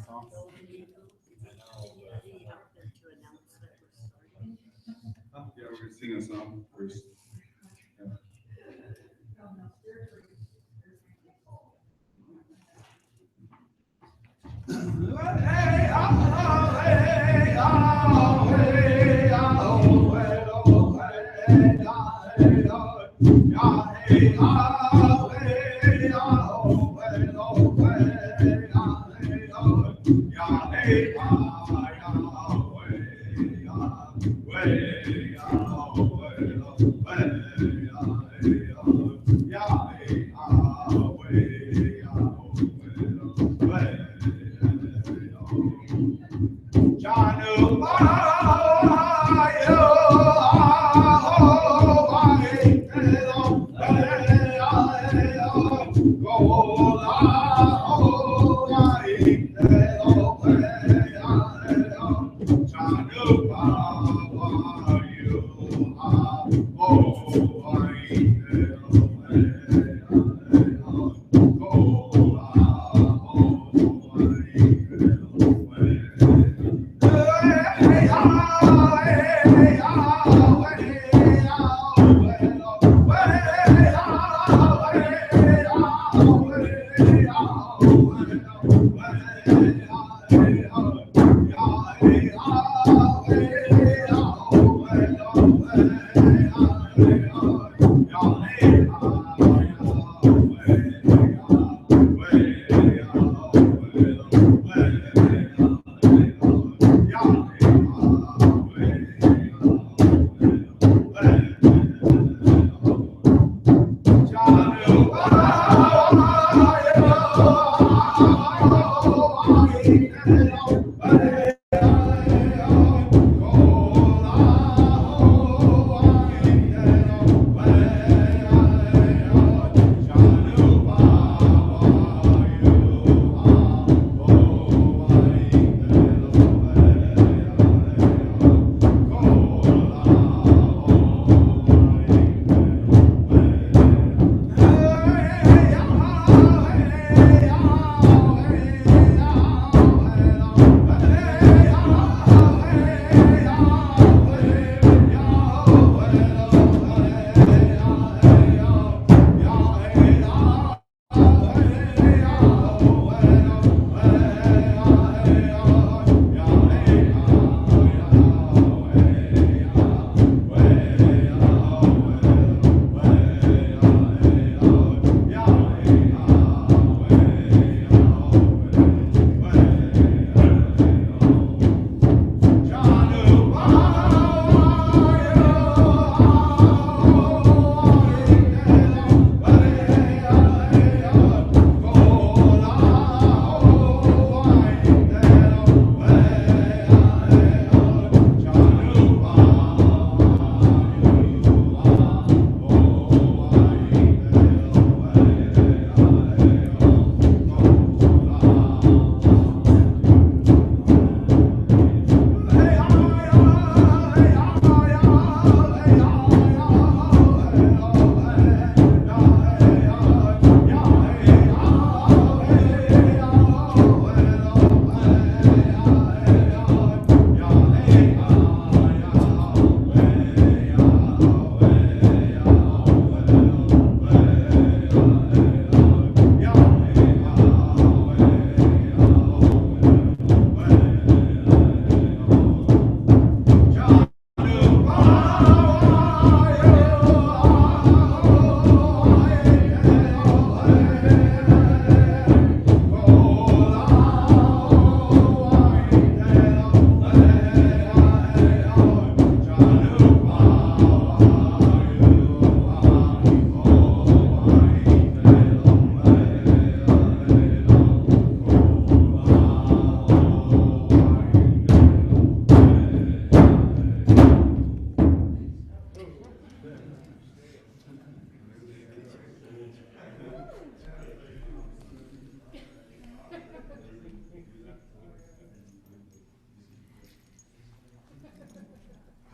Yeah, we're gonna sing a song first. Yeah.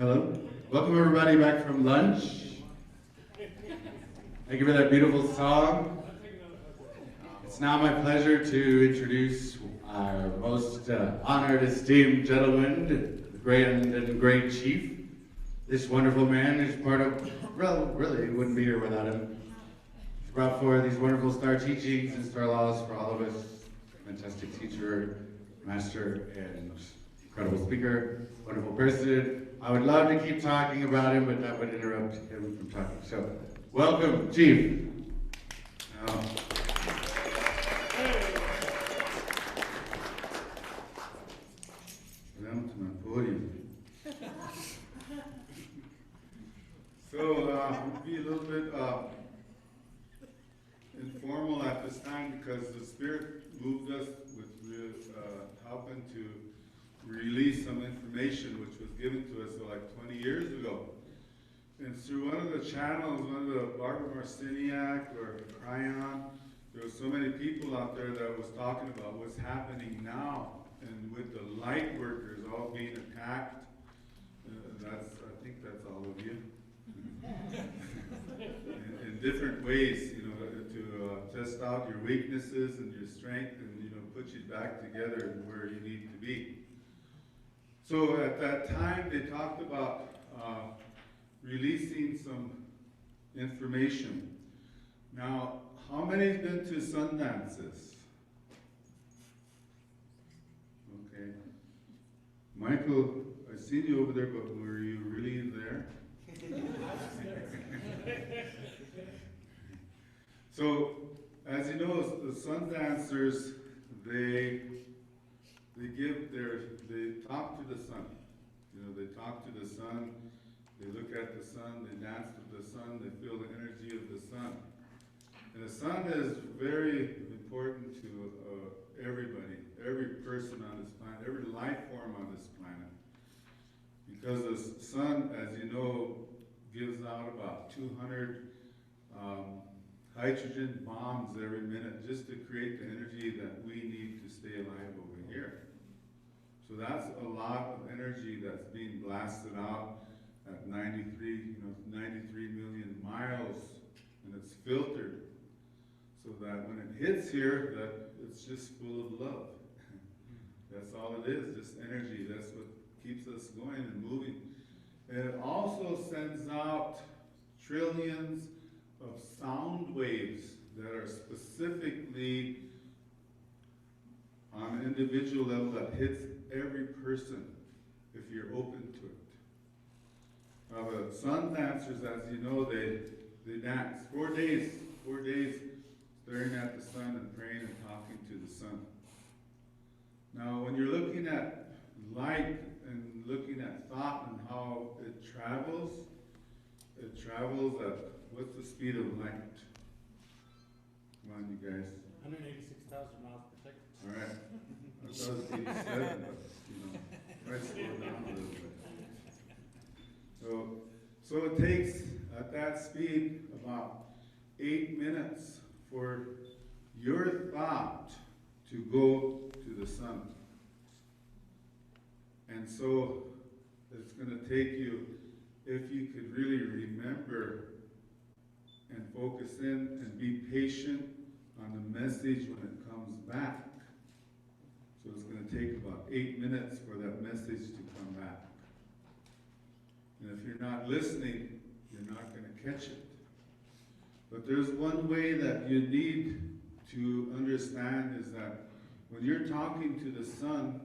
Hello. Welcome everybody back from lunch. Thank you for that beautiful song. It's now my pleasure to introduce our most honored, esteemed gentleman, the grand and great chief. This wonderful man is part of, well, really, we wouldn't be here without him. He's brought forth these wonderful star teachings and star laws for all of us. Fantastic teacher, master, and incredible speaker, wonderful person. I would love to keep talking about him, but that would interrupt him from talking. So, welcome, Chief. Down to my podium. So, we'll be a little bit informal at this time because the Spirit moved us with helping to release some information which was given to us like 20 years ago. And through one of the channels, one of the Barbara Marciniak or Cryon, there were so many people out there that was talking about what's happening now, and with the light workers all being attacked. I think that's all of you. in different ways, you know, to test out your weaknesses and your strength, and put you back together where you need to be. So at that time, they talked about releasing some information. Now, how many's been to sun dances? Okay. Michael, I seen you over there, but were you really there? So, as you know, the sun dancers, they talk to the sun. They talk to the sun, they look at the sun, they dance with the sun, they feel the energy of the sun. And the sun is very important to everybody, every person on this planet, every life form on this planet. Because the sun, as you know, gives out about 200 hydrogen bombs every minute just to create the energy that we need to stay alive over here. So that's a lot of energy that's being blasted out at 93 million miles, and it's filtered so that when it hits here, that it's just full of love. That's all it is, just energy. That's what keeps us going and moving. And it also sends out trillions of sound waves that are specifically on an individual level that hits every person if you're open to it. Now the sun dancers, as you know, they dance 4 days staring at the sun and praying and talking to the sun. Now when you're looking at light and looking at thought and how it travels at, what's the speed of light? Come on, you guys. 186,000 miles per second. All right. I thought it was 87, but try to slow down a little bit. So it takes, at that speed, about 8 minutes for your thought to go to the sun. And so it's going to take you, if you could really remember and focus in and be patient on the message when it comes back. So it's going to take about 8 minutes for that message to come back. And if you're not listening, you're not going to catch it. But there's one way that you need to understand is that when you're talking to the sun,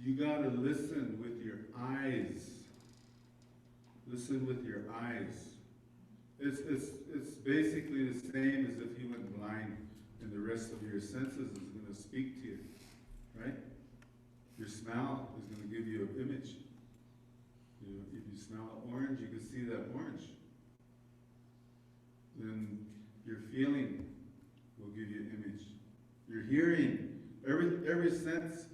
you got to listen with your eyes. Listen with your eyes. It's basically the same as if you went blind and the rest of your senses is going to speak to you, right? Your smell is going to give you an image. If you smell an orange, you can see that orange. Then your feeling will give you an image. Your hearing, every sense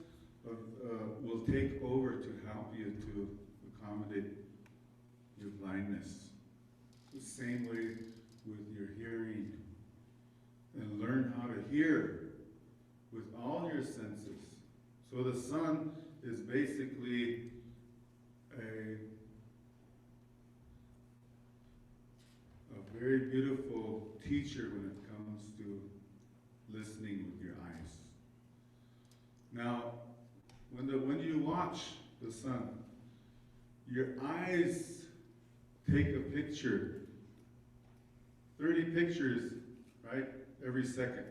will take over to help you to accommodate your blindness. The same way with your hearing. And learn how to hear with all your senses. So the sun is basically a very beautiful teacher when it comes to listening. listening with your eyes. Now, when you watch the sun, your eyes take a picture, 30 pictures, right, every second.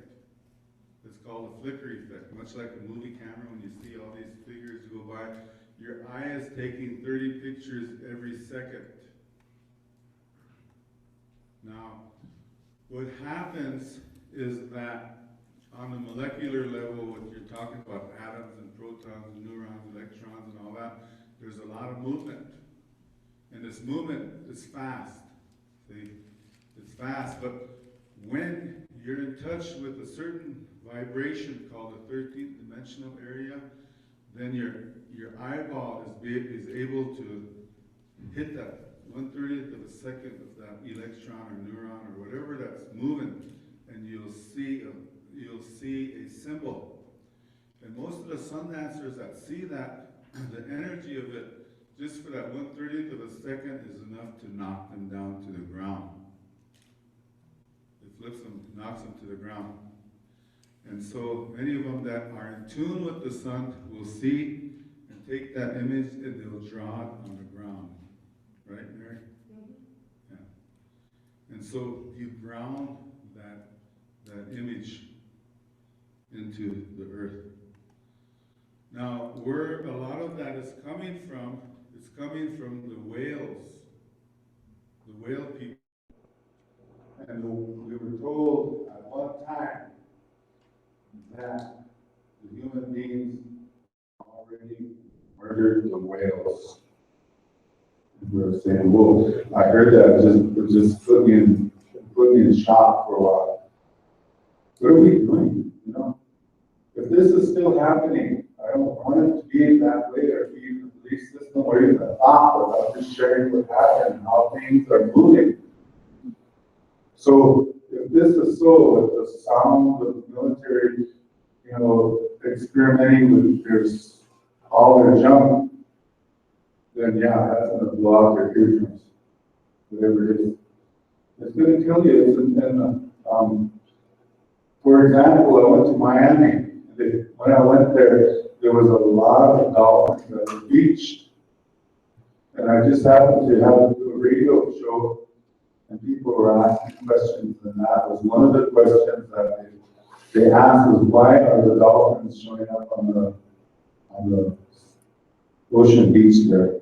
It's called a flicker effect, much like a movie camera when you see all these figures go by. Your eye is taking 30 pictures every second. Now, what happens is that on the molecular level, what you're talking about, atoms and protons and neurons, electrons and all that, there's a lot of movement. And this movement is fast. See? It's fast, but when you're in touch with a certain vibration called the 13th dimensional area, then your eyeball is able to hit that 1/30th of a second of that electron or neuron or whatever that's moving, and you'll see a symbol. And most of the sun dancers that see that, the energy of it, just for that 1/30th of a second is enough to knock them down to the ground. It flips them, knocks them to the ground. And so many of them that are in tune with the sun will see and take that image and they'll draw it on the ground. Right, Mary? Yeah. And so you ground that image into the earth. Now, where a lot of that is coming from, it's coming from the whales, the whale people. And we were told at one time that the human beings already murdered the whales. And we were saying, whoa, I heard that, it just put me in shock for a while. What are we doing? You know? If this is still happening, I don't want it to be that way or be in the belief system or even a thought without just sharing what happened and how things are moving. So if this is so, with the sound of the military, experimenting with all their junk, then yeah, that's going to blow out their eardrums, whatever it is. It's going to kill you. For example, I went to Miami. When I went there, there was a lot of dolphins at the beach. And I just happened to have a radio show, and people were asking questions, and that was one of the questions that they asked was, why are the dolphins showing up on the ocean beach there?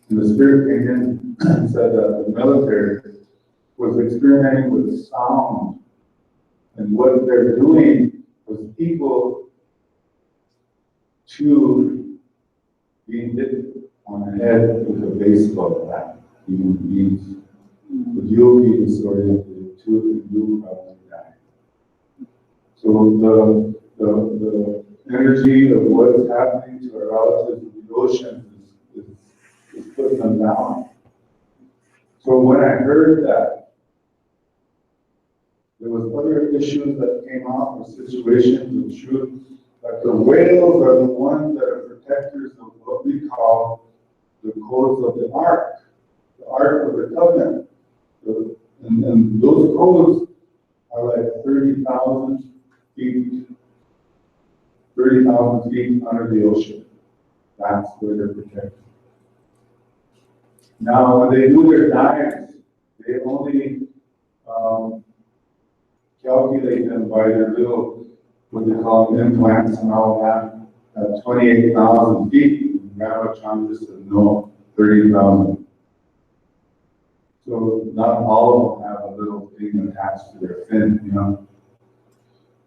And the spirit came in and said that the military was experimenting with sound. And what they're doing was people to being hit on the head with a baseball bat, human beings. But you'll be disoriented too, and you'll probably die. So the energy of what is happening to our relatives in the ocean is putting them down. So when I heard that, there was other issues that came out, or situations of truth, that the whales are the ones that are protectors of what we call the codes of the Ark of the Covenant. And those codes are like 30,000 feet under the ocean. That's where they're protected. Now, when they do their diets, they only calculate them by their little, what they call implants and all that, at 28,000 feet. Grandma John just said, no, 30,000. So not all of them have a little thing attached to their fin,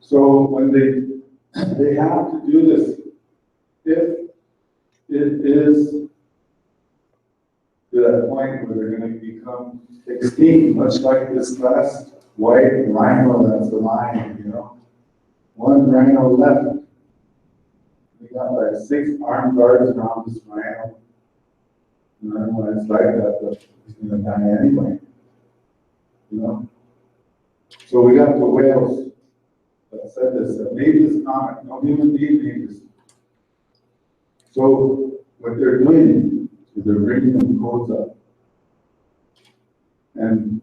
So when they have to do this, if it is to that point where they're going to become extinct, much like this last white rhino that's alive, One rhino left. We got like 6 armed guards around this rhino. And then when it's like that, but he's going to die anyway. So we got the whales that said this, that made this comment. No human being made this. So what they're doing is they're bringing the codes up. And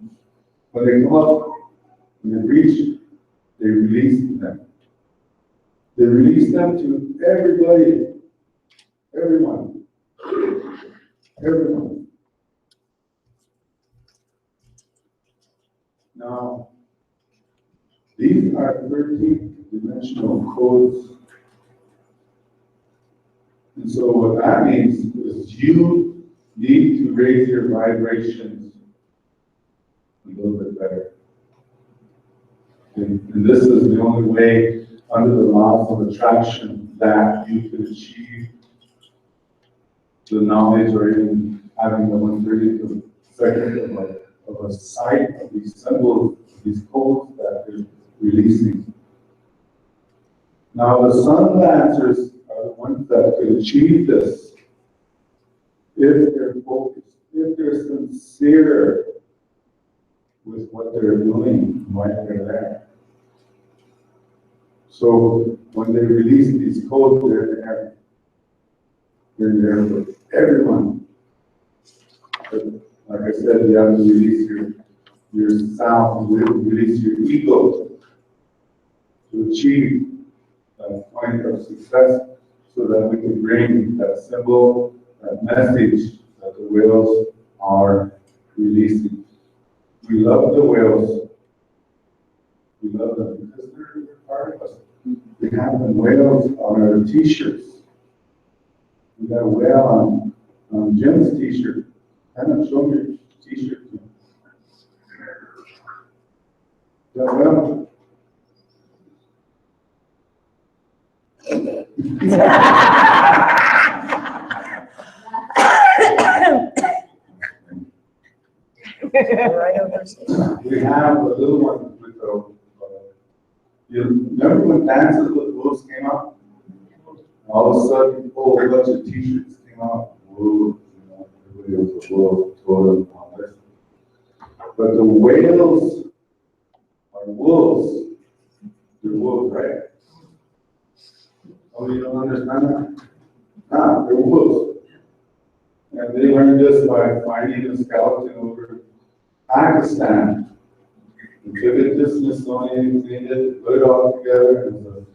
when they come up, when they reach, they released them. They released them to everybody, everyone. Now, these are 13-dimensional codes. And so what that means is you need to raise your vibrations a little bit better. And this is the only way, under the laws of attraction, that you can achieve the knowledge or even having the 1/30th second of a sight of these symbols, these codes that they're releasing. Now, the sun dancers are the ones that could achieve this if they're focused, if they're sincere with what they're doing while they're there. So when they release these codes, they're there with everyone. But like I said, you have to release your sound, you release your ego to achieve that point of success, so that we can bring that symbol, that message that the whales are releasing. We love the whales. We love them because they're part of us. We have the whales on our t-shirts. We got a whale on Jim's t-shirt. Kind of show me your t-shirt. That whale? We have a little one with you remember when Dances with Wolves came out? All of a sudden, a whole bunch of t-shirts came out. Wolves, everybody was a wolf, totem, and all this. But the whales are wolves. They're wolves, right? Oh, you don't understand that? They're wolves. And they learned this by finding a skeleton over in Pakistan. They took it to Smithsonian, cleaned it, put it all together, and it was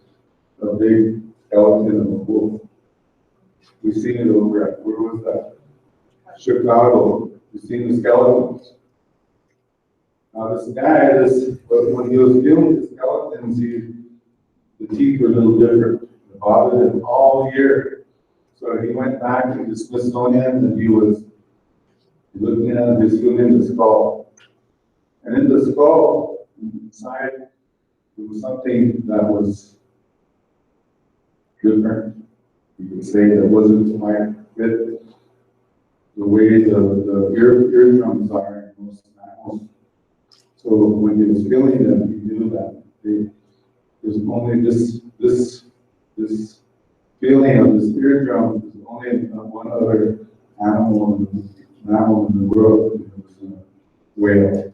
a big skeleton of a wolf. We've seen it over at, where was that? Chicago. We've seen the skeletons. Now this guy, when he was dealing with the skeletons, the teeth were a little different. It bothered him all year. So he went back to the Smithsonian and he was looking at it, he was feeling the skull. And in the skull, inside, there was something that was different. You could say that wasn't quite fit the way the eardrums are in most animals. So when he was feeling them, he knew that there's only this feeling of this eardrum. There's only one other animal in the world. It was a whale.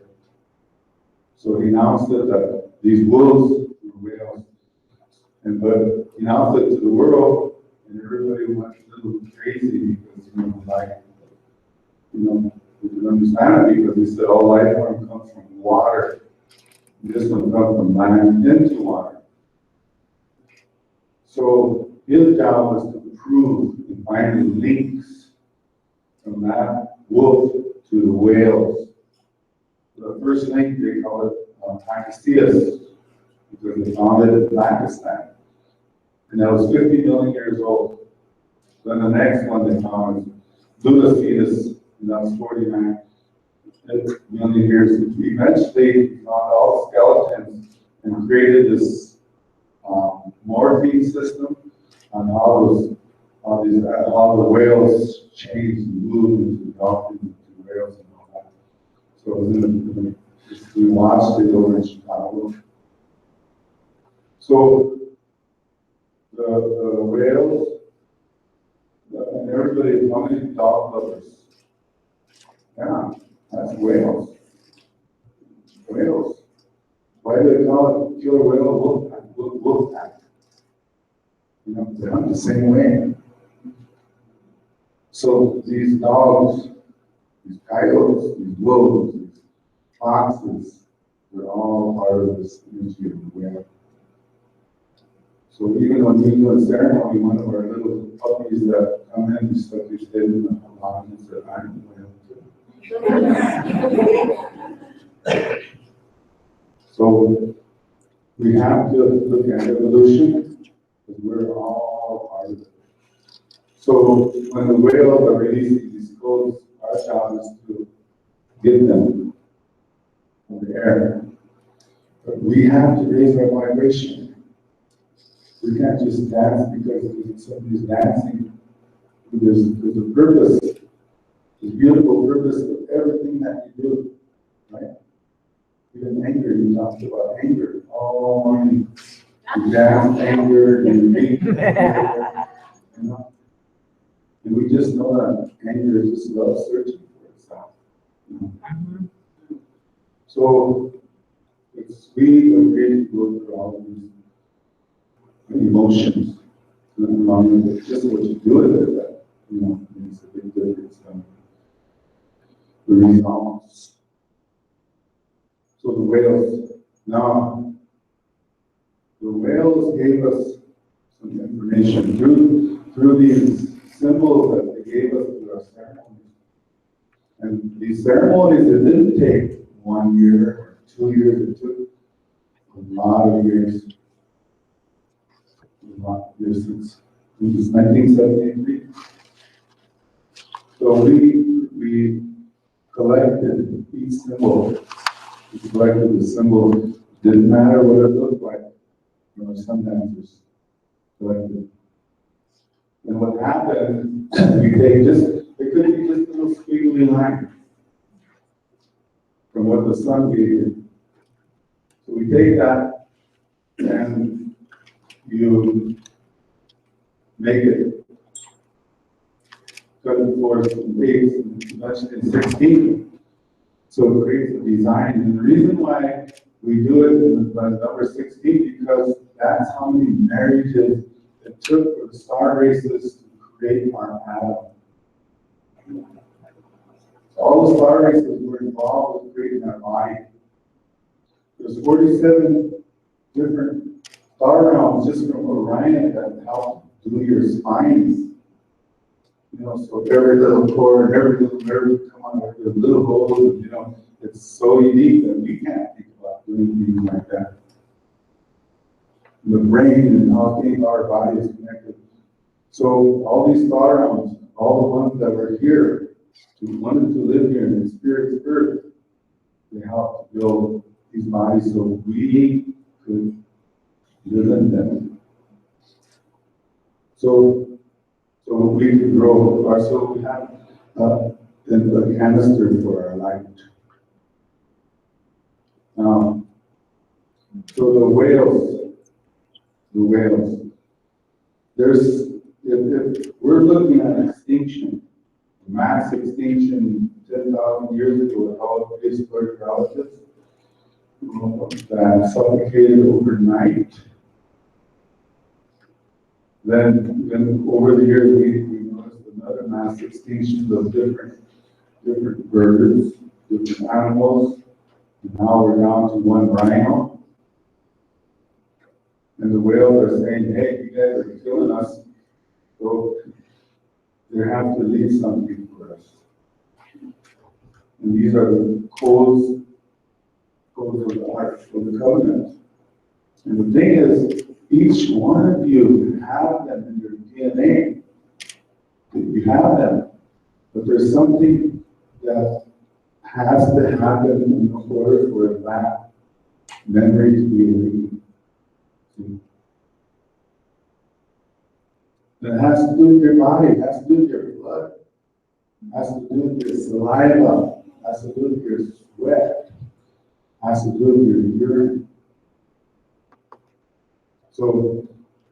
So he announced it that these wolves were whales. But he announced it to the world, and everybody went a little crazy because, we could understand it because he said all life form comes from water. And this one comes from land into water. So his job was to prove and find the links from that wolf to the whales. The first link, they call it Estes, because they found it in Pakistan. And that was 50 million years old. Then the next one they found is Estes, and that was 49 million years. Eventually, they found all skeletons and created this morphine system on how the whales changed and moved into dolphins, into whales, and all that. So it was we watched it over in Chicago. So the whales, and everybody, how many dog lovers? Yeah, that's whales. Whales. Why do they call it killer whale wolf pack? They're not the same way. So these dogs, these coyotes, these wolves, these foxes, We're all part of this energy of the whale. So even when we do a ceremony, one of our little puppies that come in, we stuck his head in the pond and said, I'm the whale too. So we have to look at evolution, because we're all part of it. So when the whales are releasing these codes, our job is to get them in the air. But we have to raise our vibration. We can't just dance because somebody's dancing. There's a purpose, there's a beautiful purpose of everything that you do, right? Even anger, you talked about anger all morning. You dance anger, you beat anger, you know? And we just know that anger is just love searching for itself. You know? So we agree to go through all of these emotions. Just what you do with it, that, you know, makes a big difference. The results. So the whales. Now, the whales gave us some information through these symbols that they gave us through our ceremonies. And these ceremonies, it didn't take 1 year or 2 years, it took a lot of years. A lot of years since 1973. So we collected each symbol. We collected the symbol. Didn't matter what it looked like. You know, some dancers collected. And what happened, we take it could be just a little squiggly line from what the sun gave you. So we take that and you make it cut it for some base and touch it in 16. So it creates a design. And the reason why we do it in the number 16 because that's how many marriages it took for the star races to create our atom. All the star races were involved with creating our body. There's 47 different star realms just from Orion that help do your spines. You know, so every little cord, every little nerve come on, every little hole, you know, it's so unique that we can't think about doing things like that. The brain and how our body is connected. So all these star realms, all the ones that were here, who wanted to live here in the spirit's earth, they helped build these bodies so we could live in them. So we can grow. So we have a canister for our light. So the whales, if we're looking at extinction, mass extinction 10,000 years ago with all the prehistoric relatives that suffocated overnight. Then over the years, we noticed another mass extinction of different birds, different animals. And now we're down to one rhino. And the whales are saying, hey, you guys are killing us. So they have to leave something for us. And these are the codes of the Ark of the Covenant. And the thing is, each one of you have them in your DNA. You have them. But there's something that has to happen in order for that memory to be awakened. It has to do with your body, it has to do with your blood, it has to do with your saliva, it has to do with your sweat, it has to do with your urine. So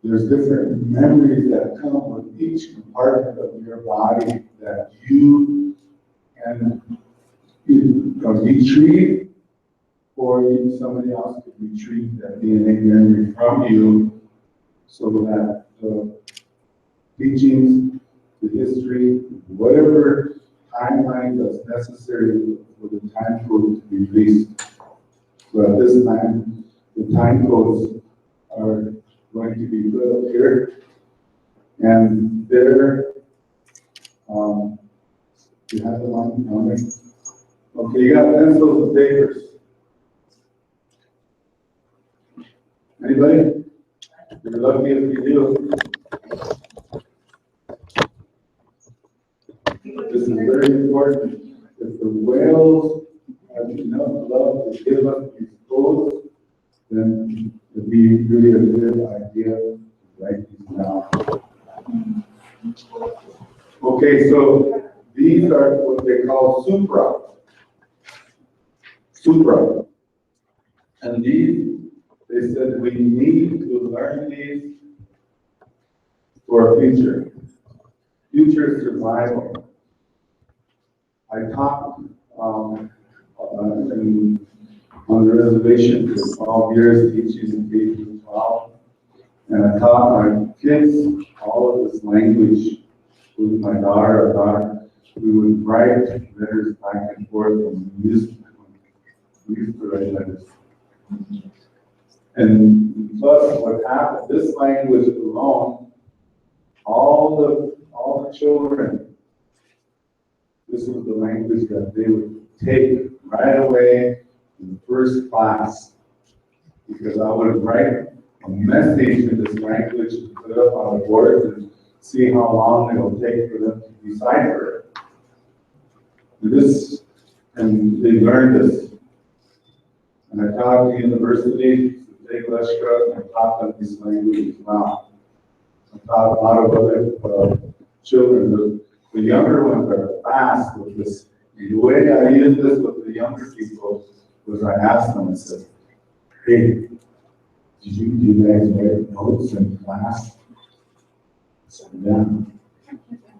there's different memories that come with each compartment of your body that you can retrieve, or somebody else could retrieve that DNA memory from you, so that the teachings, the history, whatever timeline that's necessary for the time code to be released. But at this time, the time codes are going to be put up here. And there, you have the one on it. Okay, you got pencils and papers. Anybody? You're lucky if you do. This is very important. If the whales have enough love to give us these codes, then it'd be really a good idea to write these down. Okay, so these are what they call supra. Supra. And these, they said we need to learn these for future survival. I taught on the reservation for 12 years, teaching in K through 12, and I taught my kids all of this language with my daughter. We would write letters back and forth, and we used to write letters. And plus, what happened? This language alone, all the children, this was the language that they would take right away in the first class, because I would write a message in this language and put it up on the board and see how long it will take for them to decipher it. And they learned this. And I taught at the university, St. Leshka, and I taught them this language as well. I taught a lot of other children. The younger ones are fast with this. The way I use this with the younger people was I asked them, I said, hey, do you guys write notes in class? I said, yeah.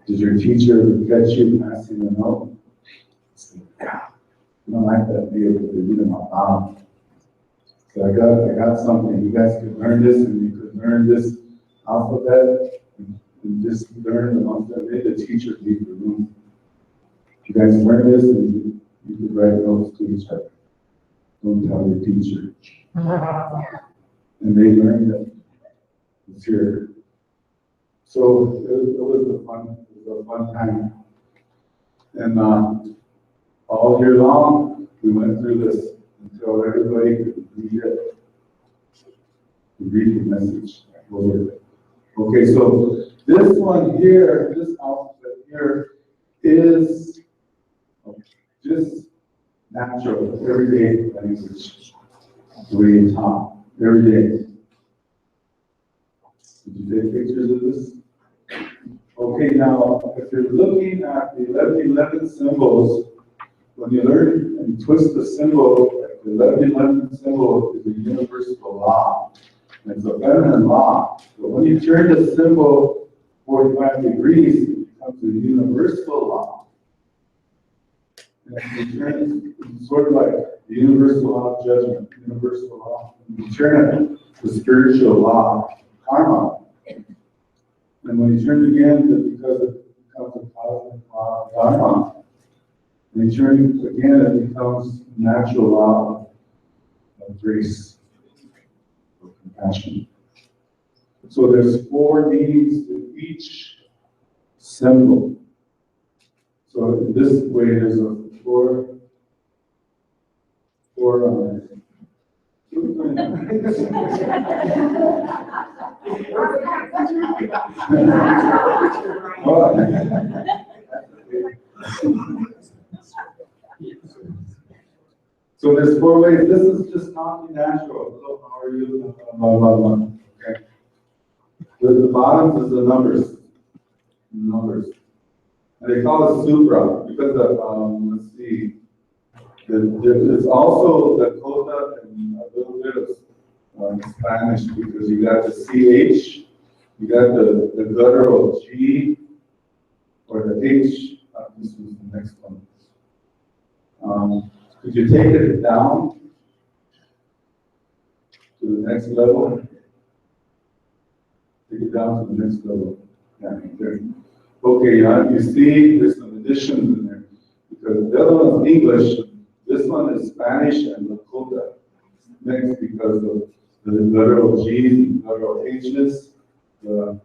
Did your teacher catch you passing a note? I said, yeah. You don't like that deal, but they read them out loud. So I got something. You guys could learn this, and you could learn this alphabet, and just learn the ones that made the teacher leave the room. You guys learn this, and you could write notes to each other. Don't tell your teacher. And they learned that it's here. So it was a fun time. And all year long, we went through this until everybody could read it. Read the message. Okay, so this one here, this alphabet here, is just natural, everyday language. The way you talk, every day. Did you take pictures of this? Okay, now, if you're looking at the 1111 symbols, when you learn and twist the symbol, the 1111 symbol is a universal law. And it's a feminine law. But when you turn the symbol 45 degrees, it becomes a universal law. And if you turn it's sort of like the universal law of judgment, universal law. You turn it to spiritual law, karma. And when you turn it again, it's because it becomes a cosmic law of dharma. When you turn it again, it becomes natural law of grace, of compassion. So there's 4 meanings to each symbol. So in this way, there's a 4 So there's 4 ways. This is just not natural. So how are you? Blah, blah, blah. Okay. The bottom is the numbers. Numbers. And they call it supra because of, let's see. There's also the coda and a little bit of Spanish because you got the CH, you got the guttural G, or the H. This was the next one. Could you take it down to the next level? Take it down to the next level. Yeah, okay. Okay, you see there's some additions in there because the other one is English. This one is Spanish and Lakota. mixed because of the literal G's and literal H's, the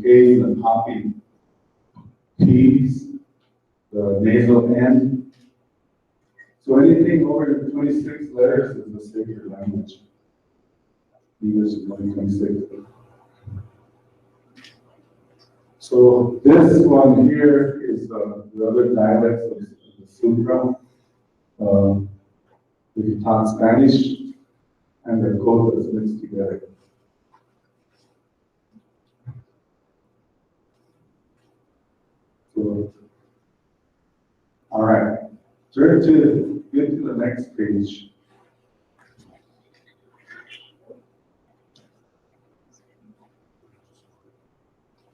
K's and the poppy P's, the nasal N. So anything over 26 letters is a sacred language. English is only 26. So this one here is the other dialects of the Sutra. If you talk Spanish and the codas mixed together. So, all right, get to the next page.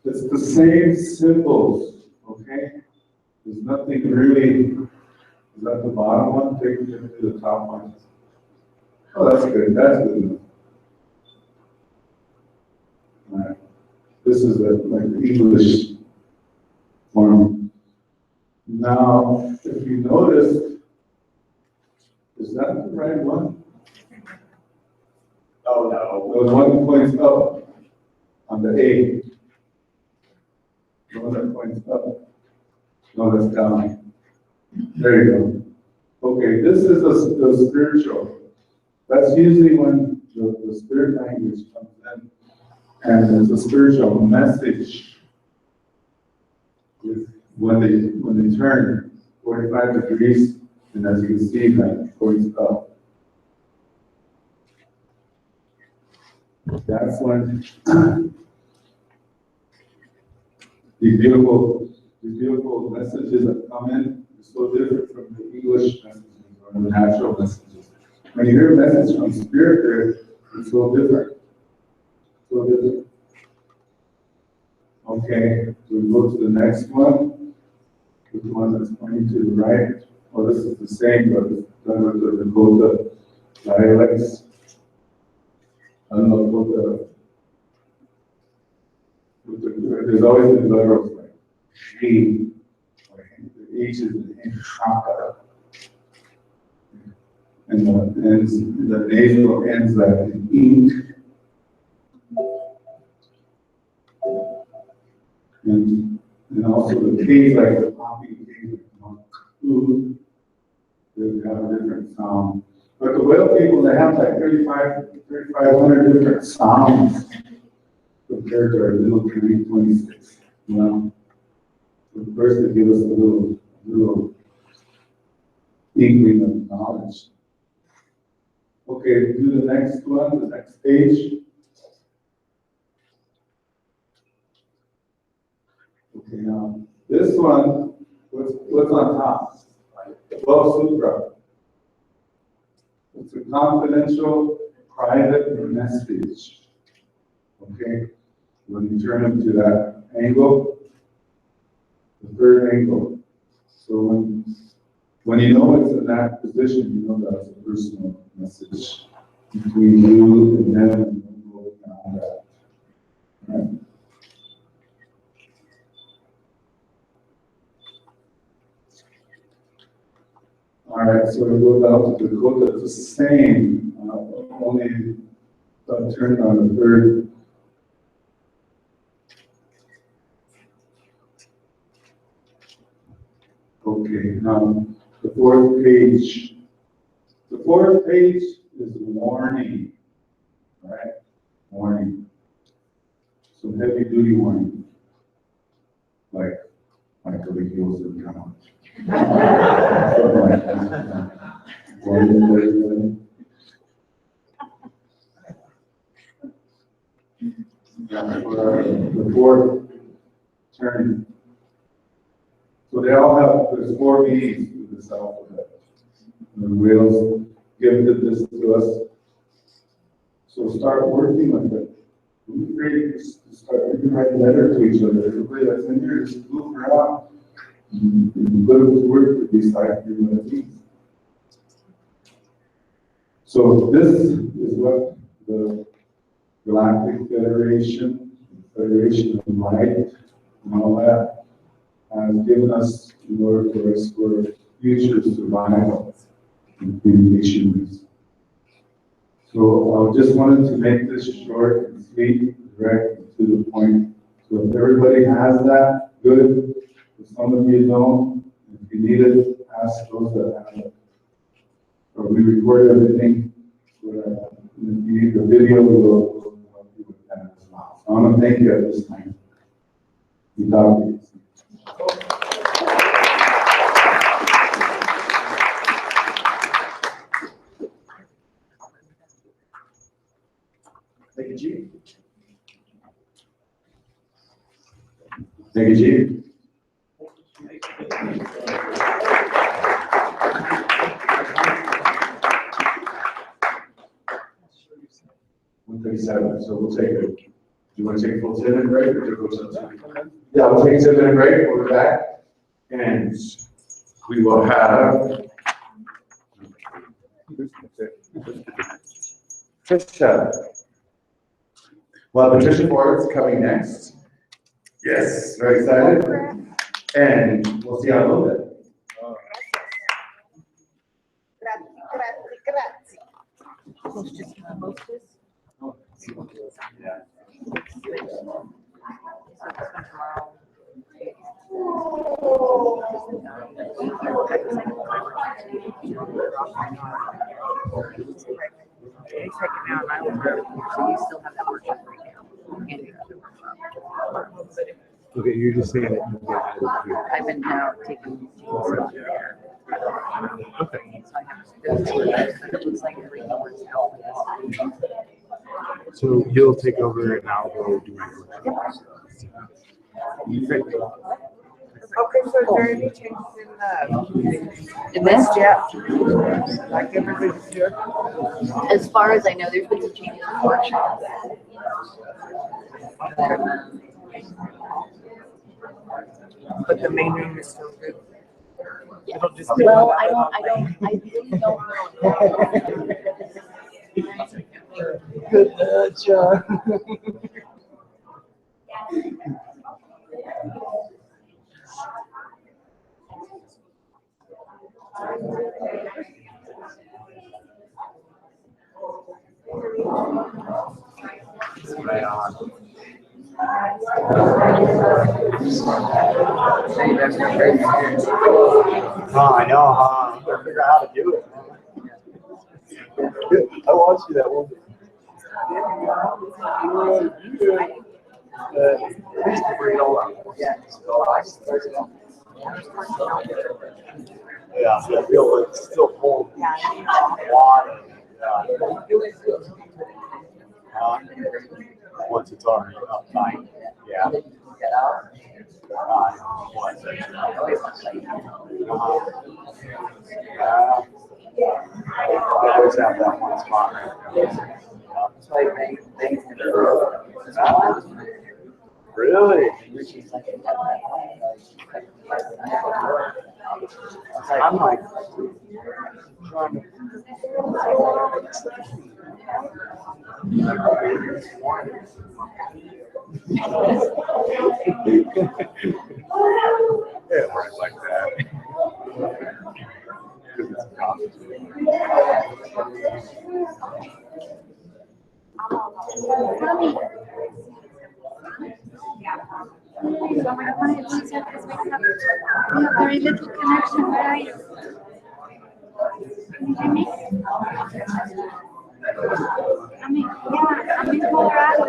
It's the same symbols, okay? There's nothing really. Is that the bottom one? Take it to the top one. Oh, that's good. That's good enough. All right. This is like the English form. Now, if you notice, is that the right one? Oh, no. The one that points up on the A. The one that points up. No, that's down. There you go. Okay, this is the spiritual. That's usually when the spirit language comes in, and it's a spiritual message. When they turn 45 degrees, and as you can see, that points up. That's when these beautiful messages that come in are so different from the English messages or the natural messages. When you hear a message from spirit, it's so different. So different. Okay, we go to the next one. The one that's pointing to the right. Oh, this is the same, but it's done with the Dakota dialects. I don't know what there's always the literals like G, the H is in Shaka, and the nasal ends like in ink, and also the K's like the poppy K, they have a different sound. But the whale people, they have like 3,500 different sounds compared to our little 26. You know? So first they give us a little inkling of knowledge. Okay, do the next one, the next page. Okay, now this one, what's on top? Well, Sutra. It's a confidential, private message. Okay? When you turn them to that angle, the third angle. So when you know it's in that position, you know that's a personal message between you and them and go beyond that. Right? All right, so we go down to Dakota. It's the same, only turned on the third. Okay, now the fourth page. The fourth page is warning, right? Warning. Some heavy duty warning, like Michael the Heels of God. The fourth turn. So they all have, there's 4 meanings to this alphabet. The whales gifted this to us. So start working with it. Don't be afraid to start, you can write a letter to each other. Everybody that's in here, just look around. You can put it to work to decide what it means. So this is what the Galactic Federation, the Federation of Light, and all that has given us in order for us for future survival and communication. So I just wanted to make this short and sweet, direct, and to the point. So if everybody has that, good. If some of you don't, if you need it, ask those that have it. Or we record everything. So that if you need the video, we'll help you with that as well. So I want to thank you at this time. Without you. Thank you, Chief. Thank you, Chief. One 37, so we'll take it. Do you want to take a full 10-minute break or take a full 10? Yeah, we'll take a 10-minute break, we'll be back, and we will have Patricia. Well, Patricia Forbes coming next. Yes, very excited. And we'll see you in a little bit. Yeah. It's taken out my own group, so you still have that workshop right now. And you have the workshop. Okay, you're just saying that you get it here. I've been now taking these over there. Okay. So I have to go through it, but it looks like everything works out with this. So you'll take over and I'll go do my work. Okay, so is there any changes In this, yeah, like everybody's here? as far as I know, there's been some changes in the workshop. But the main room is still good. It'll just be Well, I really don't know. good, John. Right on. Oh, I know, huh? I'm gonna figure out how to do it. I watched you that one. Yeah, I feel it's still full. Water. Once it's already up tight. Yeah. I always have that one spot right there. Really? I'm like, it works like that. Because it's a costume. We have very little connection. Where are you? Can you hear me? I'm in Colorado.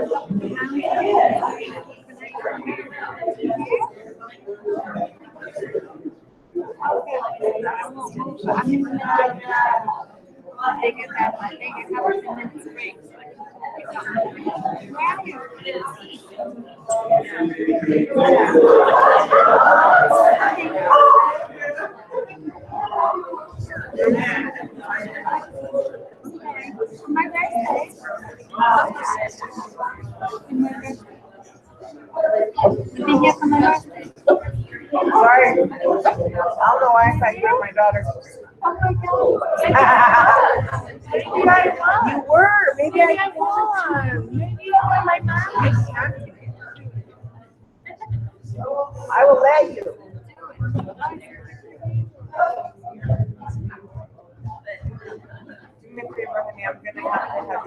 I think it's have a few minutes break. My birthday. You've been here for my birthday. Sorry. I don't know why I thought you were my daughter. Oh my God. You were. Maybe I won. Maybe you were my mom. I will let you. Do me a favor, honey. I'm gonna have to have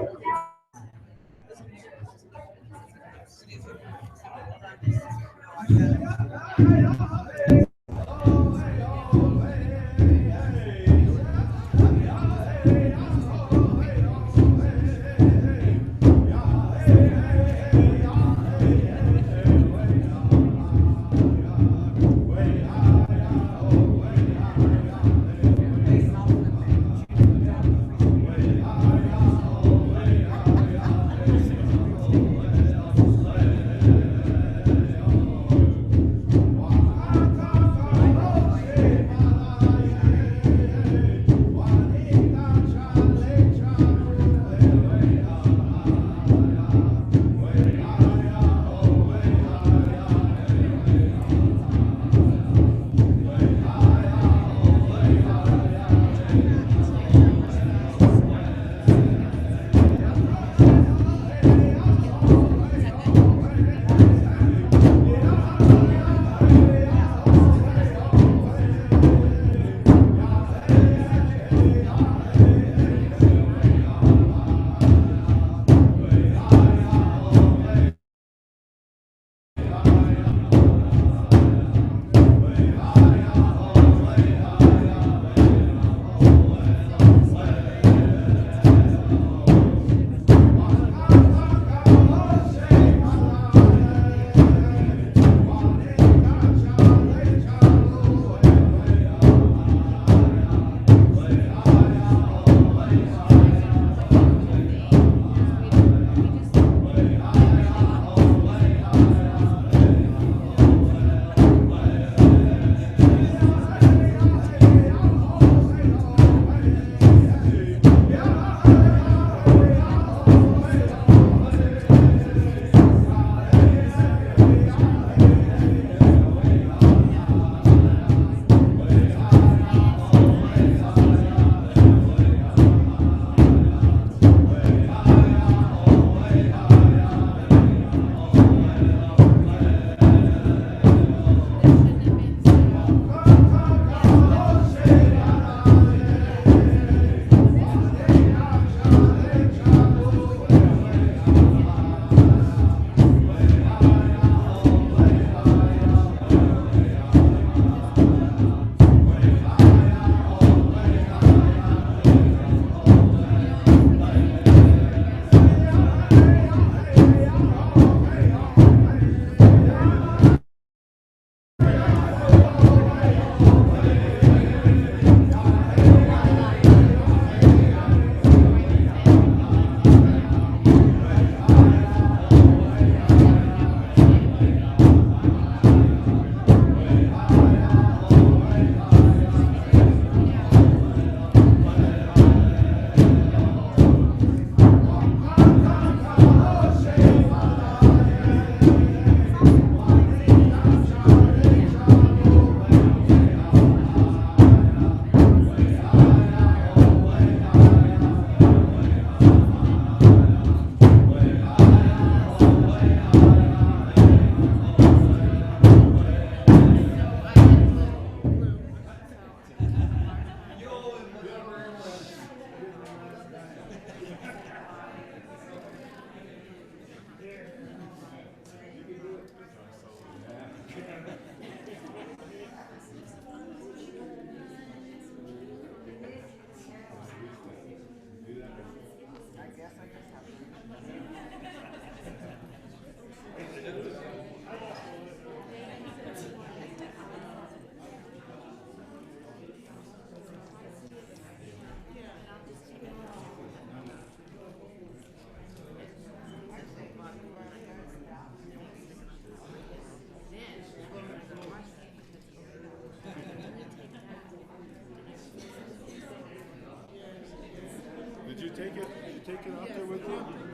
take it out there with you?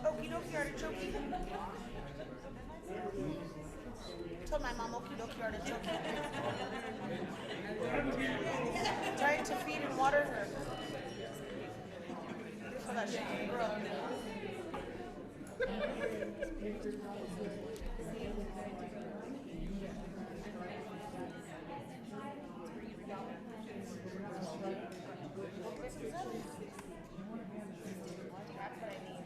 Okie dokie artichoke. Told my mom okie dokie artichoke. Trying to feed and water her. So that she can grow. That's what I need.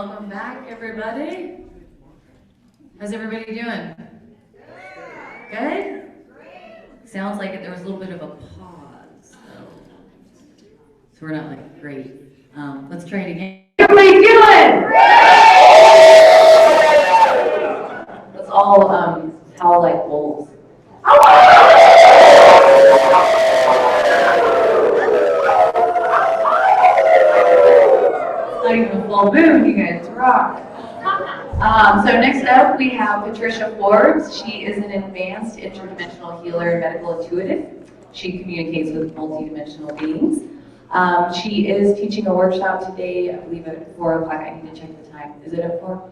welcome back, everybody. How's everybody doing? Good? Sounds like there was a little bit of a pause, so we're not like great. Let's try it again. Everybody doing? Let's all howl like wolves. Not even a full moon, you guys rock. So next up we have Patricia Forbes. She is an advanced interdimensional healer and medical intuitive. She communicates with multidimensional beings. She is teaching a workshop today, I believe at 4 o'clock. I need to check the time. Is it at 4?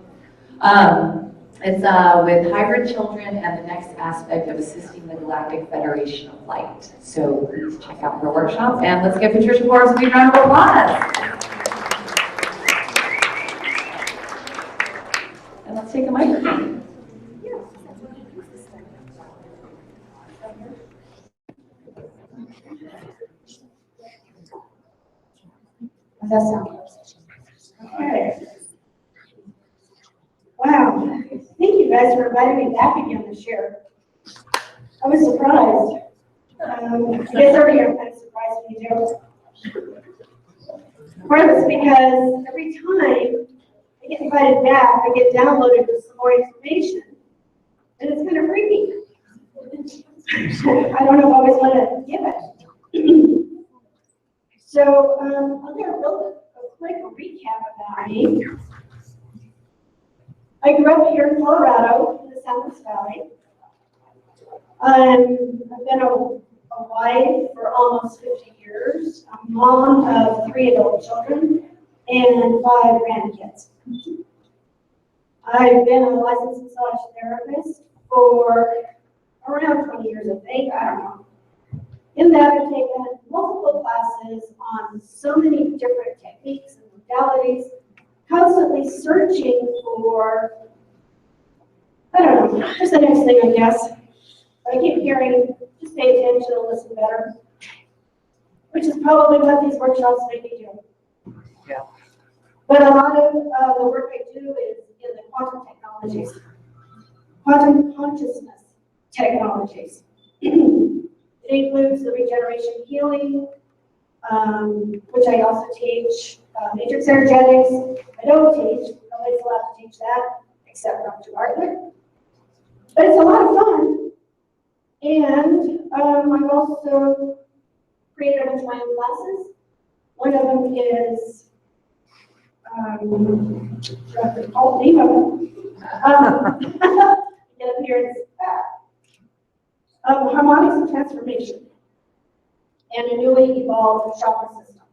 It's with hybrid children and the next aspect of assisting the Galactic Federation of Light. So please check out her workshop, and let's give Patricia Forbes a big round of applause. And let's take a microphone. How's that sound? Okay. Wow. Thank you guys for inviting me back again this year. I was surprised. I guess every year I'm kind of surprised when you do. Part of it's because every time I get invited back, I get downloaded with some more information, and it's kind of freaky. I don't know if I always want to give it. So I'm going to build a quick recap about me. I grew up here in Colorado, in the San Luis Valley. I've been a wife for almost 50 years, a mom of 3 adult children, and 5 grandkids. I've been a licensed massage therapist for around 20 years, I think, I don't know. In that, I've taken multiple classes on so many different techniques and modalities, constantly searching for, I don't know, just the next thing, I guess. But I keep hearing, just pay attention and listen better, which is probably what these workshops make me do. Yeah. But a lot of the work I do is in the quantum technologies, quantum consciousness technologies. It includes the regeneration healing, which I also teach, matrix energetics. I don't teach, nobody's allowed to teach that, except Dr. Bartlett. But it's a lot of fun. And I've also created a bunch of my own classes. One of them is, I forgot the name of it. Get up here, it's harmonics and transformation, and a newly evolved chakra system.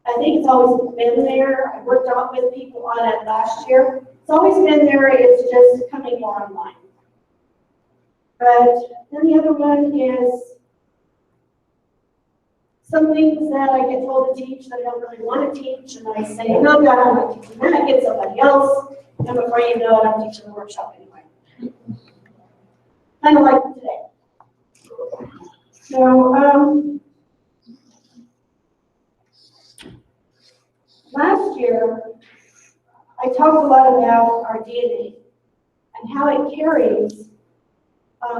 I think it's always been there. I worked out with people on it last year. It's always been there. It's just coming more online. But then the other one is some things that I get told to teach that I don't really want to teach, and I say, no, God, I'm not teaching that. Get somebody else. And before you know it, I'm teaching the workshop anyway. Kind of like today. So, last year, I talked a lot about our DNA and how it carries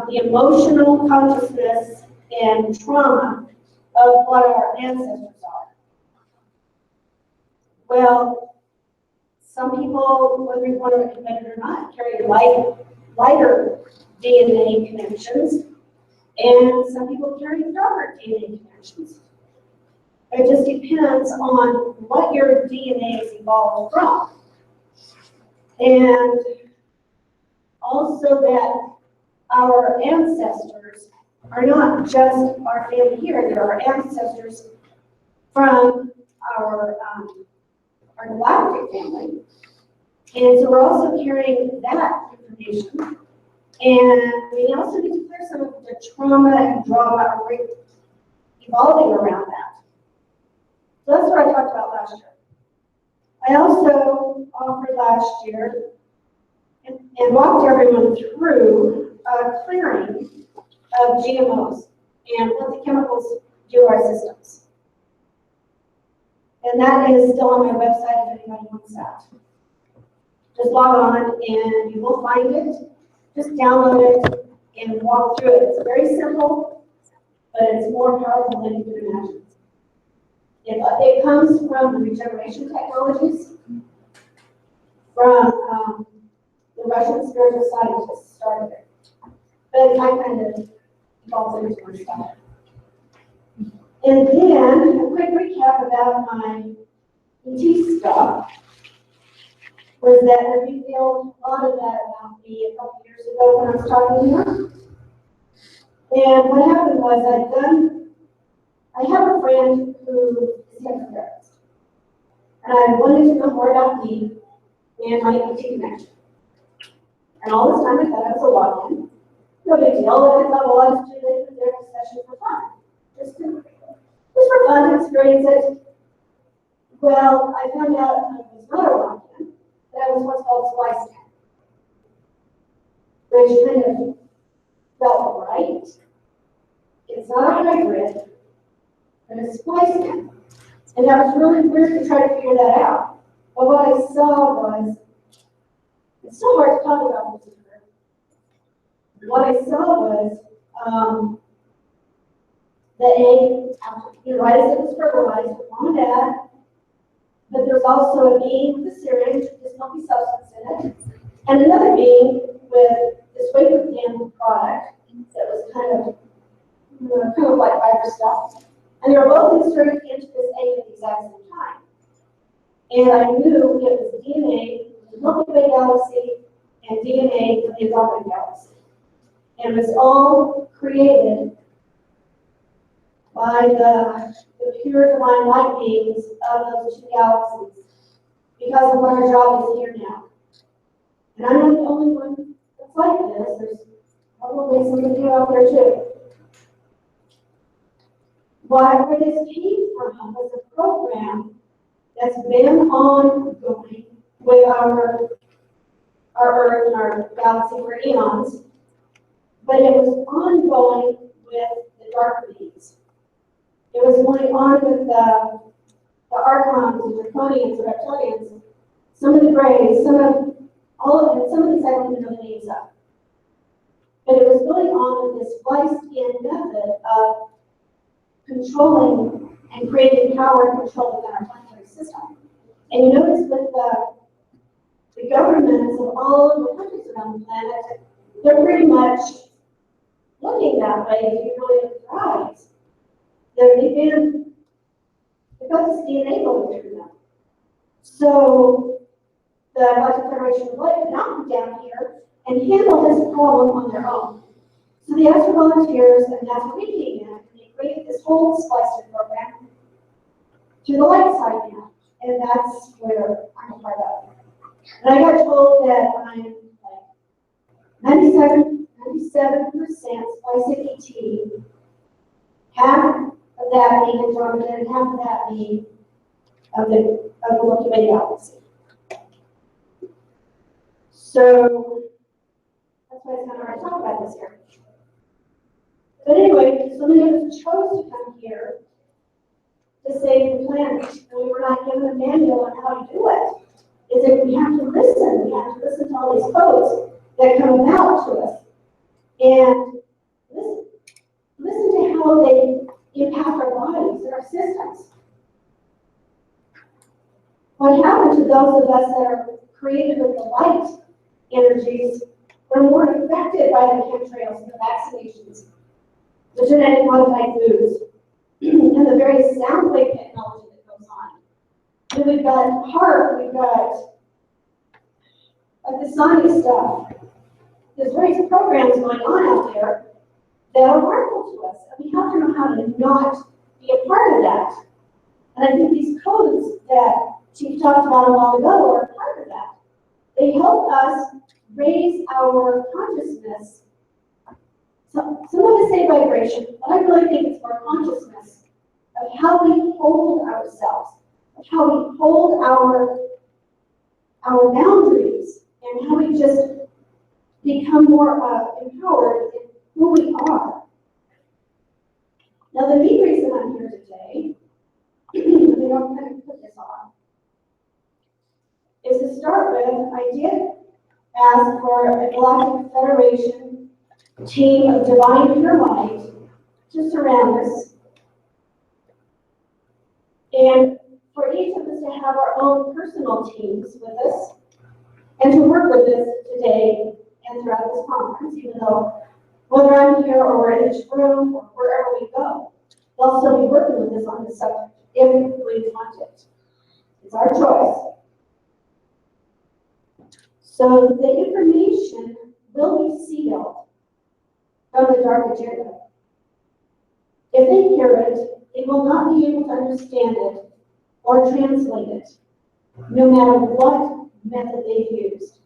the emotional consciousness and trauma of what our ancestors are. Well, some people, whether you want to admit it or not, carry lighter DNA connections, and some people carry darker DNA connections. It just depends on what your DNA is evolved from. And also that our ancestors are not just our family here, they're our ancestors from our galactic family. And so we're also carrying that information. And we also need to clear some of the trauma and drama evolving around that. So that's what I talked about last year. I also offered last year and walked everyone through a clearing of GMOs and what the chemicals do to our systems. And that is still on my website if anybody wants that. Just log on and you will find it. Just download it and walk through it. It's very simple, but it's more powerful than you can imagine. It comes from the regeneration technologies, from the Russian spiritual scientists started it. But I kind of falls into my stuff. And then a quick recap about my ET stuff was that I revealed a lot of that about me a couple years ago when I was talking to her. And what happened was I have a friend who is a hypnotherapist. And I wanted to know more about me and my ET connection. And all this time I thought I was a walk-in. No big deal. And I thought, well, I'll just do the hypnotherapy session for fun. Just for fun to experience it. Well, I found out I was not a walk-in, that I was what's called splice scan, which kind of felt right. It's not a hybrid, but a splice scan. And that was really weird to try to figure that out. But what I saw was, it's still hard to talk about this. What I saw was the egg, right as it was fertilized with mom and dad, but there's also a being with a syringe with this milky substance in it, and another being with this wafer thin product that was kind of like fiber stuff. And they were both inserted into this egg at the exact same time. And I knew it was DNA from the Milky Way galaxy and DNA from the Andromeda galaxy. And it was all created by the pure divine light beings of those two galaxies because of what our job is here now. And I'm not the only one that's like this. There's probably some of you out there too. Where this came from was a program that's been ongoing with our Earth and our galaxy for eons, but it was ongoing with the dark beings. It was going on with the Archons, the Draconians, the Reptilians, some of the Greys, some of these I don't even know the names of. But it was going on with this spliced-in method of controlling and creating power and control within our planetary system. And you notice with the governments of all of the countries around the planet, they're pretty much looking that way if you really look at their eyes. They've got this DNA going through them. So the Galactic Federation of Light could not come down here and handle this problem on their own. So they asked for volunteers, and that's where we came in. And they created this whole splicing program to the light side now. And that's where I'm a part of. And I got told that I'm like 97% splicing ET, half of that being Andromeda, and half of that being of the Milky Way galaxy. So that's why it's kind of hard to talk about this here. But anyway, so many of us chose to come here to save the planet, and we were not given a manual on how to do it. Is that we have to listen. We have to listen to all these codes that come about to us, and listen to how they impact our bodies and our systems. What happened to those of us that are created with the light energies were more affected by the chemtrails and the vaccinations, the genetic modified foods, and the various sound wave technology that goes on. And we've got HAARP, we've got like the sonic stuff. There's various programs going on out there that are harmful to us, and we have to know how to not be a part of that. And I think these codes that Chief talked about a while ago are a part of that. They help us raise our consciousness. Some of us say vibration, but I really think it's more consciousness of how we hold ourselves, of how we hold our boundaries, and how we just become more empowered in who we are. Now, the main reason I'm here today, I'm going to put this is to start with, I did ask for a Galactic Federation team of divine pure light to surround us. And for each of us to have our own personal teams with us and to work with us today and throughout this conference, even though whether I'm here or we're in this room or wherever we go, they'll still be working with us on this subject if we want it. It's our choice. So the information will be sealed from the dark agenda. If they hear it, they will not be able to understand it or translate it, no matter what method they've used.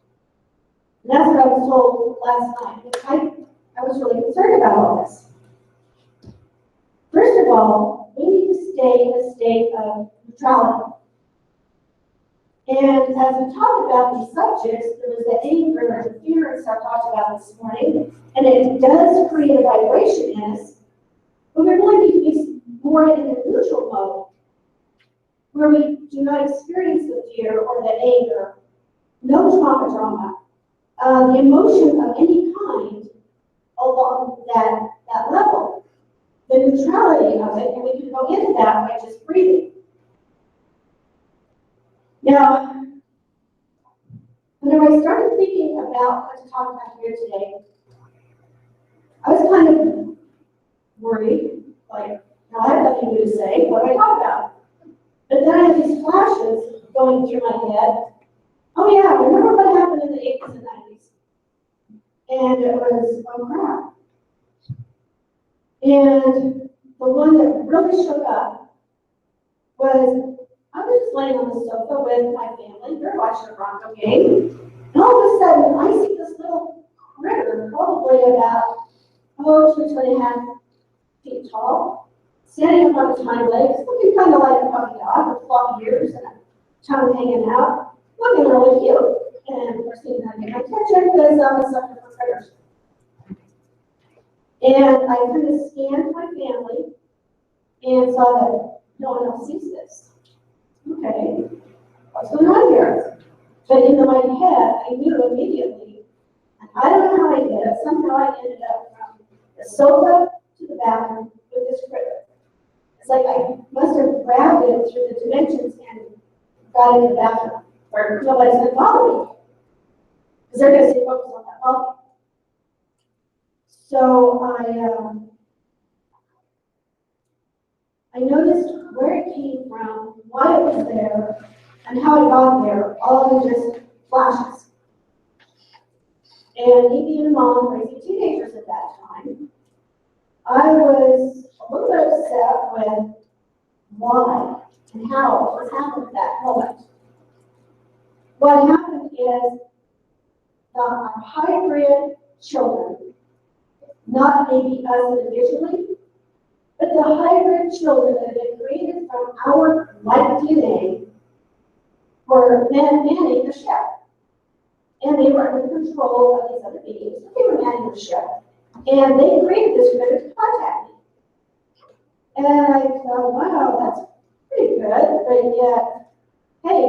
And that's what I was told last night. I was really concerned about all this. First of all, we need to stay in a state of neutrality. And as we talk about these subjects, there was the anger and fear and stuff talked about this morning, and it does create a vibration in us, but we really need to be more in a neutral mode, where we do not experience the fear or the anger, no drama, the emotion of any kind along that level, the neutrality of it, and we can go into that by just breathing. Now, whenever I started thinking about what to talk about here today, I was kind of worried, like, no, I have nothing new to say, what do I talk about? But then I had these flashes going through my head. Oh yeah, remember what happened in the 80s and 90s? And it was, oh crap. And the one that really shook up was, I was just laying on the sofa with my family, we were watching a Bronco game, and all of a sudden I see this little critter, probably about, 2.5 feet tall, standing up on its hind legs, looking kind of like a puppy dog with floppy ears and a tongue hanging out, looking really cute. And of course, he didn't have any attention because I'm a sucker for critters. And I kind of scanned my family and saw that no one else sees this. Okay, what's going on here? But in my head, I knew immediately, and I don't know how I did it, somehow I ended up from the sofa to the bathroom with this critter. It's like I must have grabbed it through the dimensions and got into the bathroom where nobody's going to bother me. Because they're going to stay focused on that bother. So I noticed where it came from, why it was there, and how it got there, all in just flashes. And me being a mom raising teenagers at that time, I was a little bit upset with why and how it was happening at that moment. What happened is our hybrid children, not maybe us individually, but the hybrid children that have been created from our life DNA were manning the ship. And they were under control of these other beings. They were manning the ship. And they created this critter to contact me. And I thought, wow, that's pretty good. But yet, hey,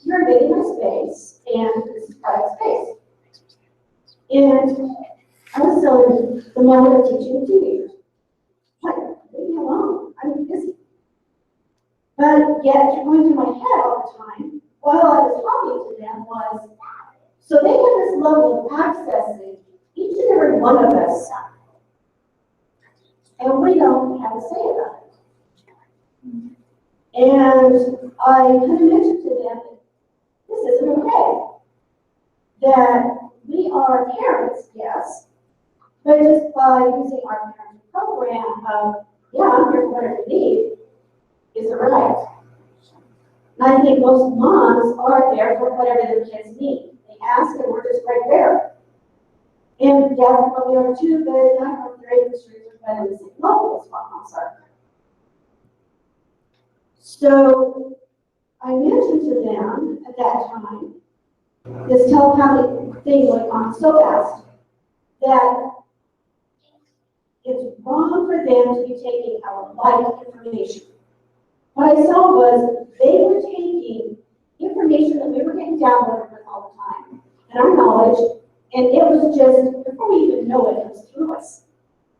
you're invading my space, and this is private space. And I was telling the mother of teaching teenagers, like, leave me alone, I'm busy. But yet, going through my head all the time, while I was talking to them was, so they have this level of accessing each and every one of us, and we don't have a say about it. And I kind of mentioned to them that this isn't okay. That we are parents, yes, but just by using our parenting program of, yeah, I'm here for whatever you need, isn't right. And I think most moms are there for whatever their kids need. They ask and we're just right there. And dads probably are too, but not from their industries or better than the same level as what moms are. So I mentioned to them at that time, this telepathic thing went on so fast that it's wrong for them to be taking our life information. What I saw was they were taking information that we were getting downloaded with all the time, and our knowledge, and it was just, before we even know it, it was through us.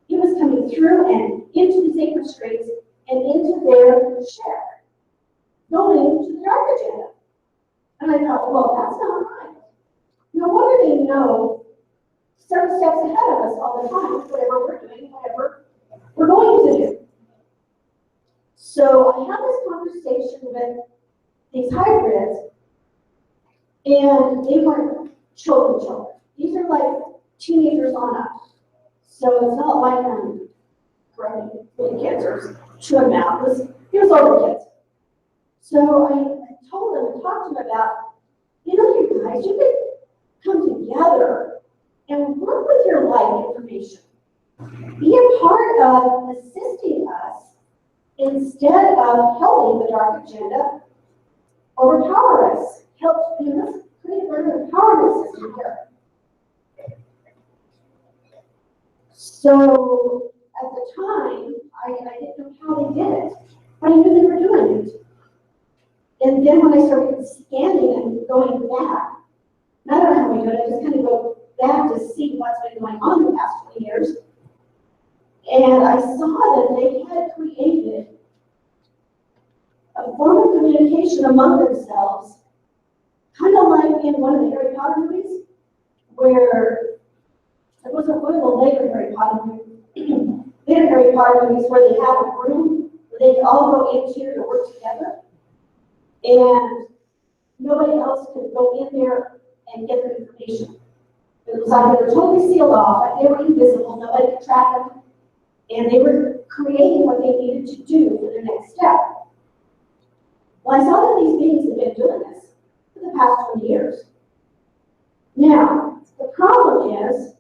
It was coming through and into the sacred streets and into their share, going to the dark agenda. And I thought, well, that's not right. No wonder they know several steps ahead of us all the time, whatever we're doing, whatever we're going to do. So I had this conversation with these hybrids, and they weren't children. These are like teenagers on up. So it's not like growing kids or chewing out. It was older kids. So I told them and talked to them about, you guys, you could come together and work with your life information. Be a part of assisting us instead of helping the dark agenda overpower us. Help, let's create an empowerment system here. So at the time, I didn't know how they did it, but I knew they were doing it. And then when I started scanning and going back, and I don't know how we do it, I just kind of go back to see what's been going on the past 20 years. And I saw that they had created a form of communication among themselves, kind of like in one of the Harry Potter movies, where it wasn't one of the later Harry Potter movies, later Harry Potter movies where they have a room where they can all go into to work together, and nobody else could go in there and get their information. It was like they were totally sealed off, like they were invisible, nobody could track them, and they were creating what they needed to do for their next step. Well, I saw that these beings have been doing this for the past 20 years. Now, the problem is,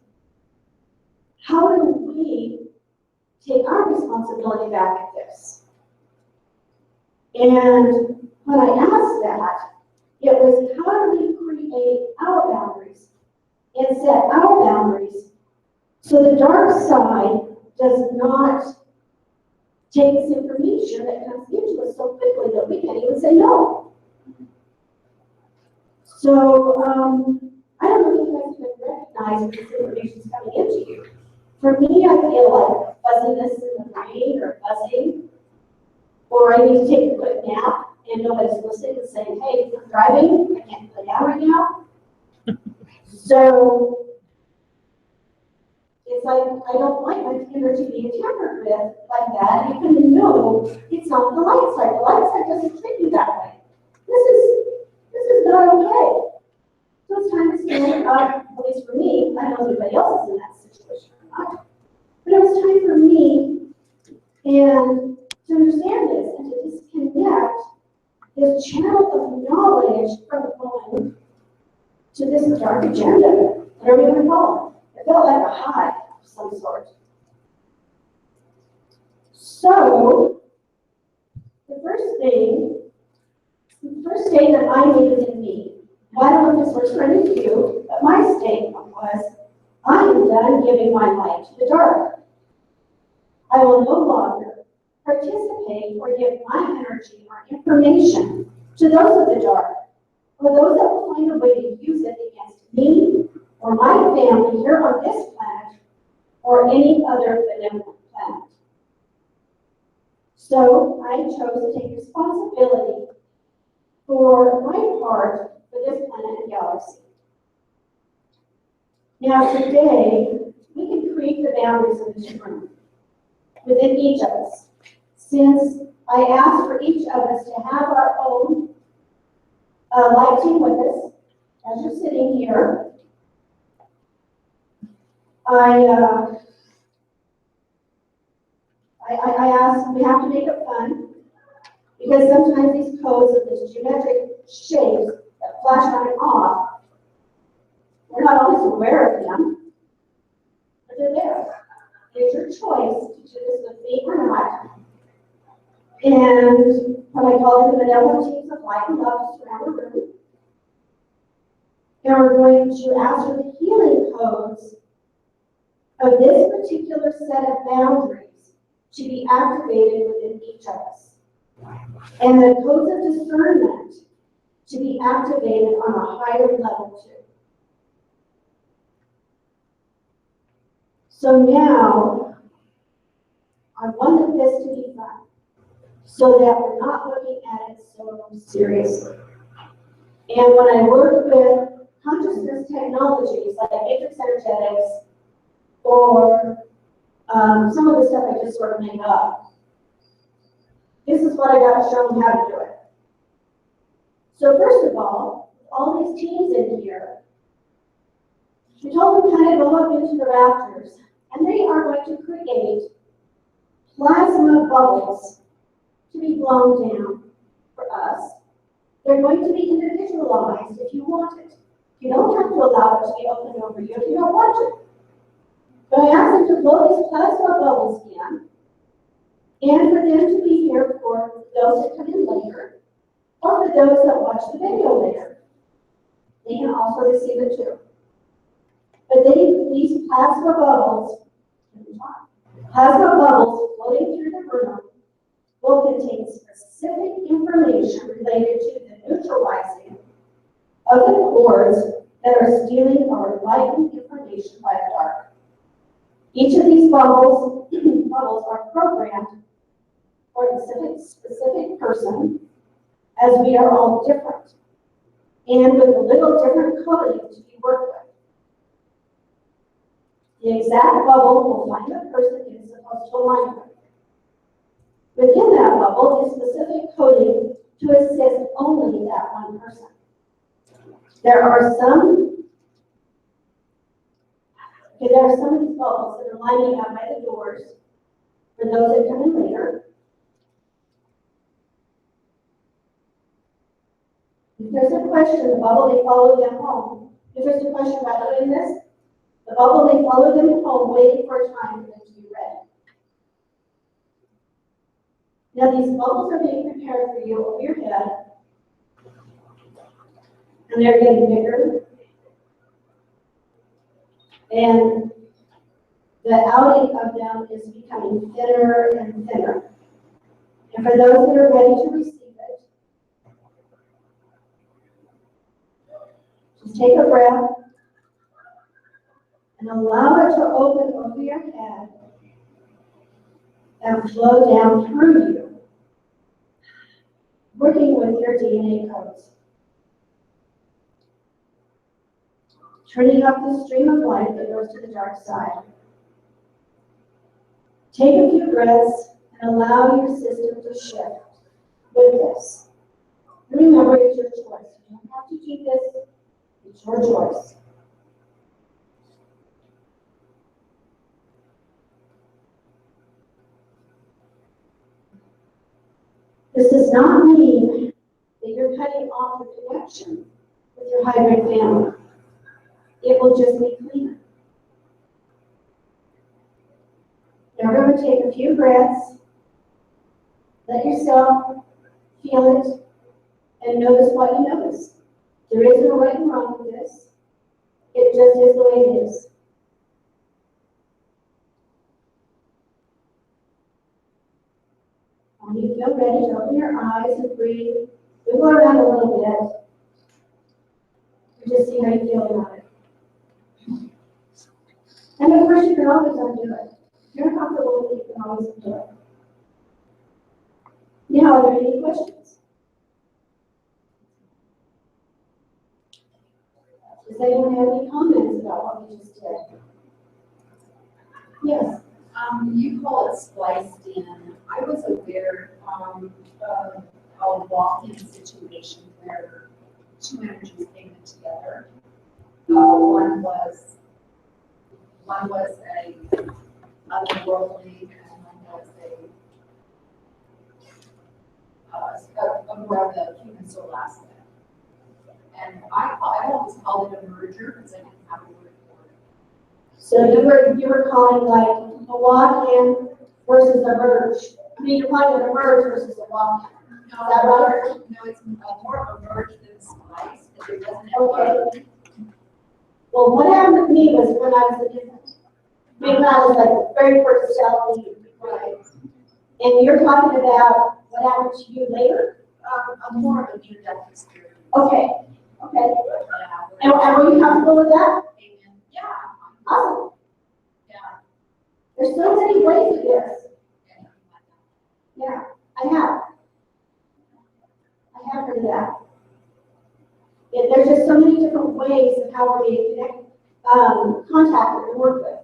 how do we take our responsibility back at this? And when I asked that, it was how do we create our boundaries and set our boundaries so the dark side does not take this information that comes into us so quickly that we can't even say no. So, I don't know if you guys can recognize when this information is coming into you. For me, I feel like fuzziness in the brain or buzzing, or I need to take a quick nap and nobody's listening and saying, hey, I'm driving, I can't lay down right now. So, it's like, I don't like my energy being tampered with like that, and you kind of know it's not the light side. The light side doesn't treat you that way. This is not okay. So it's time to stand up, at least for me. I don't know if anybody else is in that situation or not. But it was time for me and to understand this and to disconnect this channel of knowledge from going to this dark agenda, whatever you want to call it. It felt like a high of some sort. So, the first statement I made within me, I don't know if this works for any of you, but my statement was, I am done giving my light to the dark. I will no longer participate or give my energy or information to those of the dark, or those that will find a way to use it against me or my family here on this planet or any other benevolent planet. So I chose to take responsibility for my part for this planet and galaxy. Now today, we can create the boundaries of this room within each of us. Since I asked for each of us to have our own light team with us, as you're sitting here, I asked, we have to make it fun, because sometimes these codes of these geometric shapes that flash on and off, we're not always aware of them, but they're there. It's your choice to do this with me or not. And when I call in the benevolent teams of light and love to surround the room, and we're going to ask for the healing codes of this particular set of boundaries to be activated within each of us. And the codes of discernment to be activated on a higher level too. So now, I wanted this to be fun, so that we're not looking at it so seriously. And when I work with consciousness technologies like matrix energetics or some of the stuff I just sort of made up, this is what I got shown how to do it. So first of all these teams in here, we told them kind of go up into the rafters, and they are going to create plasma bubbles to be blown down for us. They're going to be individualized if you want it. You don't have to allow it to be opened over you if you don't want it. But I asked them to blow these plasma bubbles in, and for them to be here for those that come in later, or for those that watch the video later. They can also receive it too. But these plasma bubbles floating through the room will contain specific information related to the neutralizing of the cords that are stealing or enlightening information by the dark. Each of these bubbles are programmed for a specific person, as we are all different, and with a little different coding to be worked with. The exact bubble will find the person it is supposed to align with. Within that bubble is specific coding to assist only that one person. There are some of these bubbles that are lining up by the doors for those that come in later. If there's a question, the bubble, they follow them home. If there's a question about doing this, the bubble, they follow them home, waiting for a time for them to be ready. Now these bubbles are being prepared for you over your head, and they're getting bigger. And the outing of them is becoming thinner and thinner. And for those that are ready to receive it, just take a breath and allow it to open over your head and flow down through you, working with your DNA codes. Turning up the stream of light that goes to the dark side. Take a few breaths and allow your system to shift with this. And remember, it's your choice. You don't have to keep this. It's your choice. This does not mean that you're cutting off the connection with your hybrid family. It will just be cleaner. Now we're going to take a few breaths. Let yourself feel it and notice what you notice. There is no right and wrong with this. It just is the way it is. When you feel ready to open your eyes and breathe, wiggle around a little bit. And just see how you feel about it. And of course, you can always undo it. If you're comfortable with it, you can always undo it. Now, are there any questions? Does anyone have any comments about what we just did? Yes. You call it spliced in. I was aware of a walk-in situation where two energies came in together. One was a otherworldly, and one was a more of the human soul aspect. And I always called it a merger because I didn't have a word for it. So you were calling like a walk-in versus a merge. I mean, you're calling it a merge versus a walk-in. Is that right? No, it's more of a merge than splice. It doesn't have Okay. Well, what happened with me was when I was a different. Maybe when I was like the very first cell lead, right? And you're talking about what happened to you later? more of a near-death experience. Okay, okay. And are you comfortable with that? Yeah. Awesome. Yeah. There's so many ways to this. Yeah, I have. I have heard of that. Yeah, there's just so many different ways of how we're being contacted and work with.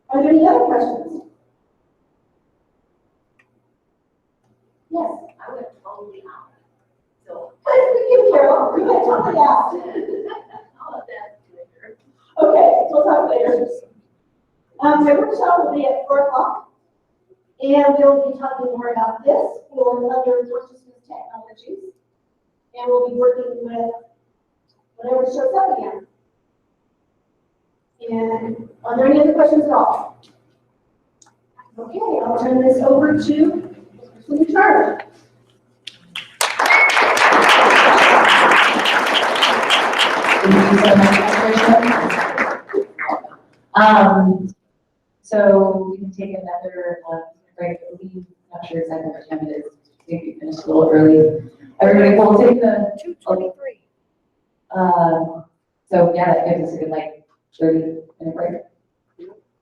Are there any other questions? Yes. I would totally out. So. Thank you, Carol. We can talk about that. All of that later. Okay, we'll talk later. My workshop will be at 4 o'clock, and we'll be talking more about this or other consciousness technologies, and we'll be working with whatever shows up again. And are there any other questions at all? Okay, I'll turn this over to the charge. Thank you so much, Patricia. So we can take another break. I'm not sure exactly what time it is. I think we finished a little early. Everybody, we'll take the 2:23. So yeah, that gives us a good 30-minute break.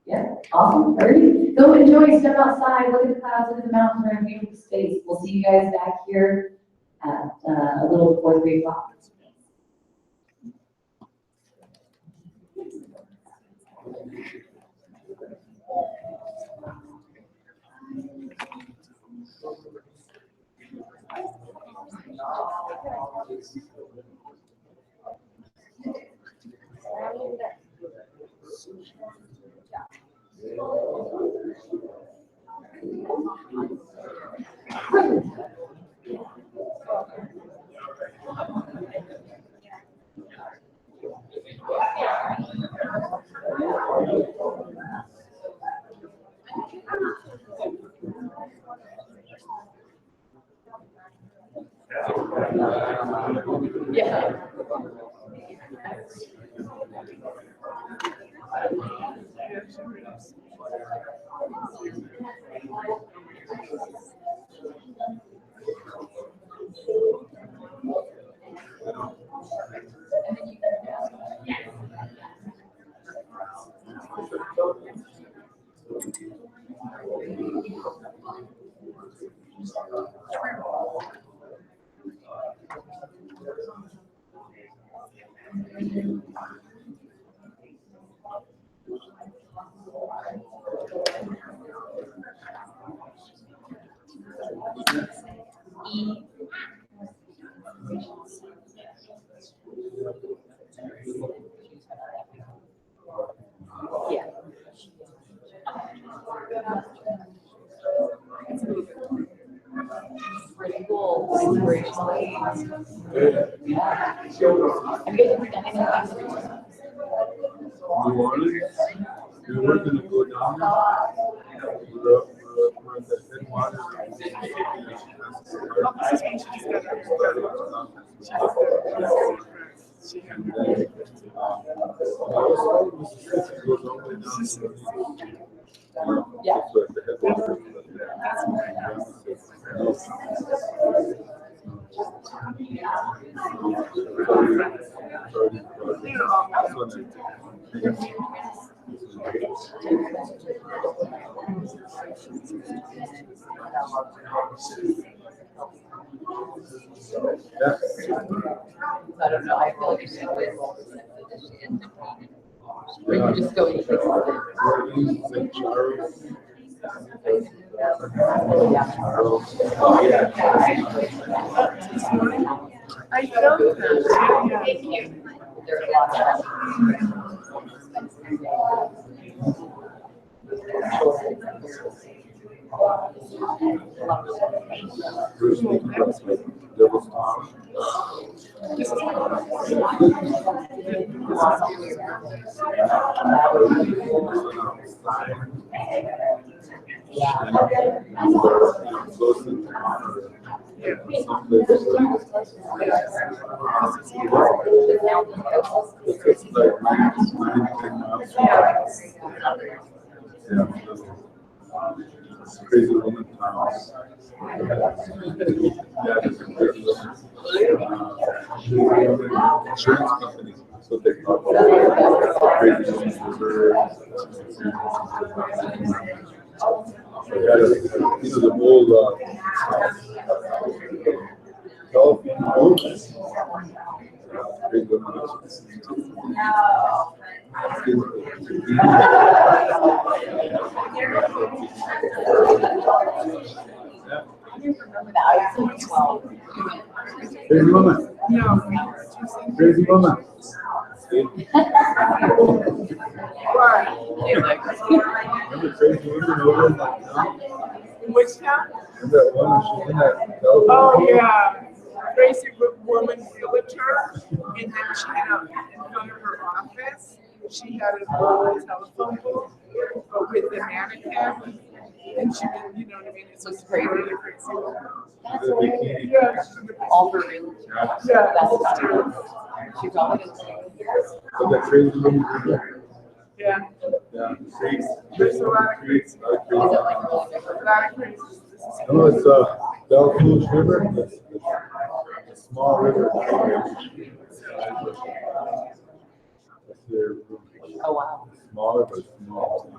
Yeah, awesome. Alrighty. Go enjoy, step outside, look at the clouds, look at the mountains, we're in a beautiful space. We'll see you guys back here at a little before 3 o'clock. Yeah. Pretty cool. Inspirational. Yeah. Have you guys ever done anything like this? New Orleans, we were gonna go down there. We're at the headwaters. And then, Mississippi goes all the way down to Yeah. so at the headwaters. I don't know. I feel like you should wait. Or you just go and fix it. St. Charles. I felt that. Thank you. There's a lot of Bruce Lee, that's like Devil's Tower. Close to it's like 9 miles. Yeah. It's crazy woman house. Insurance company. So they thought the whole telephone booth. Crazy woman. Crazy woman. Remember Crazy Woman over in that town? Which town? Remember that woman? She's in that telephone? Oh, yeah. Crazy woman realtor. And then she had in front of her office, she had an old telephone booth, but with the mannequin. And she didn't, you know what I mean? It's just crazy. Really crazy. Yeah. All for real. Yeah. She probably didn't. So that Crazy Woman. Yeah. Yeah. Crazy. There's a lot of crazy. Is it like really different? A lot of crazy. No, it's Belfouche River. It's a small river. That's their Oh, wow. smaller but small.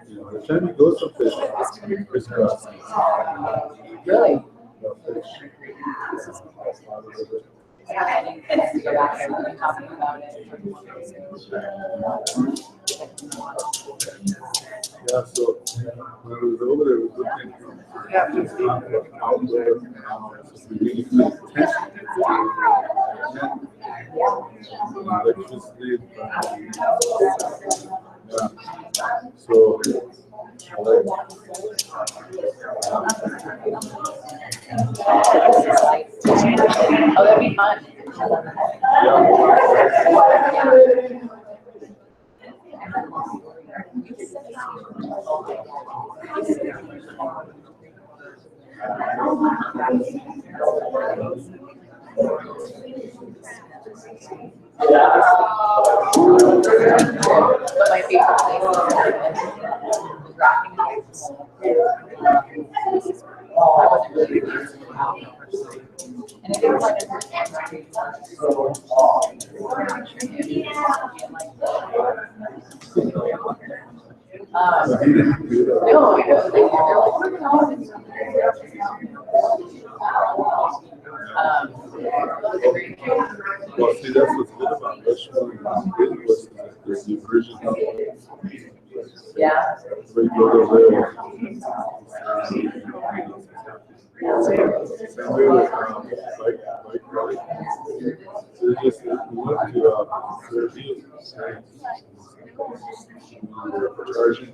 You know, every time you go someplace, it's going to be crisscross. Really? Belfouche. I have to go back there and be talking about it. Yeah, so when I was over there, we was looking at the outdoor really good electricity. Yeah. So I like Oh, that'd be fun. But my favorite place is rocking. I wasn't really wow. And I think it's like no, I know. They're like, we're going well, see, that's what's good about Rushmore is that there's the version of it. yeah. Where you go to rail. Same way with bike ride. So we went to their deal. Charging.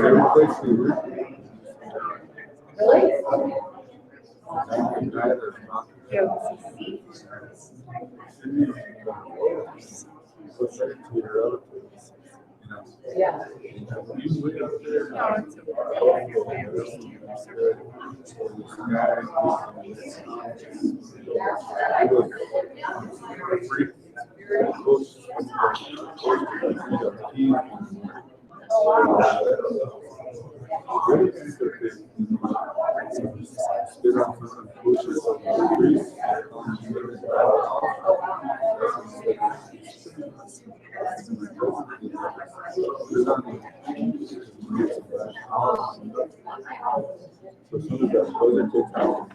Every place we went. Really? Yeah. So as soon as that weather takes out,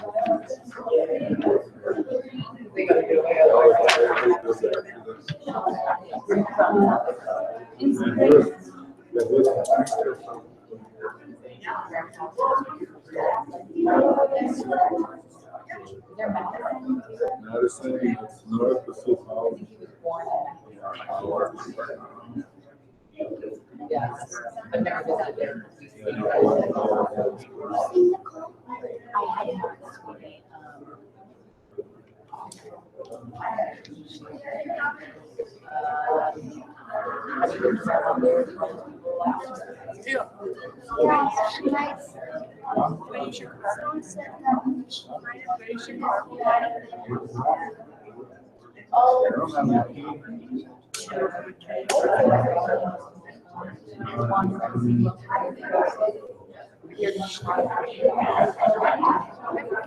They gotta get away. Madison, it's north of Sioux Falls. Yes. I've never visited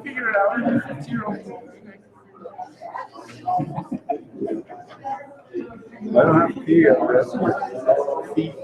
Figure it out. 50-year-old. I don't have to pee yet, but that's my feet.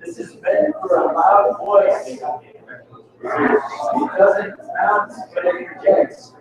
This is meant for a loud voice. It doesn't bounce, but it projects.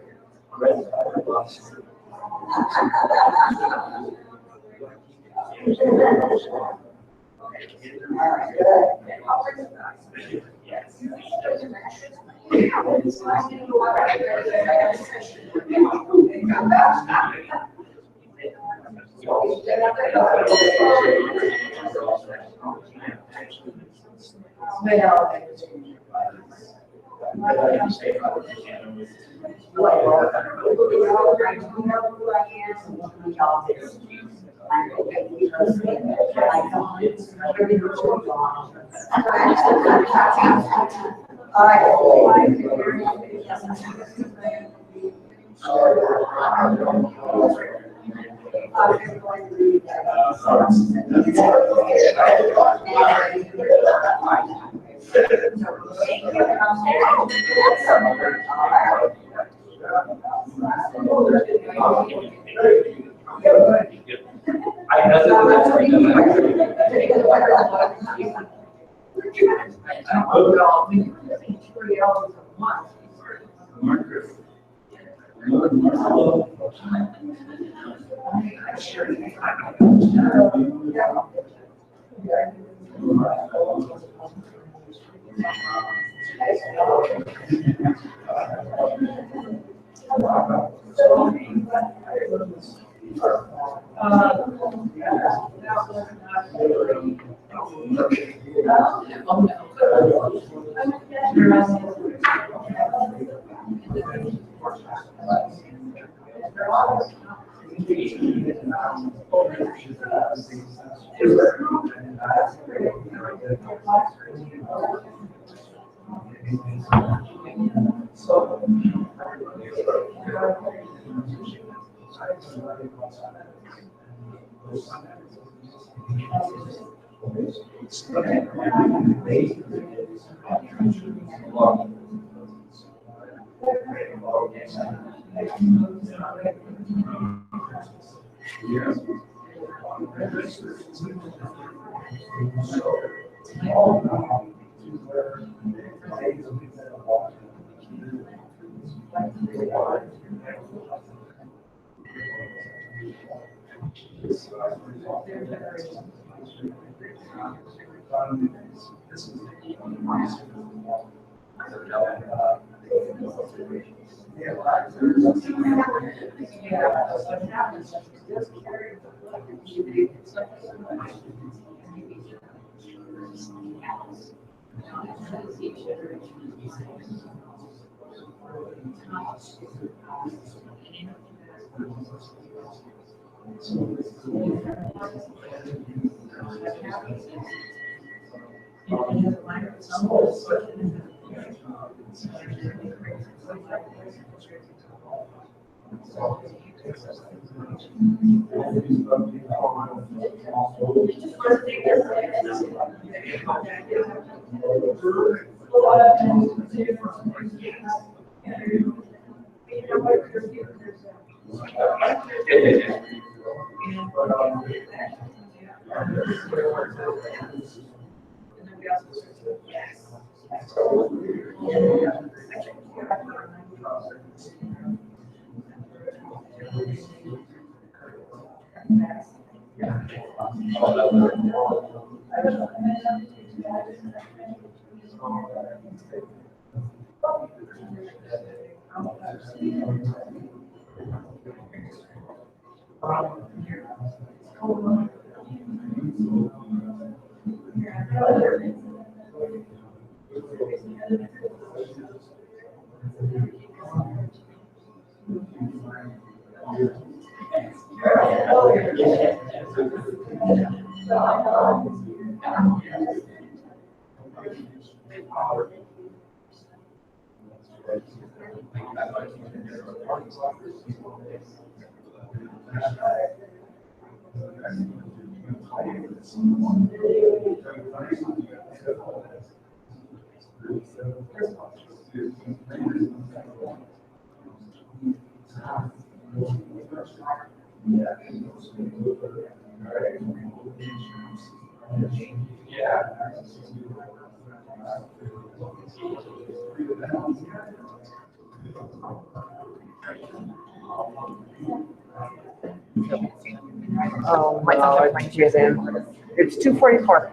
Oh, no, my jizz in. It's 2:44.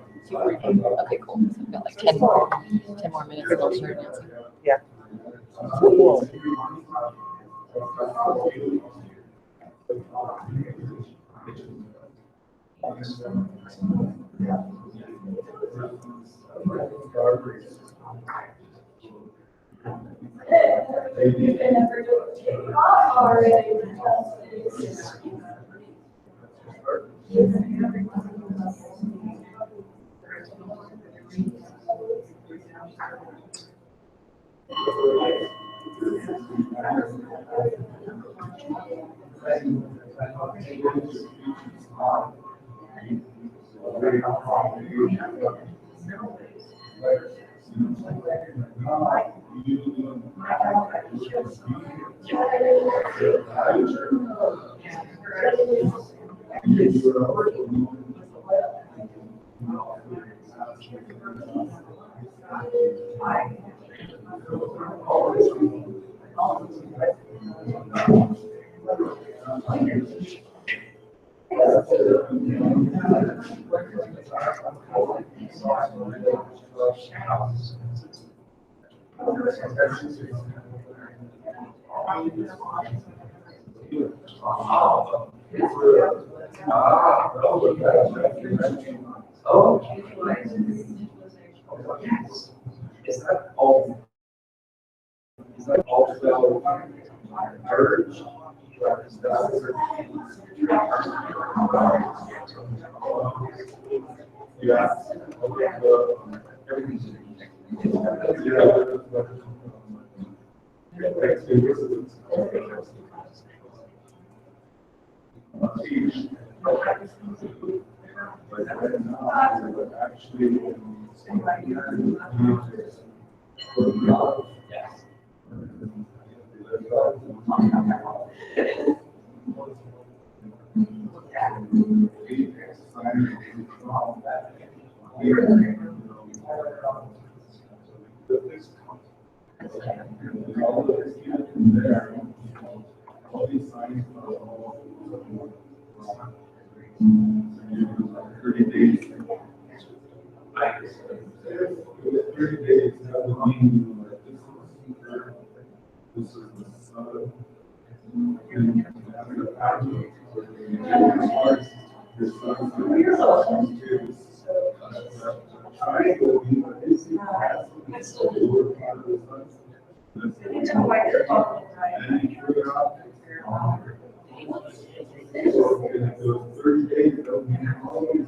Okay, cool. So I've got like 10 more minutes till start dancing. Yeah. Cool. All the students there, all these signs are all 30 days. With 30 days, that would mean like this is the sun. And the pattern. Your sun's triangle, you know, is the lower part of the sun. And you figure out. So in those 30 days, they'll be all these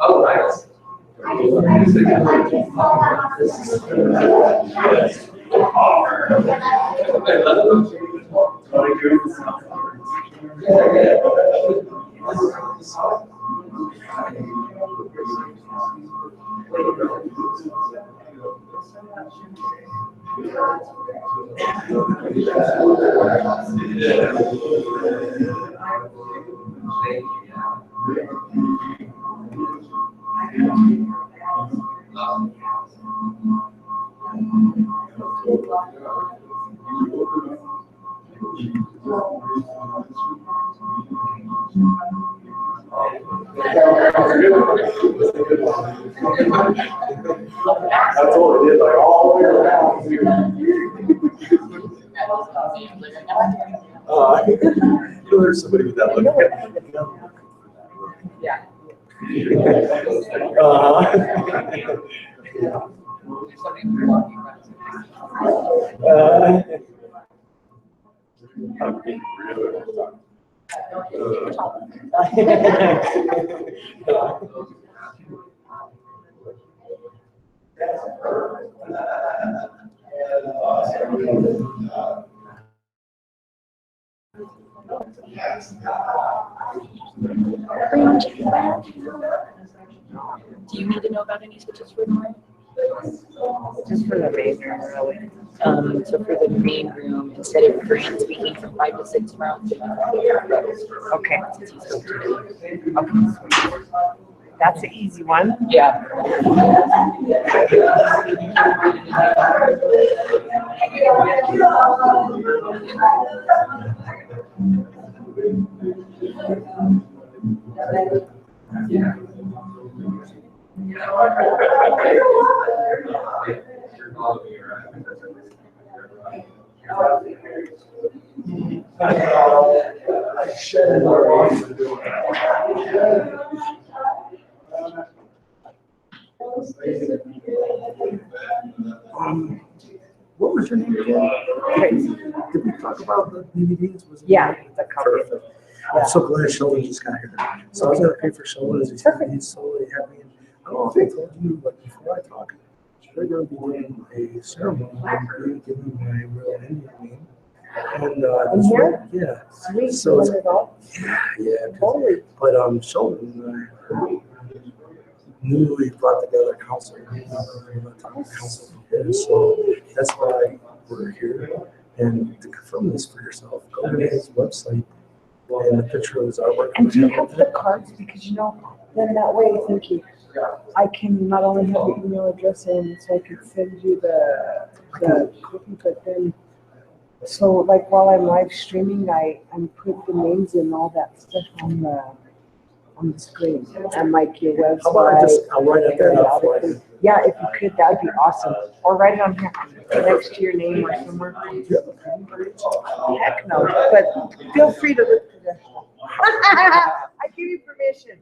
Oh, nice. That's all it did, like all the way around. You know, there's somebody with that look. Yeah. Do you need to know about any switches for tomorrow? Just for the main room, really. So for the main room, instead of grant speaking from 5 to 6 tomorrow. Okay. Okay. That's an easy one. Yeah. What was your name again? Tracy. Did we talk about the DVDs? Was it- Yeah, the copy. Perfect. I'm so glad Sheldon just got here. So I was gonna pay for Sheldon as he's so happy. I don't know if I told you, but before I talk, they're gonna be doing a ceremony and giving my real Indian name. And In here? yeah. Sweet, So you it's, want it all? yeah. Totally. But Sheldon and I newly brought together council. And so that's why we're here. And to confirm this for yourself, go to his website and the picture of his artwork. And do you have the cards? Because then that way, thank you. I can not only have your email address in, so I can send you the copy, but then, so like while I'm live streaming, I'm put the names and all that stuff on the screen, and like your website. How about I'll write that up for you. Yeah, if you could, that'd be awesome. Or write it on here, next to your name or somewhere. Heck no, but feel free to look for that. I give you permission.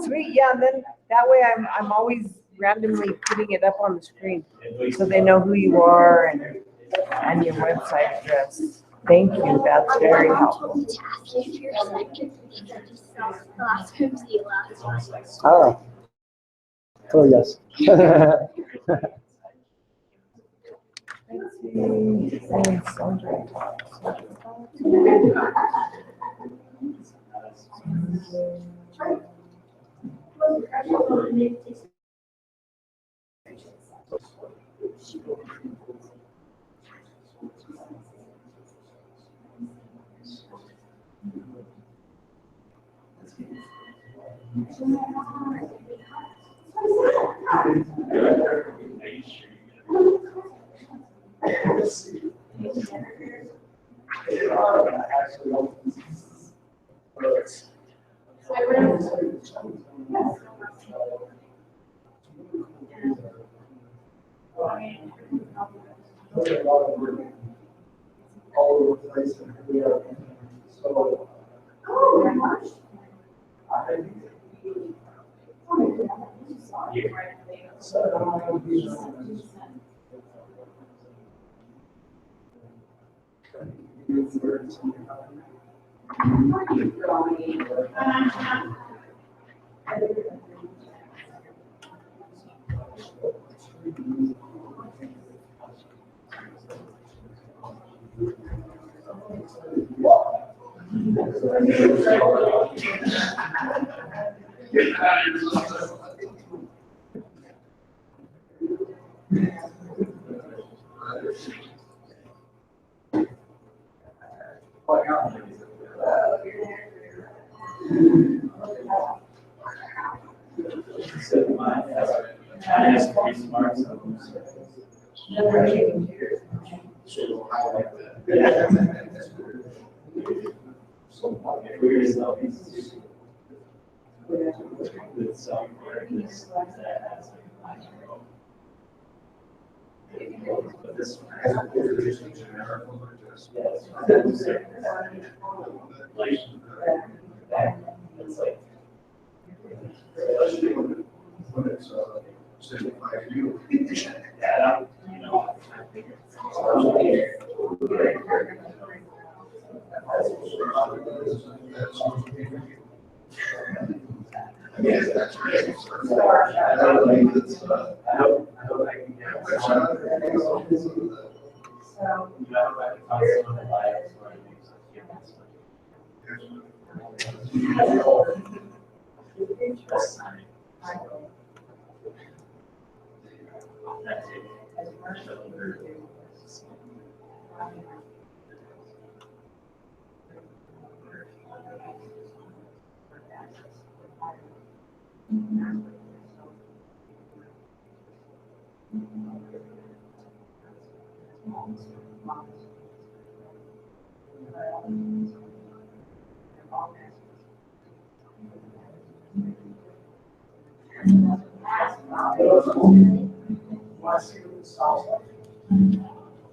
Sweet, yeah, and then that way I'm always randomly putting it up on the screen, so they know who you are and your website address. Thank you, that's very helpful. Oh. Oh, yes. Let's see, and Sandra. All over the place and we are. So.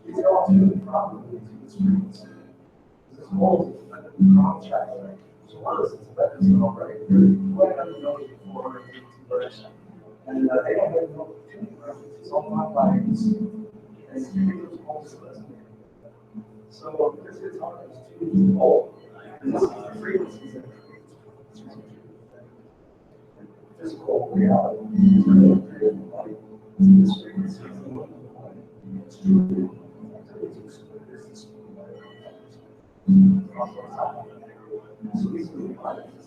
These are all two probably to the streets. This whole contract. So one of this is better than all right. What have you known before? And they don't have no opportunity. It's all my lines. And it's two homes. So this is hard. It's too old. And this is the frequencies that physical reality. This frequency is the one. It's true. So these are the lines.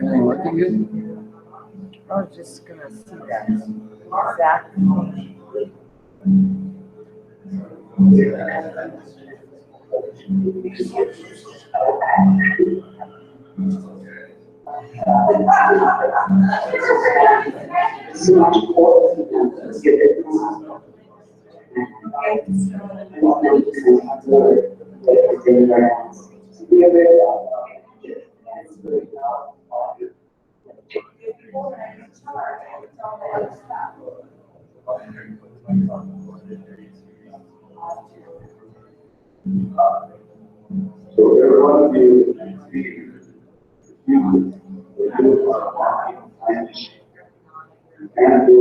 Everything working good? I was just gonna see that exact thing. So every one of you, and do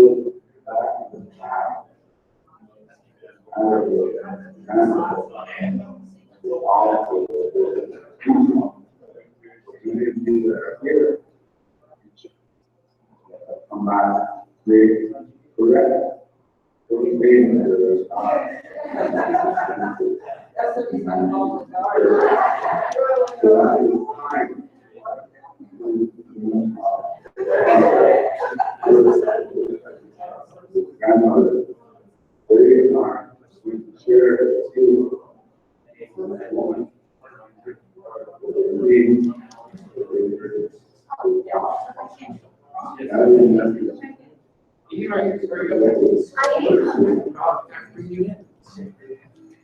here. Come back, read, correct. Grandmother, very hard, we share two.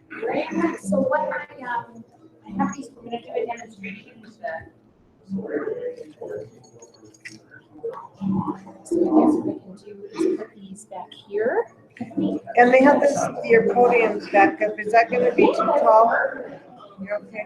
Great. So what I have these, we're gonna do a demonstration. So I guess what I can do is put these back here. And they have this, your podium's back up. Is that gonna be too tall? You okay?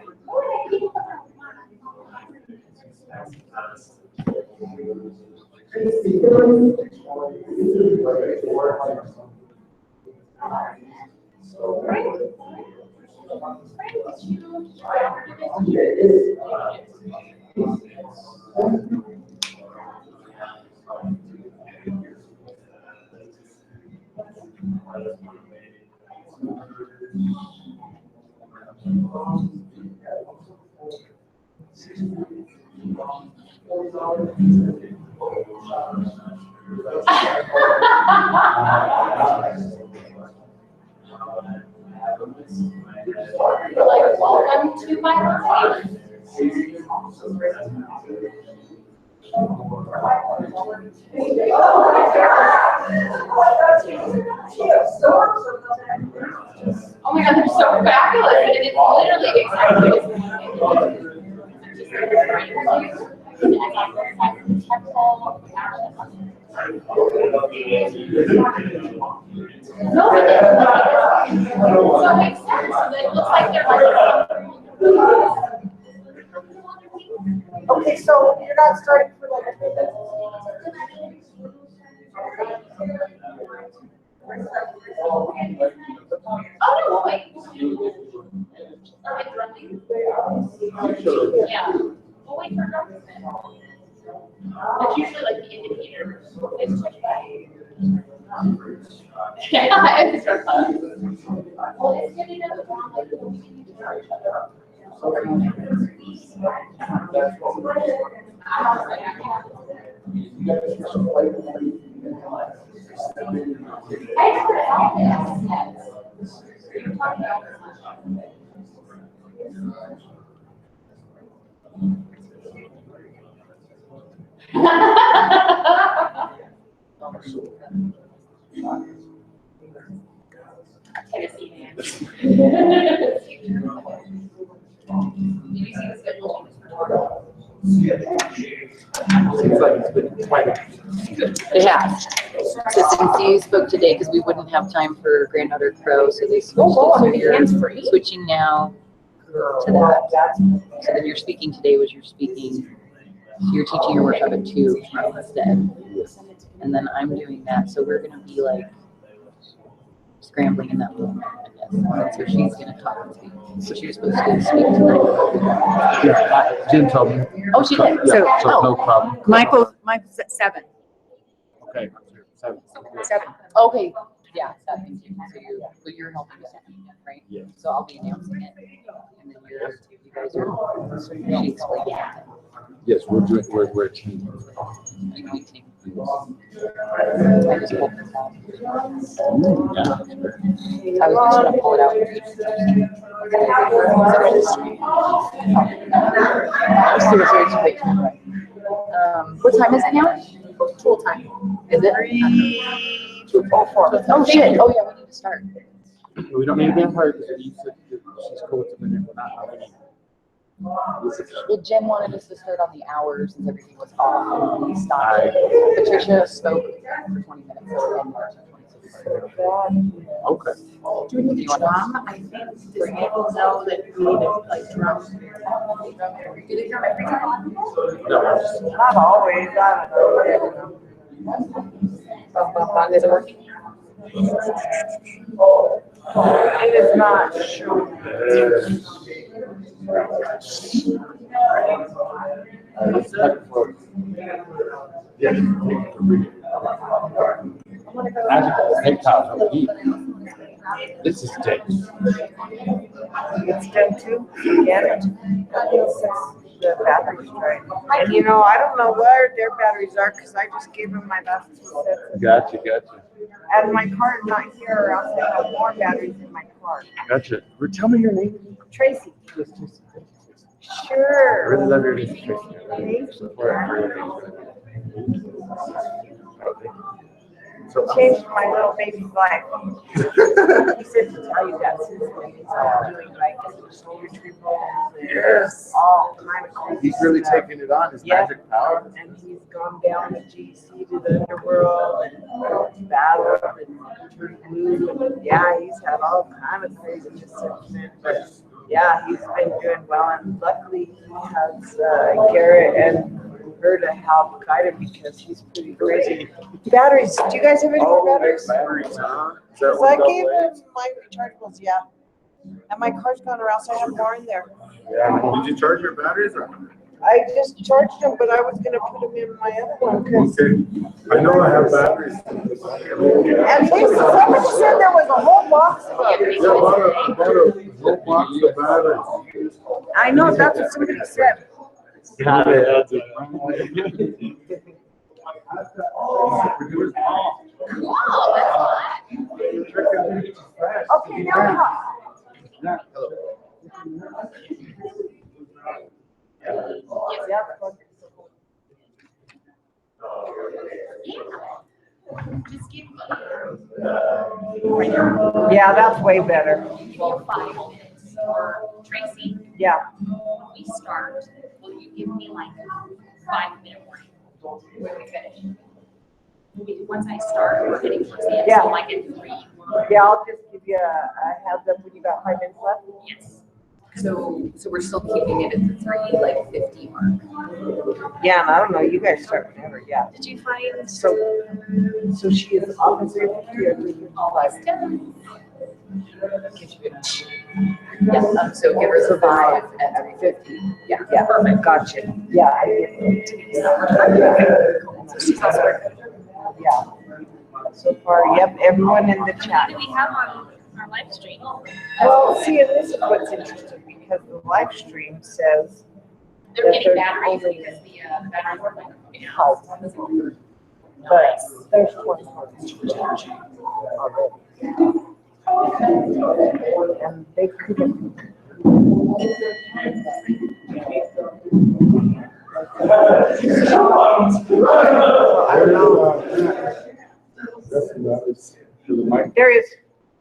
Like, welcome to my life. Oh my God, they're so fabulous, and it's literally exactly. No, it is. So it makes sense, so it looks like they're like. Okay, so you're not starting for like a minute? Oh, no, wait. Yeah. wait for another. That's usually like the indicator. It's like, yeah, it's well, it's getting up around like the beginning of Tennessee man. Did you see the schedule changes for tomorrow? Seems like it's been quite a. It has. So since you spoke today, because we wouldn't have time for Granddaughter Crow, so they switched it. So you're switching now to that. So then you're speaking today was your speaking. So you're teaching your workshop at 2 instead. And then I'm doing that. So we're going to be like scrambling in that moment, I guess. And so she's going to talk and speak. So she was supposed to speak tonight. Yeah, Jen told me. Oh, she did? Yeah, So, so no problem. Michael's at 7. Okay. 7. okay. Yeah, that thank you. So you're helping us, right? Yeah. So I'll be announcing it. And then you guys are, she explained it. Yes, we're a team. You can team. I just pulled this out. I was just gonna pull it out for you. What time is it now? Full time. Is it? 3:04. Oh shit. Oh yeah, we need to start. We don't need to be in hurry because you said she's cool with the minute. We're not having any. Well, Jen wanted us to start on the hours since everything was off and we stopped. Patricia spoke for 20 minutes. So Okay. Do we need drum? I think does people know that we need to like drum? Do they drum every time? No. Not always, I don't know. Is it working? It is not sure. Yes. This is Jake. It's done too. Get it. The batteries, right? And you know, I don't know where their batteries are because I just gave them my last 2 sets. Gotcha. And my car is not here, or else I have more batteries in my car. Gotcha. Tell me your name. Tracy. Yes, Tracy. Sure. I really love your name, Tracy. So, Changed my little baby's life. He said to tell you that since when he's doing like soul retrieval yes. all kind of crazy He's really stuff. taking it on, his Yeah. magic power. And he's gone down to GC to the underworld and battled and turned blue. And yeah, he's had all kind of craziness since then. But yeah, he's been doing well. And luckily he has Garrett and her to help guide him because he's pretty crazy. Batteries. Do you guys have any more batteries? Batteries, huh? Because I gave him my rechargeables, yeah. And my car's gone around, so I have more in there. Yeah. Did you charge your batteries or? I just charged them, but I was gonna put them in my other one, cause. Okay. I know I have batteries. And somebody said there was a whole box of them. Yeah, about a whole box of batteries. I know, that's what somebody said. Got it. Okay, now what? Yeah, that's way better. 5 minutes for Tracy. Yeah. When we start, will you give me like a 5-minute warning when we finish? Once I start, we're getting towards the end, Yeah. so like at 3. Yeah, I'll just give you a heads up when you got 5 minutes left. Yes. So we're still keeping it at the 3:50 mark. Yeah, and I don't know, you guys start whenever, yeah. Did you find So she is on the 3:50 or 3:55? Yeah, so give her the 5 at every 50. Yeah, Yeah, perfect. gotcha. Yeah, I get it. Yeah. So far, yep, everyone in the chat. What do we have on our live stream? Well, see, and this is what's interesting because the live stream says They're that getting there's batteries only because the batteries are going out. 5, but there's 24 already. And they couldn't. I don't know. That's the others. To the mic. There is.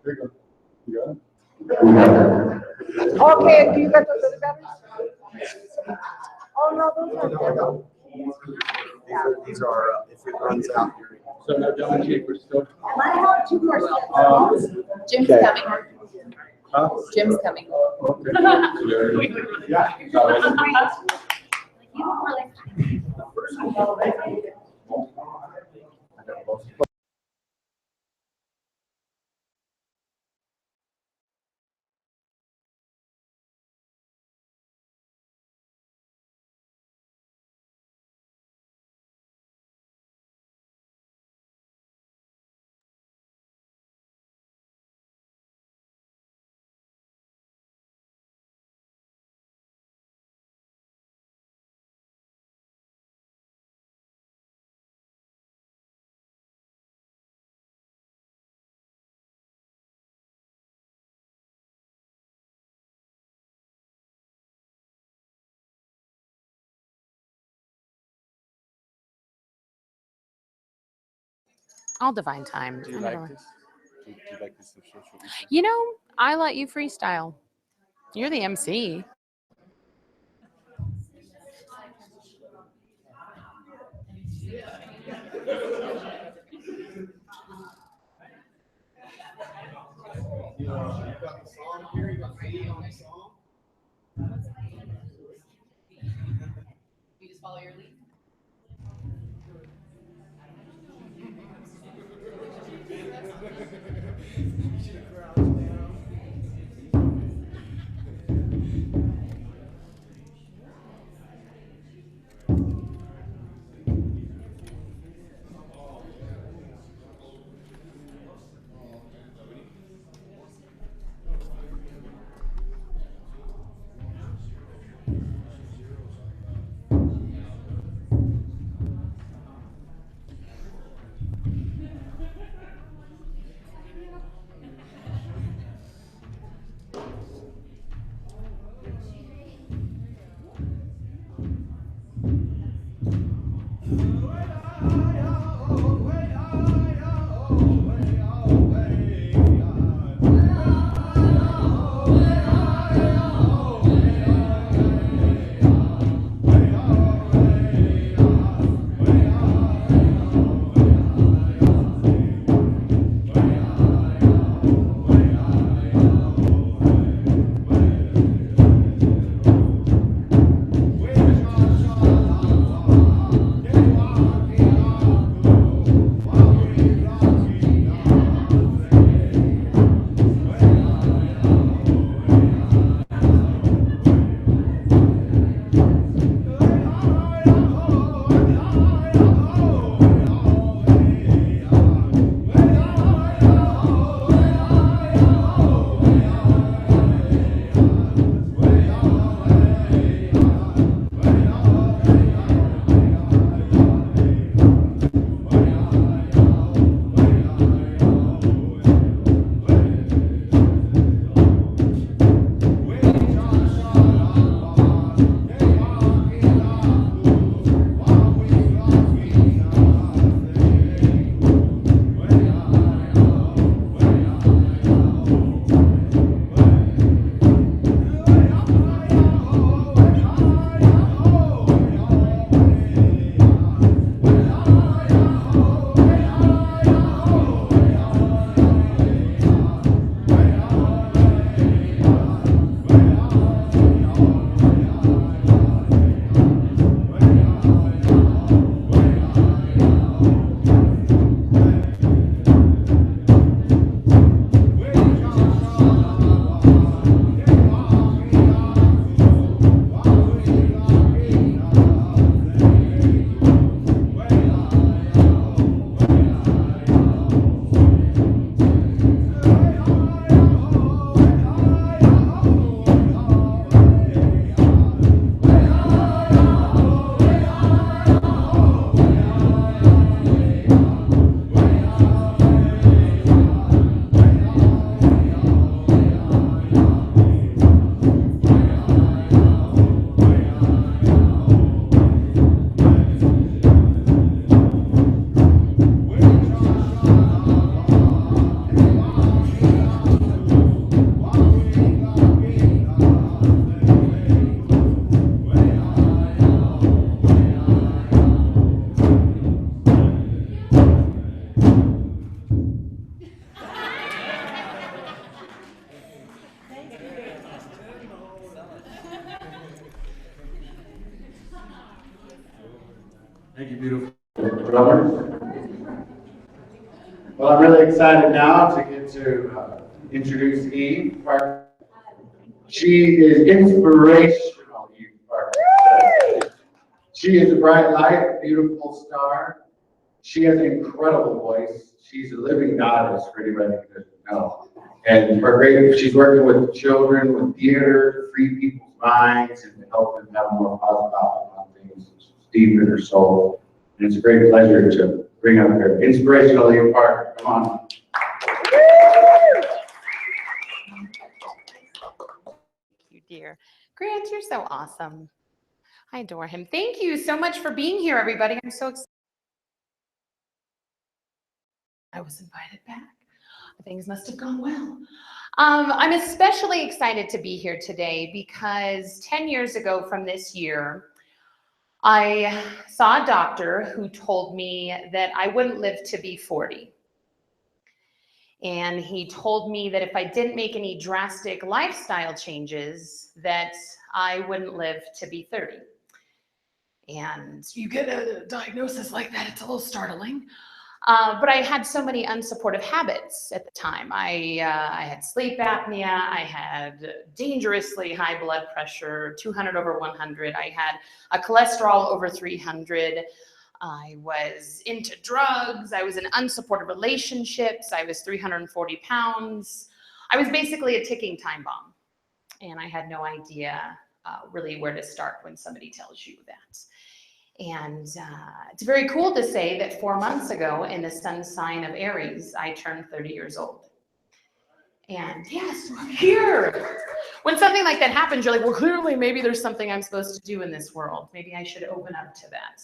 There you go. You got it? Okay, do you got those other batteries? Oh, no, those aren't there. These are, if it runs out, you're. So now John Jake, we're still. And I have 2 more steps. Jim's Okay. coming. Huh? Jim's coming. Okay. Yeah. All divine time. Do you like this? Do you like this social media? You know, I let you freestyle. You're the MC. You just follow your lead. Thank you, beautiful drummer. Well, I'm really excited now to get to introduce Eve Parker. She is inspirational, Eve Parker. She is a bright light, beautiful star. She has an incredible voice. She's a living goddess for anybody who doesn't know. And she's working with children, with theater, to free people's minds and to help them have a more positive outlook on things deep in their soul. And it's a great pleasure to bring up her inspirational Eve Parker. Come on. You dear. Grant, you're so awesome. I adore him. Thank you so much for being here, everybody. I'm so excited. I was invited back. Things must have gone well. I'm especially excited to be here today because 10 years ago from this year, I saw a doctor who told me that I wouldn't live to be 40. And he told me that if I didn't make any drastic lifestyle changes, that I wouldn't live to be 30. And you get a diagnosis like that, it's a little startling. But I had so many unsupportive habits at the time. I had sleep apnea, I had dangerously high blood pressure, 200/100. I had a cholesterol over 300. I was into drugs. I was in unsupported relationships. I was 340 pounds. I was basically a ticking time bomb. And I had no idea really where to start when somebody tells you that. And it's very cool to say that 4 months ago in the sun sign of Aries, I turned 30 years old. And yes, we're here. When something like that happens, you're like, well, clearly maybe there's something I'm supposed to do in this world. Maybe I should open up to that.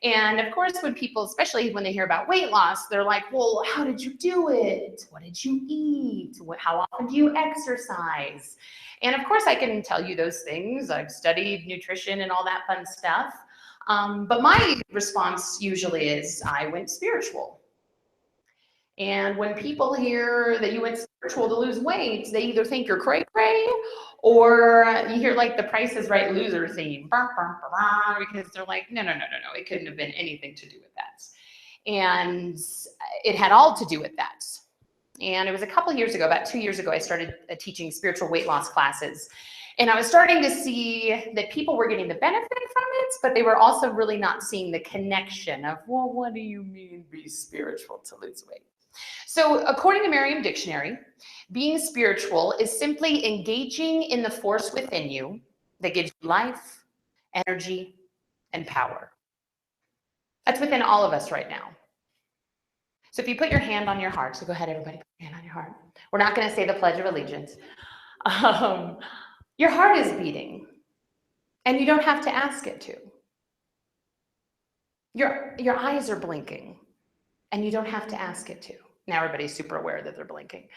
And of course, when people, especially when they hear about weight loss, they're like, well, how did you do it? What did you eat? How often do you exercise? And of course, I can tell you those things. I've studied nutrition and all that fun stuff. But my response usually is, I went spiritual. And when people hear that you went spiritual to lose weight, they either think you're cray-cray, or you hear like the Price is Right loser theme, because they're like, no, it couldn't have been anything to do with that. And it had all to do with that. And it was a couple years ago, about 2 years ago, I started teaching spiritual weight loss classes. And I was starting to see that people were getting the benefit from it, but they were also really not seeing the connection of, well, what do you mean be spiritual to lose weight? So according to Merriam Dictionary, being spiritual is simply engaging in the force within you that gives you life, energy, and power. That's within all of us right now. So if you put your hand on your heart, so go ahead, everybody, put your hand on your heart. We're not going to say the Pledge of Allegiance. Your heart is beating, and you don't have to ask it to. Your eyes are blinking, and you don't have to ask it to. Now everybody's super aware that they're blinking.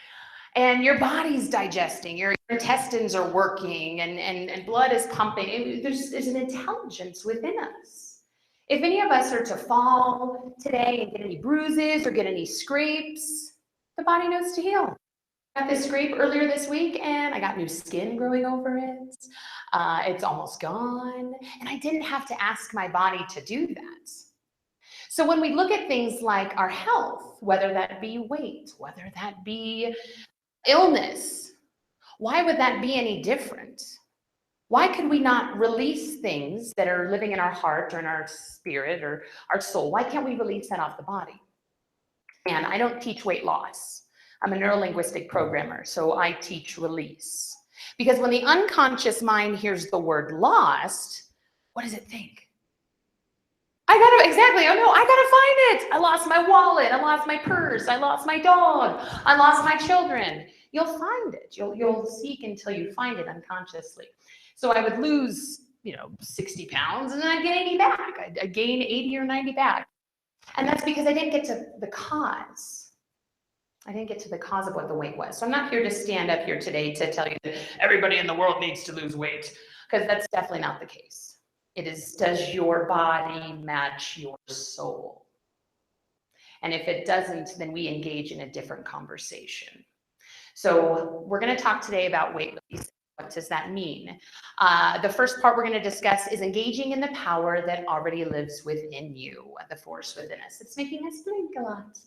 And your body's digesting, your intestines are working, and blood is pumping. There's an intelligence within us. If any of us are to fall today and get any bruises or get any scrapes, the body knows to heal. I got this scrape earlier this week, and I got new skin growing over it. It's almost gone, and I didn't have to ask my body to do that. So when we look at things like our health, whether that be weight, whether that be illness, why would that be any different? Why could we not release things that are living in our heart or in our spirit or our soul? Why can't we release that off the body? And I don't teach weight loss. I'm a neurolinguistic programmer, so I teach release. Because when the unconscious mind hears the word lost, what does it think? Exactly, oh no, I gotta find it. I lost my wallet, I lost my purse, I lost my dog, I lost my children. You'll find it. You'll seek until you find it unconsciously. So I would lose, 60 pounds, and then I'd get 80 back. I'd gain 80 or 90 back. And that's because I didn't get to the cause. I didn't get to the cause of what the weight was. So I'm not here to stand up here today to tell you that everybody in the world needs to lose weight, because that's definitely not the case. It is, does your body match your soul? And if it doesn't, then we engage in a different conversation. So we're going to talk today about weight release, What does that mean? The first part we're going to discuss is engaging in the power that already lives within you, the force within us. It's making us blink a lot.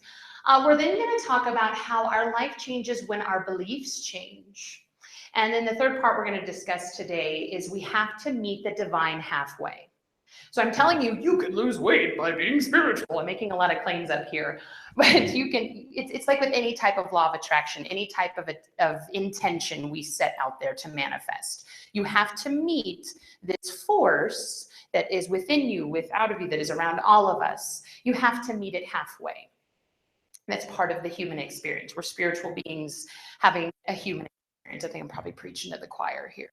We're then going to talk about how our life changes when our beliefs change. And then the third part we're going to discuss today is we have to meet the divine halfway. So I'm telling you, you can lose weight by being spiritual. I'm making a lot of claims up here, but you can, it's like with any type of law of attraction, any type of intention we set out there to manifest. You have to meet this force that is within you, without of you, that is around all of us. You have to meet it halfway. That's part of the human experience. We're spiritual beings having a human experience. I think I'm probably preaching to the choir here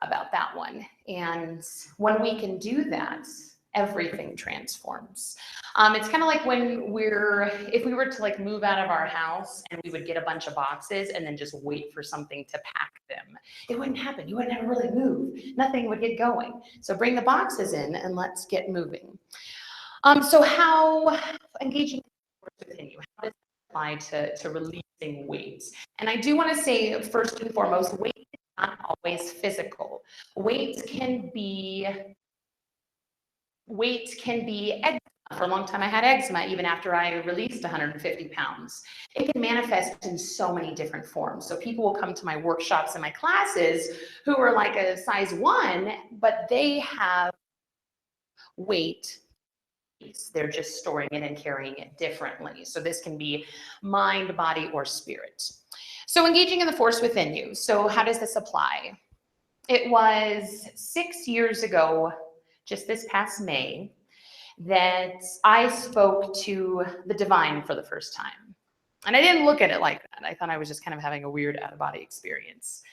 about that one. And when we can do that, everything transforms. It's kind of like when if we were to like move out of our house and we would get a bunch of boxes and then just wait for something to pack them. It wouldn't happen. You would never really move. Nothing would get going. So bring the boxes in and let's get moving. So how engaging within you, how does it apply to releasing weight? And I do want to say, first and foremost, weight is not always physical. Weight can be eczema. For a long time, I had eczema even after I released 150 pounds. It can manifest in so many different forms. So people will come to my workshops and my classes who are like a size 1, but they have weight. They're just storing it and carrying it differently. So this can be mind, body, or spirit. So engaging in the force within you. So how does this apply? It was 6 years ago, just this past May, that I spoke to the divine for the first time. And I didn't look at it like that. I thought I was just kind of having a weird out-of-body experience.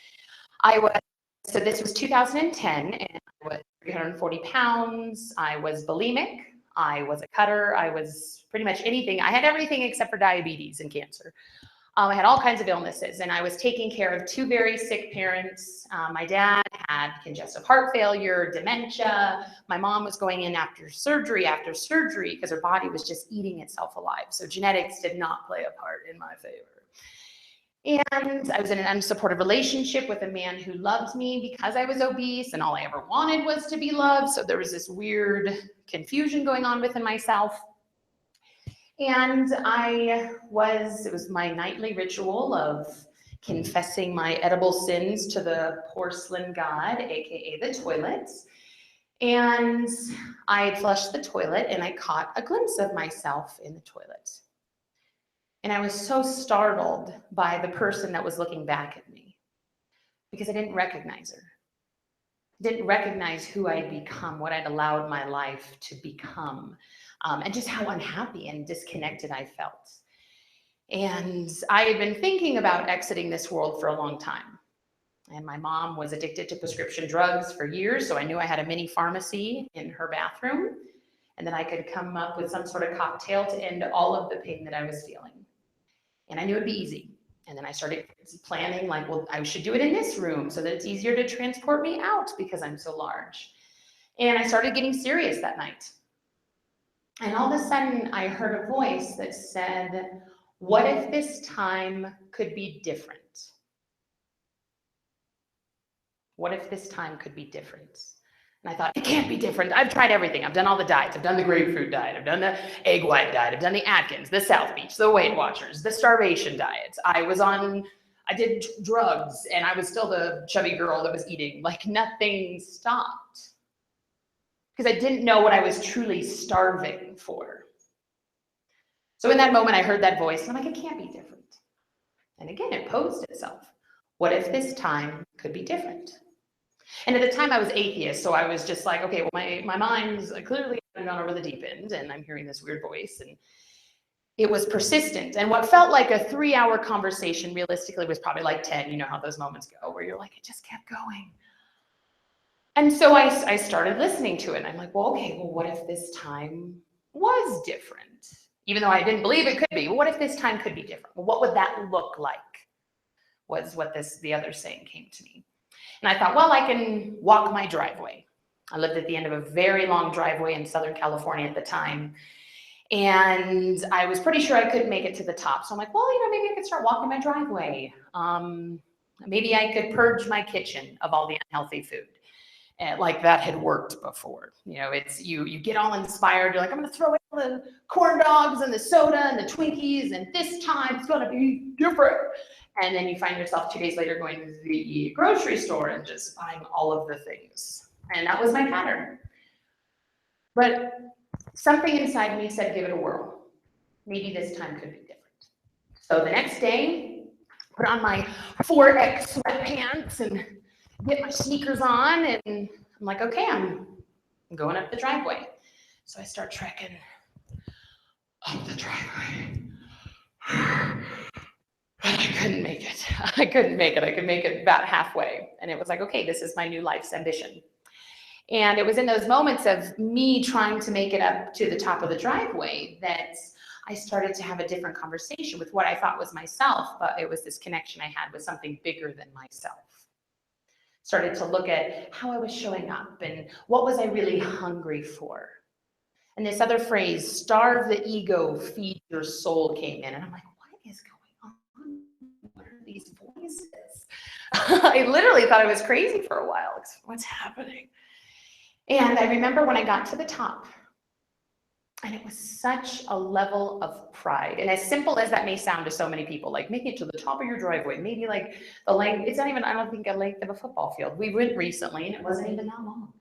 So this was 2010, and I was 340 pounds. I was bulimic. I was a cutter. I was pretty much anything. I had everything except for diabetes and cancer. I had all kinds of illnesses, and I was taking care of 2 very sick parents. My dad had congestive heart failure, dementia. My mom was going in after surgery because her body was just eating itself alive. So genetics did not play a part in my favor. And I was in an unsupportive relationship with a man who loved me because I was obese, and all I ever wanted was to be loved. So there was this weird confusion going on within myself. And it was my nightly ritual of confessing my edible sins to the porcelain god, AKA the toilet. And I had flushed the toilet and I caught a glimpse of myself in the toilet. And I was so startled by the person that was looking back at me because I didn't recognize her. Didn't recognize who I'd become, what I'd allowed my life to become, and just how unhappy and disconnected I felt. And I had been thinking about exiting this world for a long time. And my mom was addicted to prescription drugs for years, so I knew I had a mini pharmacy in her bathroom, and then I could come up with some sort of cocktail to end all of the pain that I was feeling. And I knew it'd be easy. And then I started planning, like, well, I should do it in this room so that it's easier to transport me out because I'm so large. And I started getting serious that night. And all of a sudden, I heard a voice that said, what if this time could be different? What if this time could be different? And I thought, it can't be different. I've tried everything. I've done all the diets. I've done the grapefruit diet. I've done the egg white diet. I've done the Atkins, the South Beach, the Weight Watchers, the starvation diets. I did drugs, and I was still the chubby girl that was eating. Like, nothing stopped. Because I didn't know what I was truly starving for. So in that moment, I heard that voice, and I'm like, it can't be different. And again, it posed itself. What if this time could be different? And at the time I was atheist, so I was just like, okay, well, my mind's clearly gone over the deep end, and I'm hearing this weird voice, and it was persistent. And what felt like a 3-hour conversation realistically was probably like 10. You know how those moments go, where you're like, it just kept going. And so I started listening to it, and I'm like, well, okay, well, what if this time was different? Even though I didn't believe it could be, well, what if this time could be different? Well, what would that look like? Was what the other saying came to me. And I thought, well, I can walk my driveway. I lived at the end of a very long driveway in Southern California at the time. And I was pretty sure I couldn't make it to the top. So I'm like, well, maybe I could start walking my driveway. Maybe I could purge my kitchen of all the unhealthy food. And like that had worked before. You know, it's you get all inspired. You're like, I'm going to throw away all the corn dogs and the soda and the Twinkies, and this time it's going to be different. And then you find yourself 2 days later going to the grocery store and just buying all of the things. And that was my pattern. But something inside me said, give it a whirl. Maybe this time could be different. So the next day, put on my 4X sweatpants and get my sneakers on, and I'm like, okay, I'm going up the driveway. So I start trekking up the driveway. But I couldn't make it. I couldn't make it. I could make it about halfway. And it was like, okay, this is my new life's ambition. And it was in those moments of me trying to make it up to the top of the driveway that I started to have a different conversation with what I thought was myself, but it was this connection I had with something bigger than myself. Started to look at how I was showing up and what was I really hungry for. And this other phrase, starve the ego, feed your soul, came in. And I'm like, what is going on? What are these voices? I literally thought I was crazy for a while. What's happening? And I remember when I got to the top, and it was such a level of pride. And as simple as that may sound to so many people, like making it to the top of your driveway, maybe like the length, it's not even, I don't think, a length of a football field. We went recently and it wasn't even that long.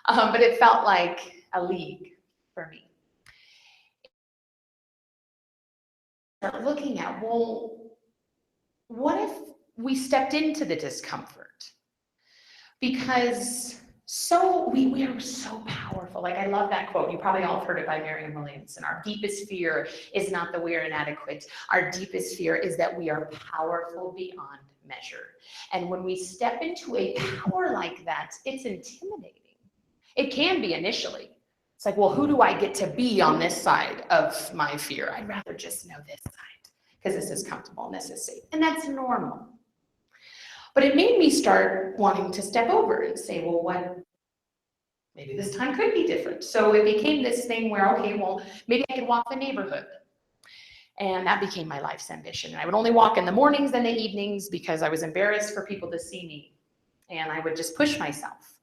But it felt like a league for me. Start looking at, well, what if we stepped into the discomfort? Because we are so powerful. Like, I love that quote. You probably all have heard it by Marianne Williamson. Our deepest fear is not that we are inadequate. Our deepest fear is that we are powerful beyond measure. And when we step into a power like that, it's intimidating. It can be initially. It's like, well, who do I get to be on this side of my fear? I'd rather just know this side because this is comfortable and this is safe. And that's normal. But it made me start wanting to step over and say, well, maybe this time could be different. So it became this thing where, okay, well, maybe I could walk the neighborhood. And that became my life's ambition. And I would only walk in the mornings and the evenings because I was embarrassed for people to see me. And I would just push myself.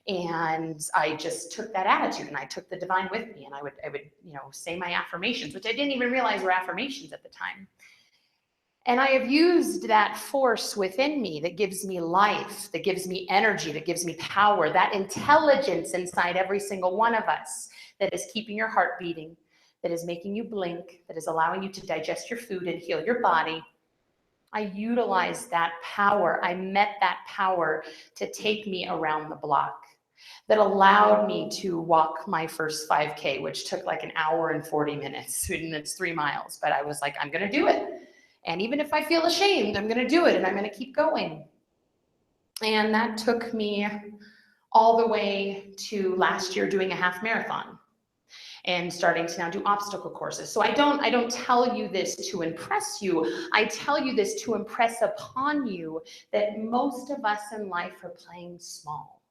And I just took that attitude and I took the divine with me. And I would, say my affirmations, which I didn't even realize were affirmations at the time. And I have used that force within me that gives me life, that gives me energy, that gives me power, that intelligence inside every single one of us that is keeping your heart beating, that is making you blink, that is allowing you to digest your food and heal your body. I utilized that power. I met that power to take me around the block. That allowed me to walk my first 5K, which took like an hour and 40 minutes, and it's 3 miles. But I was like, I'm going to do it. And even if I feel ashamed, I'm going to do it and I'm going to keep going. And that took me all the way to last year doing a half marathon and starting to now do obstacle courses. So I don't tell you this to impress you. I tell you this to impress upon you that most of us in life are playing small.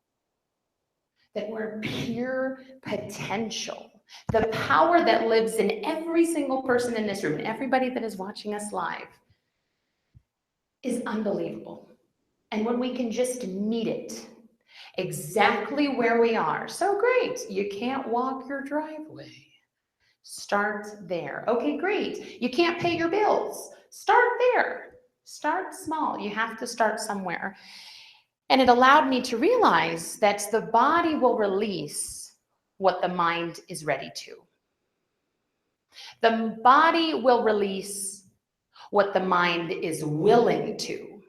That we're pure potential. The power that lives in every single person in this room, and everybody that is watching us live, is unbelievable. And when we can just meet it exactly where we are, so great, you can't walk your driveway. Start there. Okay, great. You can't pay your bills. Start there. Start small. You have to start somewhere. And it allowed me to realize that the body will release what the mind is ready to. The body will release what the mind is willing to.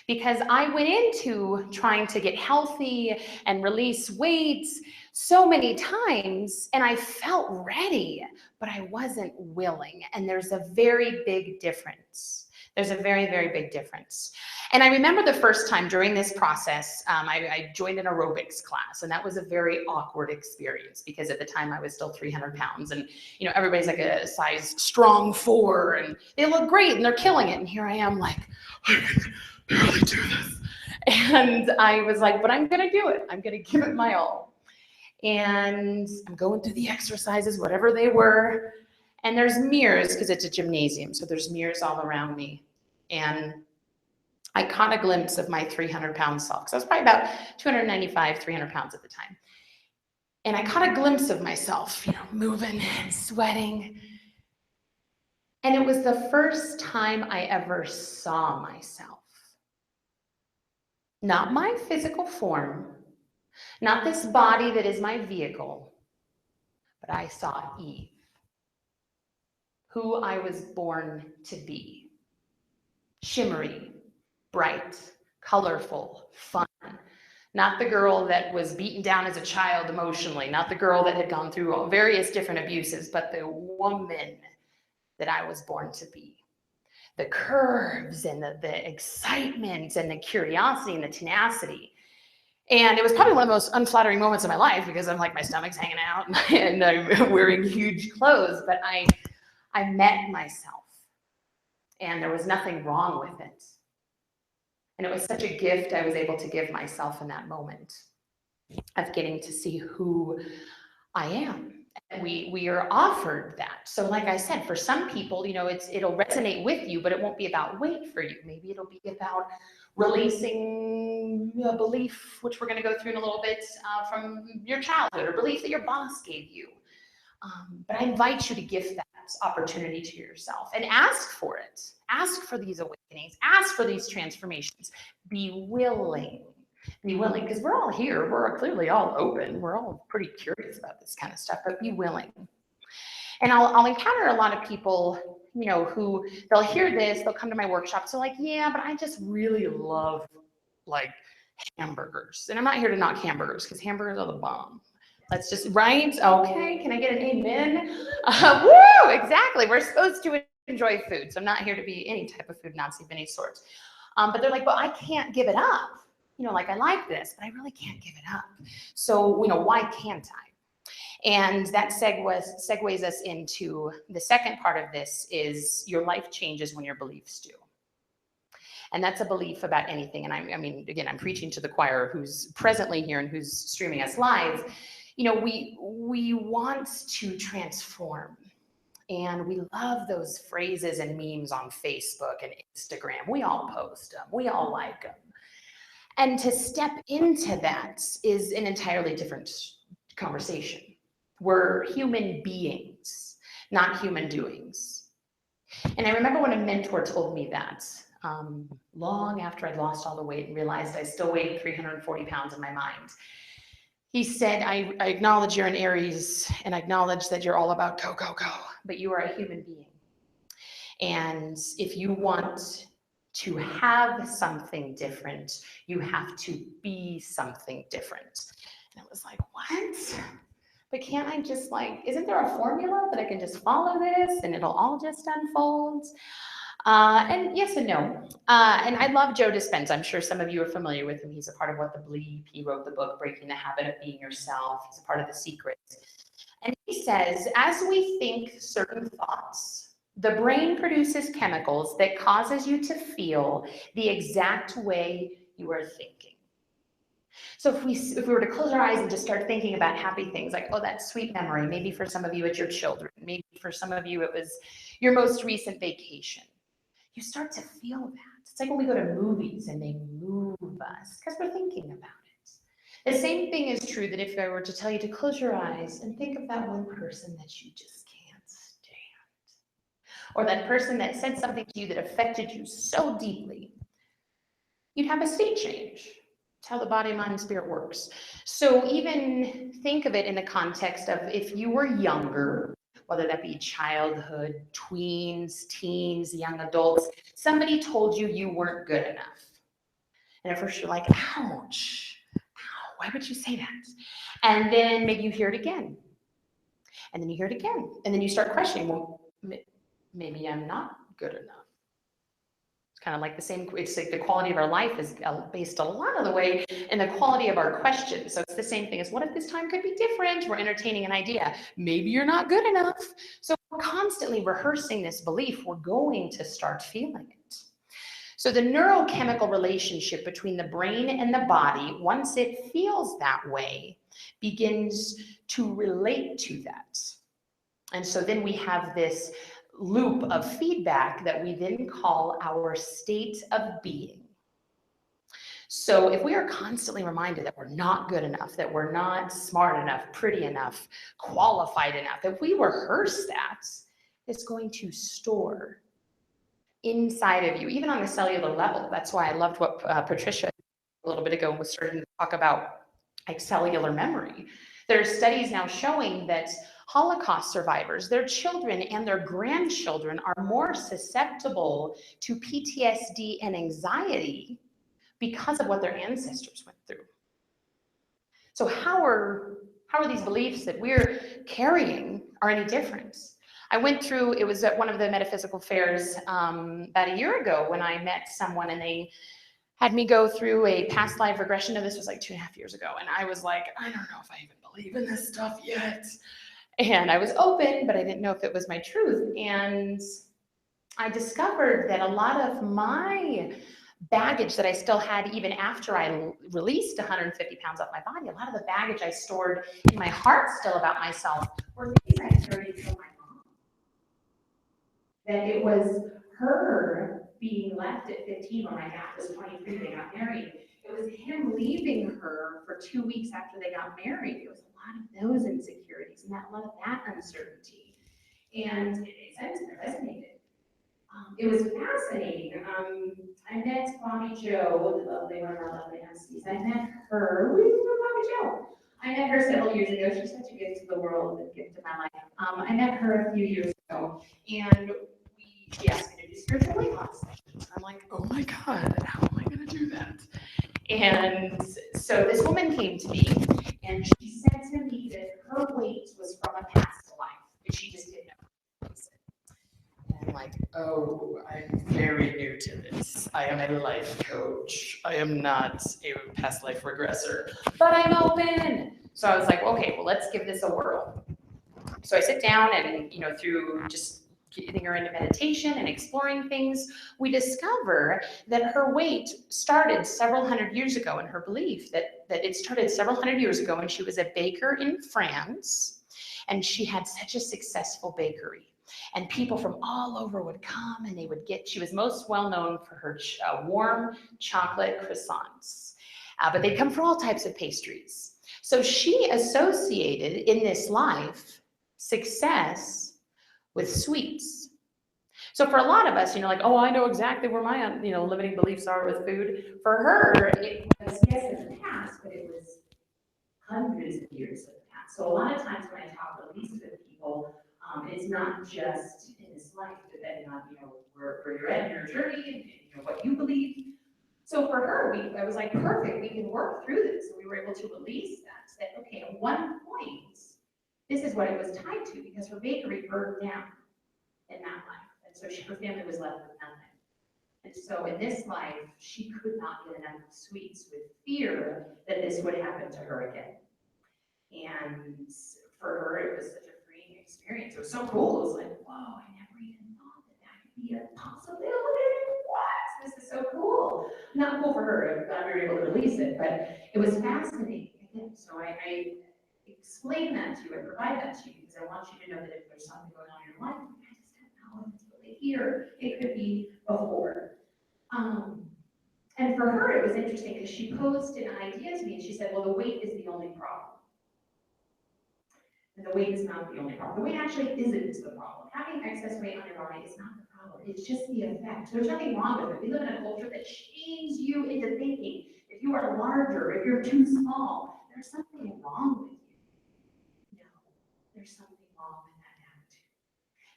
Because I went into trying to get healthy and release weight so many times, and I felt ready, but I wasn't willing. And there's a very big difference. There's a very, very big difference. And I remember the first time during this process, I joined an aerobics class, and that was a very awkward experience because at the time I was still 300 pounds, and everybody's like a size strong 4, and they look great and they're killing it. And here I am like, I can barely do this. And I was like, but I'm gonna do it. I'm gonna give it my all. And I'm going through the exercises, whatever they were. And there's mirrors because it's a gymnasium. So there's mirrors all around me. And I caught a glimpse of my 300-pound self, because I was probably about 295, 300 pounds at the time. And I caught a glimpse of myself, moving and sweating. And it was the first time I ever saw myself. Not my physical form, not this body that is my vehicle, but I saw Eve, who I was born to be. Shimmery, bright, colorful, fun. Not the girl that was beaten down as a child emotionally, not the girl that had gone through various different abuses, but the woman that I was born to be. The curves and the excitement and the curiosity and the tenacity. And it was probably one of the most unflattering moments of my life, because I'm like, my stomach's hanging out and I'm wearing huge clothes, but I met myself and there was nothing wrong with it. And it was such a gift I was able to give myself in that moment of getting to see who I am. And we are offered that. So like I said, for some people, it'll resonate with you, but it won't be about weight for you. Maybe it'll be about releasing a belief, which we're going to go through in a little bit, from your childhood, or belief that your boss gave you. But I invite you to give that opportunity to yourself and ask for it. Ask for these awakenings. Ask for these transformations. Be willing. Be willing, because we're all here. We're clearly all open. We're all pretty curious about this kind of stuff, but be willing. And I'll encounter a lot of people, who they'll hear this, they'll come to my workshops. They're like, yeah, but I just really love like hamburgers. And I'm not here to knock hamburgers, because hamburgers are the bomb. Let's just, right? Okay, can I get an amen? Woo, exactly. We're supposed to enjoy food. So I'm not here to be any type of food Nazi of any sort. But they're like, but I can't give it up. Like I like this, but I really can't give it up. So, why can't I? And that segues us into the second part of this is your life changes when your beliefs do. And that's a belief about anything. And I mean, again, I'm preaching to the choir who's presently here and who's streaming us live. We want to transform. And we love those phrases and memes on Facebook and Instagram. We all post them. We all like them. And to step into that is an entirely different conversation. We're human beings, not human doings. And I remember when a mentor told me that, long after I'd lost all the weight and realized I still weighed 340 pounds in my mind. He said, I acknowledge you're an Aries, and I acknowledge that you're all about go, go, go, but you are a human being. And if you want to have something different, you have to be something different. And it was like, what? But can't I just isn't there a formula that I can just follow this and it'll all just unfold? And yes and no. And I love Joe Dispenza. I'm sure some of you are familiar with him. He's a part of What the Bleep. He wrote the book, Breaking the Habit of Being Yourself. He's a part of The Secret. And he says, as we think certain thoughts, the brain produces chemicals that causes you to feel the exact way you are thinking. So if we were to close our eyes and just start thinking about happy things, like, oh, that sweet memory, maybe for some of you it's your children, maybe for some of you it was your most recent vacation, you start to feel that. It's like when we go to movies and they move us because we're thinking about it. The same thing is true that if I were to tell you to close your eyes and think of that one person that you just can't stand, or that person that said something to you that affected you so deeply, you'd have a state change. It's how the body, mind, and spirit works. So even think of it in the context of if you were younger, whether that be childhood, tweens, teens, young adults, somebody told you you weren't good enough. And at first you're like, ouch, ow, why would you say that? And then maybe you hear it again. And then you hear it again. And then you start questioning, well, maybe I'm not good enough. Kind of like the same, it's like the quality of our life is based a lot of the way in the quality of our questions. So it's the same thing as, what if this time could be different? We're entertaining an idea. Maybe you're not good enough. So we're constantly rehearsing this belief. We're going to start feeling it. So the neurochemical relationship between the brain and the body, once it feels that way, begins to relate to that. And so then we have this loop of feedback that we then call our state of being. So if we are constantly reminded that we're not good enough, that we're not smart enough, pretty enough, qualified enough, if we rehearse that, it's going to store inside of you, even on the cellular level. That's why I loved what Patricia a little bit ago was starting to talk about, like cellular memory. There are studies now showing that Holocaust survivors, their children and their grandchildren are more susceptible to PTSD and anxiety because of what their ancestors went through. So how are these beliefs that we're carrying are any different? I went through, it was at one of the metaphysical fairs about a year ago when I met someone, and they had me go through a past life regression, and this was like 2.5 years ago. And I was like, I don't know if I even believe in this stuff yet. And I was open, but I didn't know if it was my truth. And I discovered that a lot of my baggage that I still had even after I released 150 pounds off my body, a lot of the baggage I stored in my heart still about myself were things I carried from my mom. That it was her being left at 15 when my dad was 23, they got married. It was him leaving her for 2 weeks after they got married. It was a lot of those insecurities and a lot of that uncertainty. And it resonated. It was fascinating. I met Bobby Joe, the lovely one of our lovely Estes. I met her, we were Bobby Joe. I met her several years ago. She's such a gift to the world, a gift to my life. I met her a few years ago, and she asked me to do spiritual weight loss sessions. I'm like, oh my God, how am I going to do that? And so this woman came to me, and she said to me that her weight was from a past life, and she just didn't know. And I'm like, oh, I'm very new to this. I am a life coach. I am not a past life regressor, but I'm open. So I was like, okay, well, let's give this a whirl. So I sit down and, through just getting her into meditation and exploring things, we discover that her weight started several hundred years ago, in her belief that it started several hundred years ago when she was a baker in France, and she had such a successful bakery. And people from all over would come and they would get, she was most well known for her warm chocolate croissants, but they'd come for all types of pastries. So she associated in this life success with sweets. So for a lot of us, like, oh, I know exactly where my, limiting beliefs are with food. For her, it was, yes, in the past, but it was hundreds of years in the past. So a lot of times when I talk release with people, it's not just in this life, depending on, where you're at in your journey and what you believe. So for her, I was like, perfect, we can work through this. And we were able to release that, okay, at one point, this is what it was tied to, because her bakery burned down in that life. And so her family was left with nothing. And so in this life, she could not get enough sweets with fear that this would happen to her again. And for her, it was such a freeing experience. It was so cool. It was like, whoa, I never even thought that could be a possibility. What? This is so cool. Not cool for her. I'm not able to release it, but it was fascinating. Again, so I explain that to you and provide that to you because I want you to know that if there's something going on in your life, I just don't know if it's really here. It could be before. And for her, it was interesting because she posed an idea to me and she said, well, the weight is the only problem. And the weight is not the only problem. The weight actually isn't the problem. Having excess weight on your body is not the problem. It's just the effect. There's nothing wrong with it. We live in a culture that shames you into thinking if you are larger, if you're too small, there's something wrong with you. No, there's something wrong with that attitude.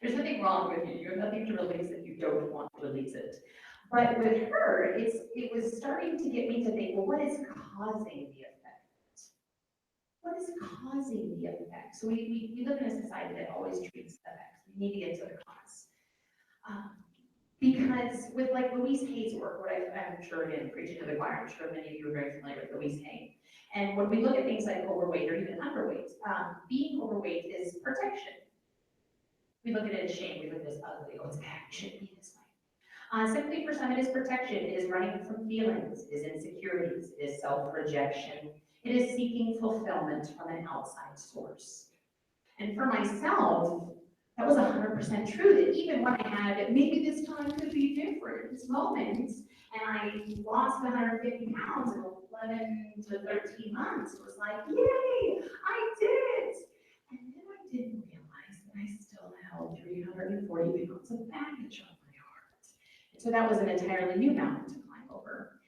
There's nothing wrong with you. You have nothing to release if you don't want to release it. But with her, it was starting to get me to think, well, what is causing the effect? What is causing the effect? So we live in a society that always treats effects. We need to get to the cause. Because with like Louise Hay's work, what I'm sure again, preaching to the choir, I'm sure many of you are very familiar with Louise Hay. And when we look at things like overweight or even underweight, being overweight is protection. We look at it as shame, we look at it as ugly, oh, it's bad, it shouldn't be this way. Simply for some, it is protection, it is running from feelings, it is insecurities, it is self-rejection, it is seeking fulfillment from an outside source. And for myself, that was 100% true, that even when I had, maybe this time could be different, this moment, and I lost 150 pounds in 11 to 13 months, it was like, yay, I did it. And then I didn't realize that I still held 340 pounds of baggage on my heart. And so that was an entirely new mountain to climb over.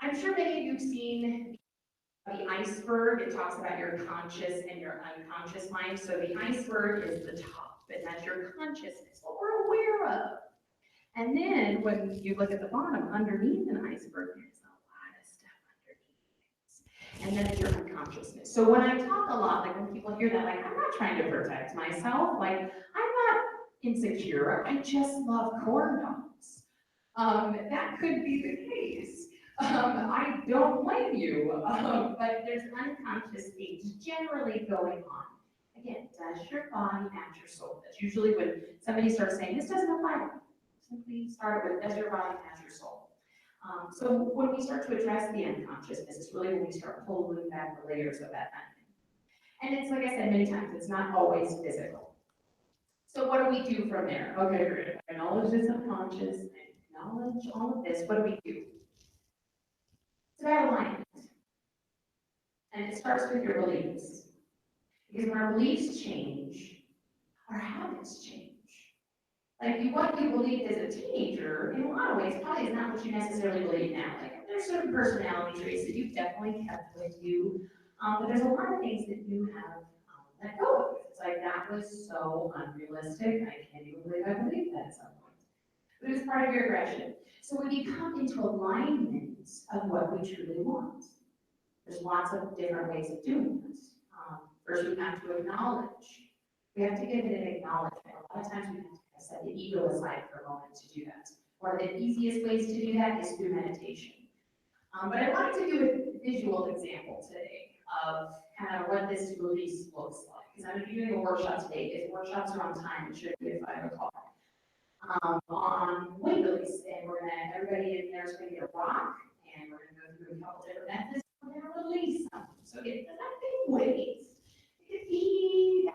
I'm sure many of you have seen the iceberg. It talks about your conscious and your unconscious mind. So the iceberg is the top, and that's your consciousness, what we're aware of. And then when you look at the bottom, underneath an iceberg, there's a lot of stuff underneath. And then it's your unconsciousness. So when I talk a lot, like when people hear that, like, I'm not trying to protect myself, like, I'm not insecure, I just love corn dogs. That could be the case. I don't blame you, but there's unconscious things generally going on. Again, does your body match your soul? That's usually when somebody starts saying, this doesn't apply. Simply start with, does your body match your soul? So when we start to address the unconsciousness, it's really when we start pulling back the layers of that unknown. And it's like I said many times, it's not always physical. So what do we do from there? Okay, great. I acknowledge this unconscious, I acknowledge all of this. What do we do? It's about alignment. And it starts with your beliefs. Because when our beliefs change, our habits change. Like what you believed as a teenager, in a lot of ways, probably is not what you necessarily believe now. Like there's certain personality traits that you've definitely kept with you, but there's a lot of things that you have let go of. It's like that was so unrealistic. I can't even believe I believed that at some point. But it was part of your aggression. So when you come into alignment of what we truly want, there's lots of different ways of doing this. First, we have to acknowledge. We have to give it an acknowledgement. A lot of times we have to set the ego aside for a moment to do that. One of the easiest ways to do that is through meditation. But I wanted to do a visual example today of kind of what this release looks like. Because I'm going to be doing a workshop today. If workshops are on time, it should be at 5 o'clock. On weight release, and we're gonna, everybody in there is gonna get a rock, and we're gonna go through a couple different methods. We're gonna release something. So it doesn't have to be weights. It could be,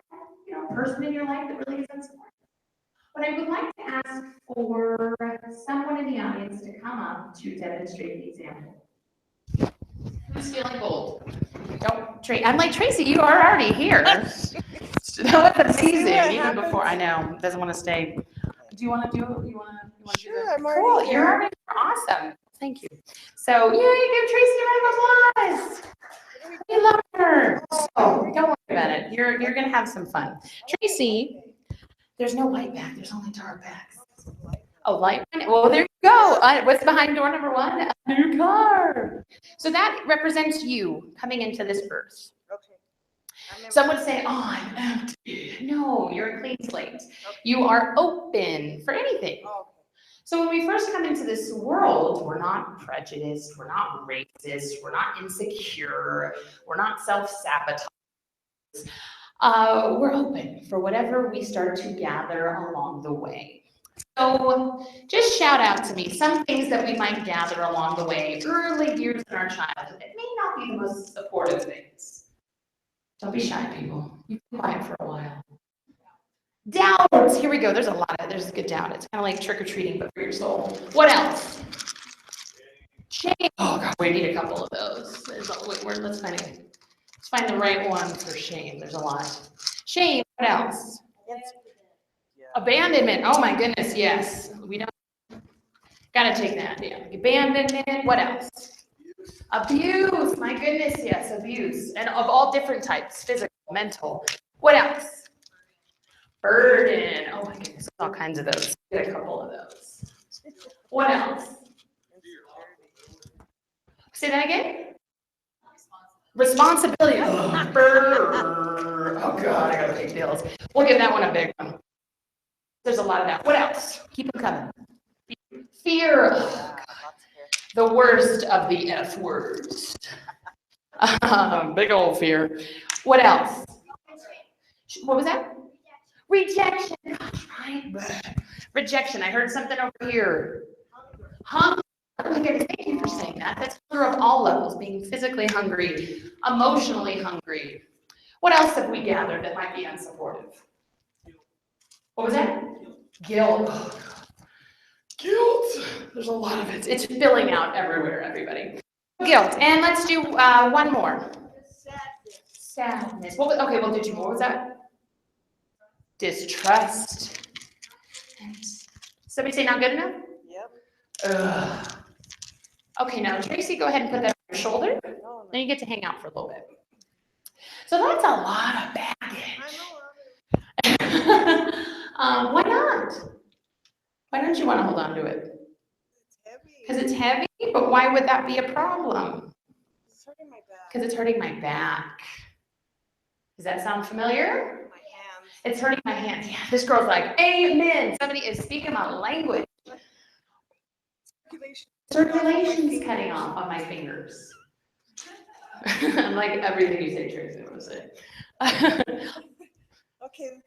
person in your life that really isn't supportive. But I would like to ask for someone in the audience to come up to demonstrate the example. Who's feeling bold? Don't, I'm like, Tracy, you are already here. That was amazing, even before, I know, doesn't want to stay. Do you want to do it? You want to Sure, do that? I'm already Cool, here. you're already awesome. Thank you. So, yay, give Tracy a round of applause. We love her. Oh, don't worry about it. You're going to have some fun. Tracy, there's no white back. There's only dark backs. Oh, light one? Well, there you go. What's behind door number 1? A new car. So that represents you coming into this earth. Some would say, oh, I'm empty. No, you're a clean slate. Okay. You are open for anything. Oh, okay. So when we first come into this world, we're not prejudiced, we're not racist, we're not insecure, we're not self-sabotaged. We're open for whatever we start to gather along the way. So just shout out to me some things that we might gather along the way, early years in our childhood. It may not be the most supportive things. Don't be shy, people. You can be quiet for a while. Doubts. Here we go. There's a good doubt. It's kind of like trick-or-treating, but for your soul. What else? Shame. Oh, God, we need a couple of those. Let's find the right one for shame. There's a lot. Shame. What else? Abandonment. Oh, my goodness, yes. We don't. Got to take that. Yeah. Abandonment. What else? Abuse, my goodness, yes, abuse, and of all different types, physical, mental. What else? Burden, oh my goodness, all kinds of those. Get a couple of those. What else? Say that again? Responsibility. Oh, God, I gotta pay bills. We'll give that one a big one. There's a lot of that. What else? Keep them coming. Fear. Oh, the worst of the F words. Big old fear. What else? What was that? Rejection. Gosh, right. Rejection. I heard something over here. Hunger. Thank you for saying that. That's hunger of all levels, being physically hungry, emotionally hungry. What else have we gathered that might be unsupportive? What was that? Guilt. Oh, guilt. There's a lot of it. It's filling out everywhere, everybody. Guilt. And let's do one more. Sadness. What was, okay, we'll do two more. What was that? Distrust. Somebody say not good enough? Yep. Ugh. Okay, now Tracy, go ahead and put that on your shoulder. Then you get to hang out for a little bit. So that's a lot of baggage. Why not? Why don't you want to hold on to it? Because it's heavy, but why would that be a problem? It's hurting my back. Because it's hurting my back. Does that sound familiar? My hands. It's hurting my hands. Yeah, this girl's like, amen. Somebody is speaking my language. Circulation's cutting off on my fingers. I'm like everything you say, Tracy, I'm gonna say. Okay,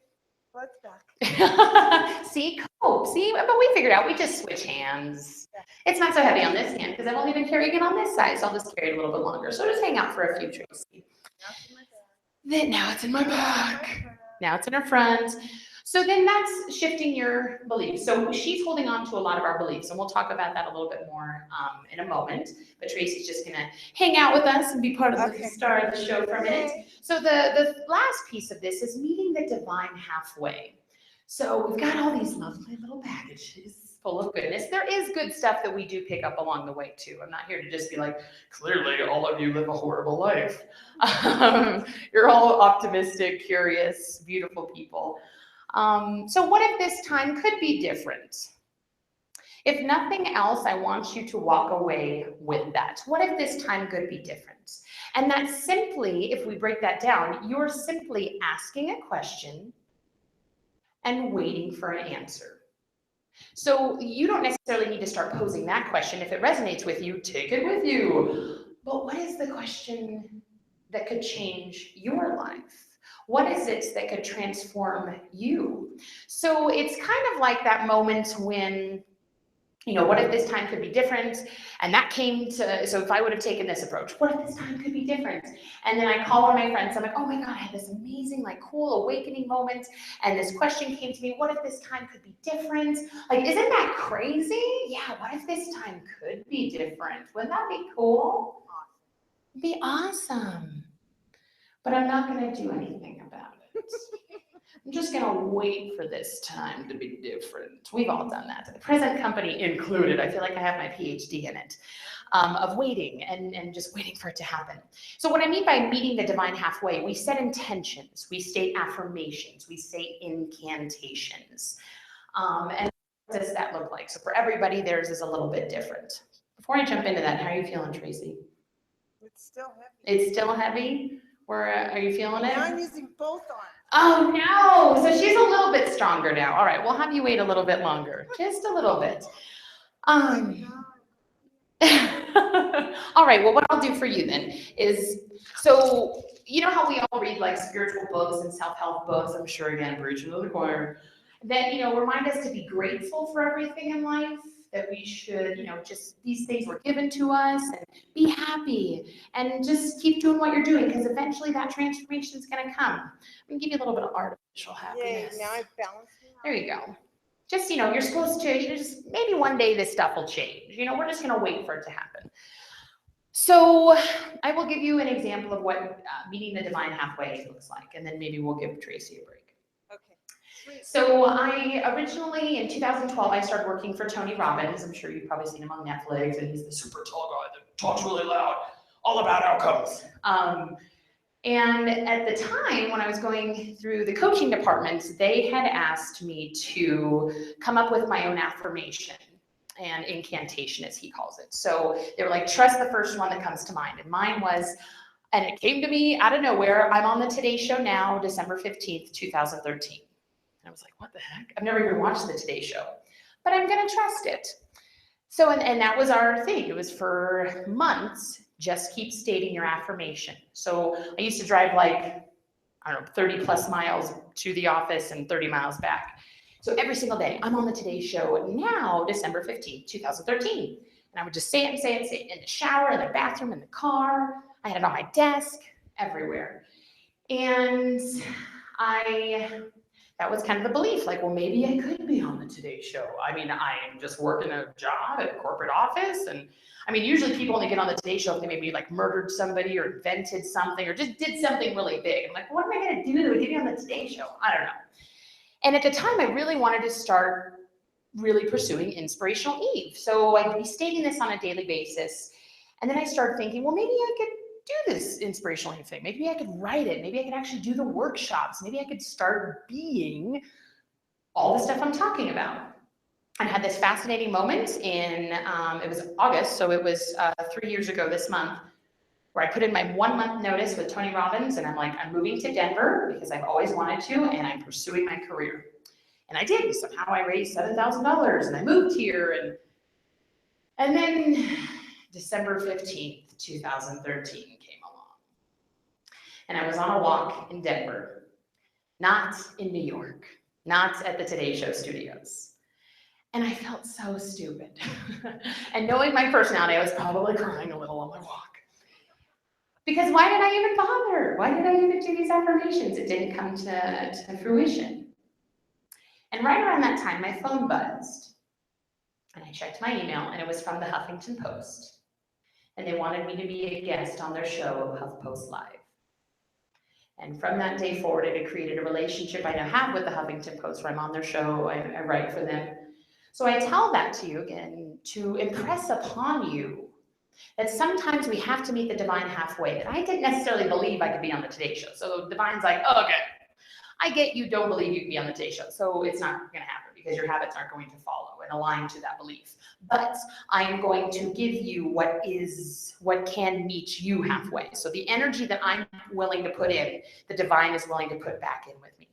let's back. See, cope. See, but we figured out, we just switch hands. It's not so heavy on this hand because I've only been carrying it on this side, so I'll just carry it a little bit longer. So just hang out for a few, Tracy. Then now it's in my back. Now it's in her front. So then that's shifting your beliefs. So she's holding on to a lot of our beliefs, and we'll talk about that a little bit more in a moment. But Tracy's just gonna hang out with us and be part of the star of the show for a minute. So the last piece of this is meeting the divine halfway. So we've got all these lovely little packages full of goodness. There is good stuff that we do pick up along the way too. I'm not here to just be like, clearly all of you live a horrible life. You're all optimistic, curious, beautiful people. So what if this time could be different? If nothing else, I want you to walk away with that. What if this time could be different? And that's simply, if we break that down, you're simply asking a question and waiting for an answer. So you don't necessarily need to start posing that question. If it resonates with you, take it with you. But what is the question that could change your life? What is it that could transform you? So it's kind of like that moment when, you know, what if this time could be different? And that came to, so if I would have taken this approach, what if this time could be different? And then I call one of my friends, I'm like, oh my God, I had this amazing, like cool awakening moment. And this question came to me, what if this time could be different? Like, isn't that crazy? Yeah, what if this time could be different? Wouldn't that be cool? It'd be awesome. But I'm not gonna do anything about it. I'm just gonna wait for this time to be different. We've all done that. The present company included. I feel like I have my PhD in it, of waiting and just waiting for it to happen. So what I mean by meeting the divine halfway, we set intentions, we state affirmations, we say incantations. And what does that look like? So for everybody, theirs is a little bit different. Before I jump into that, how are you feeling, Tracy? It's still heavy. It's still heavy? Or are you feeling it? Now I'm using both arms. Oh no, so she's a little bit stronger now. All right, we'll have you wait a little bit longer, just a little bit. All right, well, what I'll do for you then is, so you know how we all read like spiritual books and self-help books, I'm sure again, preaching to the choir, that, you know, remind us to be grateful for everything in life, that we should, you know, just these things were given to us and be happy and just keep doing what you're doing because eventually that transformation is going to come. I'm going to give you a little bit of artificial happiness. Yay, now I've balanced it out. There you go. Just, you know, you're supposed to, you just, maybe one day this stuff will change. You know, we're just going to wait for it to happen. So I will give you an example of what meeting the divine halfway looks like, and then maybe we'll give Tracy a break. So I originally, in 2012, I started working for Tony Robbins. I'm sure you've probably seen him on Netflix, and he's the super tall guy that talks really loud, all about outcomes. And at the time, when I was going through the coaching department, they had asked me to come up with my own affirmation and incantation, as he calls it. So they were like, trust the first one that comes to mind. And mine was, and it came to me out of nowhere, I'm on the Today Show now, December 15th, 2013. And I was like, what the heck? I've never even watched the Today Show, but I'm gonna trust it. So, and that was our thing. It was for months, just keep stating your affirmation. So I used to drive like, I don't know, 30 plus miles to the office and 30 miles back. So every single day, I'm on the Today Show now, December 15th, 2013. And I would just say it and say it and say it in the shower, in the bathroom, in the car. I had it on my desk, everywhere. And That was kind of the belief, like, well, maybe I could be on the Today Show. I mean, I'm just working a job at a corporate office. And I mean, usually people only get on the Today Show if they maybe like murdered somebody or invented something or just did something really big. I'm like, what am I going to do that would get me on the Today Show? I don't know. And at the time, I really wanted to start really pursuing Inspirational Eve. So I'd be stating this on a daily basis. And then I started thinking, well, maybe I could do this Inspirational Eve thing. Maybe I could write it. Maybe I could actually do the workshops. Maybe I could start being all the stuff I'm talking about. I had this fascinating moment in, it was August, so it was 3 years ago this month, where I put in my 1 month notice with Tony Robbins, and I'm like, I'm moving to Denver because I've always wanted to, and I'm pursuing my career. And I did. Somehow I raised $7,000 and I moved here. And then December 15th, 2013 came along. And I was on a walk in Denver, not in New York, not at the Today Show studios. And I felt so stupid. And knowing my personality, I was probably crying a little on my walk. Because why did I even bother? Why did I even do these affirmations? It didn't come to fruition. And right around that time, my phone buzzed. And I checked my email, and it was from the Huffington Post. And they wanted me to be a guest on their show, HuffPost Live. And from that day forward, it had created a relationship I now have with the Huffington Post, where I'm on their show, I write for them. So I tell that to you again, to impress upon you that sometimes we have to meet the divine halfway. That I didn't necessarily believe I could be on the Today Show. So the divine's like, oh, okay, I get you don't believe you can be on the Today Show, so it's not going to happen because your habits aren't going to follow and align to that belief. But I'm going to give you what can meet you halfway. So the energy that I'm willing to put in, the divine is willing to put back in with me.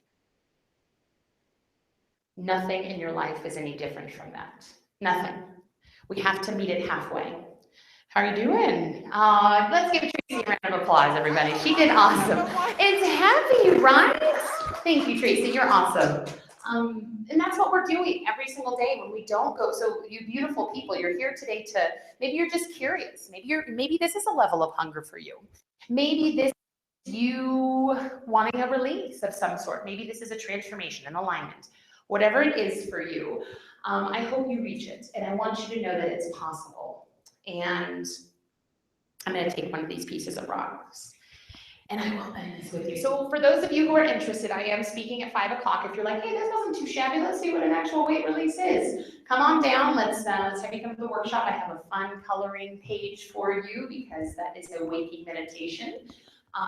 Nothing in your life is any different from that. Nothing. We have to meet it halfway. How are you doing? Let's give Tracy a round of applause, everybody. She did awesome. It's happy, right? Thank you, Tracy. You're awesome. And that's what we're doing every single day when we don't go. So you beautiful people, you're here today to, maybe you're just curious. Maybe this is a level of hunger for you. Maybe this is you wanting a release of some sort. Maybe this is a transformation, an alignment. Whatever it is for you, I hope you reach it. And I want you to know that it's possible. And I'm going to take one of these pieces of rocks. And I will end this with you. So for those of you who are interested, I am speaking at 5 o'clock. If you're like, hey, this wasn't too shabby, let's see what an actual weight release is. Come on down. Let's have you come to the workshop. I have a fun coloring page for you because that is a waking meditation.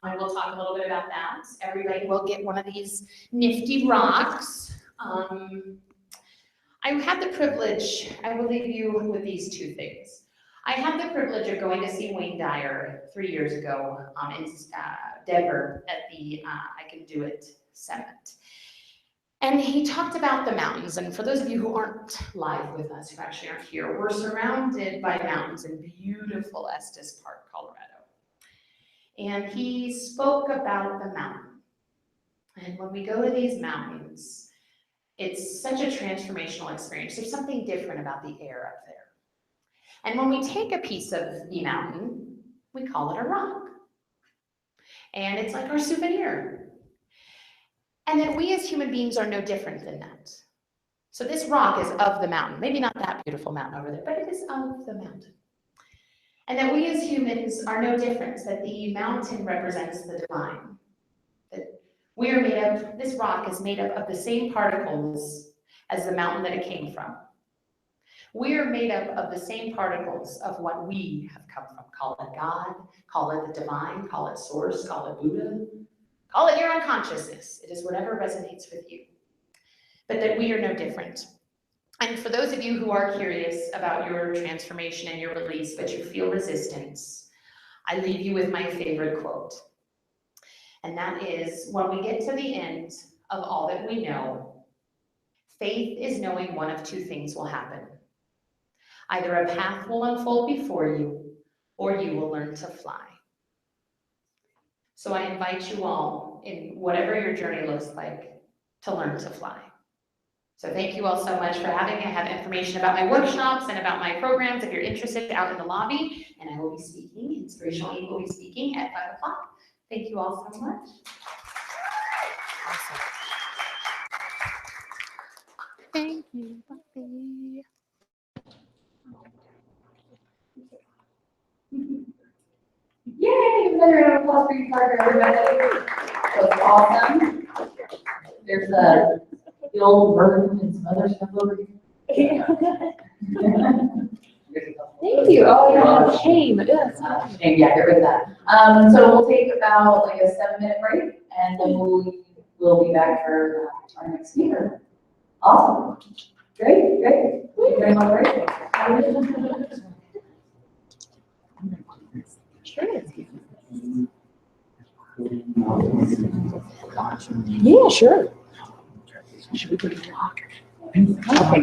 And we'll talk a little bit about that. Everybody will get one of these nifty rocks. I had the privilege, I will leave you with these two things. I had the privilege of going to see Wayne Dyer 3 years ago in Denver at the I Can Do It Summit. And he talked about the mountains. And for those of you who aren't live with us, who actually aren't here, we're surrounded by mountains in beautiful Estes Park, Colorado. And he spoke about the mountain. And when we go to these mountains, it's such a transformational experience. There's something different about the air up there. And when we take a piece of the mountain, we call it a rock. And it's like our souvenir. And then we as human beings are no different than that. So this rock is of the mountain. Maybe not that beautiful mountain over there, but it is of the mountain. And that we as humans are no different, that the mountain represents the divine. That we are made of, this rock is made up of the same particles as the mountain that it came from. We are made up of the same particles of what we have come from. Call it God, call it the divine, call it source, call it Buddha, call it your unconsciousness. It is whatever resonates with you. But that we are no different. And for those of you who are curious about your transformation and your release, but you feel resistance, I leave you with my favorite quote. And that is, when we get to the end of all that we know, faith is knowing one of two things will happen. Either a path will unfold before you, or you will learn to fly. So I invite you all, in whatever your journey looks like, to learn to fly. So thank you all so much for having me. I have information about my workshops and about my programs if you're interested out in the lobby. And I will be speaking, Inspirational Eve will be speaking at 5 o'clock. Thank you all so much. Awesome. you, puppy. Yay! Another round of applause for you, Parker, everybody. That was awesome. There's the old burden and some other stuff over here. Thank you. Oh, yeah, shame. Yes. Shame, yeah, get rid of that. So we'll take about like a 7-minute break, and then we'll be back for our next speaker. Awesome. Great, great. Thank you very much. Yeah, sure. Should we go to your locker? Okay,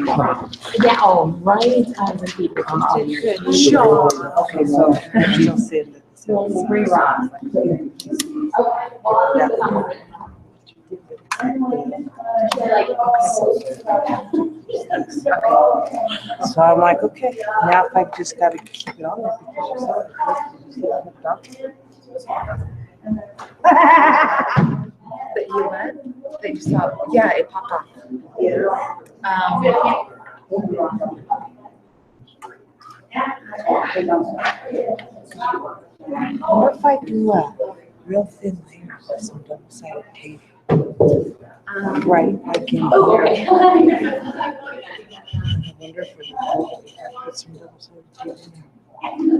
yeah, oh, right, repeat. Sure. Okay, so she'll sit. So we'll bring Rob. So I'm like, okay, now if I just gotta keep it on there because you're That you went? That you saw? Yeah, it popped off. What if I do a real thin layer of some double-sided tape? Right, like in Oh, here. okay. I wonder if we could put some double-sided tape in there.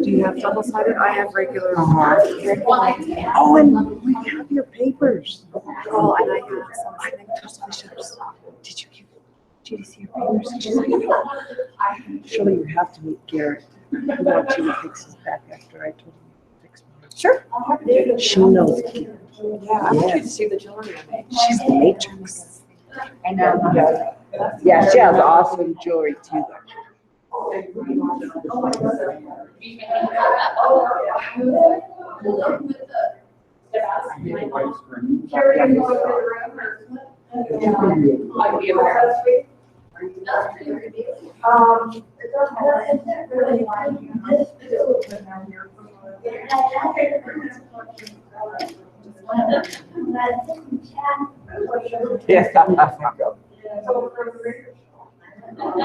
Do you have double-sided? I have regular. Oh, and we have your papers. Oh, and I have some signatures. Did you see your papers? Surely you have to meet Garrett. I want you to fix his back after I told him to fix mine. Sure. She knows. Yeah, I'm happy to see the jewelry I make. She's the Matrix. I know. Yeah, she has awesome jewelry too.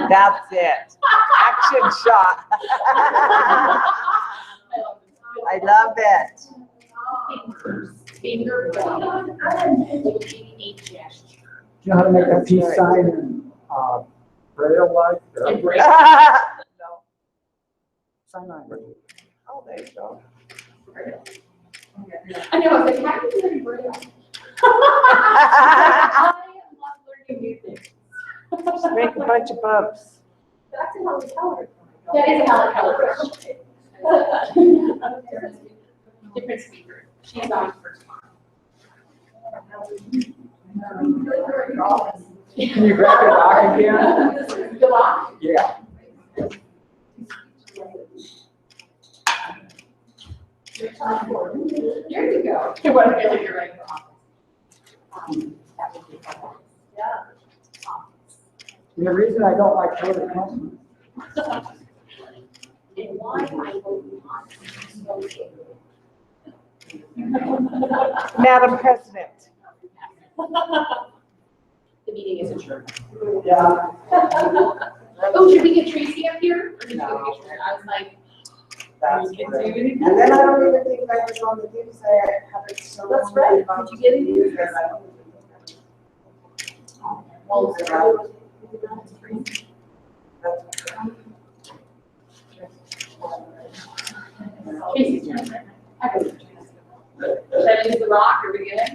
That's it. Action shot. I love it. Do you know how to make a peace sign in Braille like? No. Sign language. Oh, there you go. I know, I was like, how do you learn Braille? I love learning new things. Just make a bunch of bumps. That's a hell of a color. That is a hell of a color. Different speaker. She's on first. Can you grab your lock again? The lock? Yeah. There you go. You want to feel like you're right for The reason I don't like coded compliments. And why I will not. Madam President. The meeting is adjourned. Yeah. Oh, should we get Tracy up here? Or did you go picture? I was like, That's you can right. do anything. And then I don't even think I was on the news. I have it so. That's right. Did you get it? Well, Tracy's turn. I go. Should I use the rock? Are we good?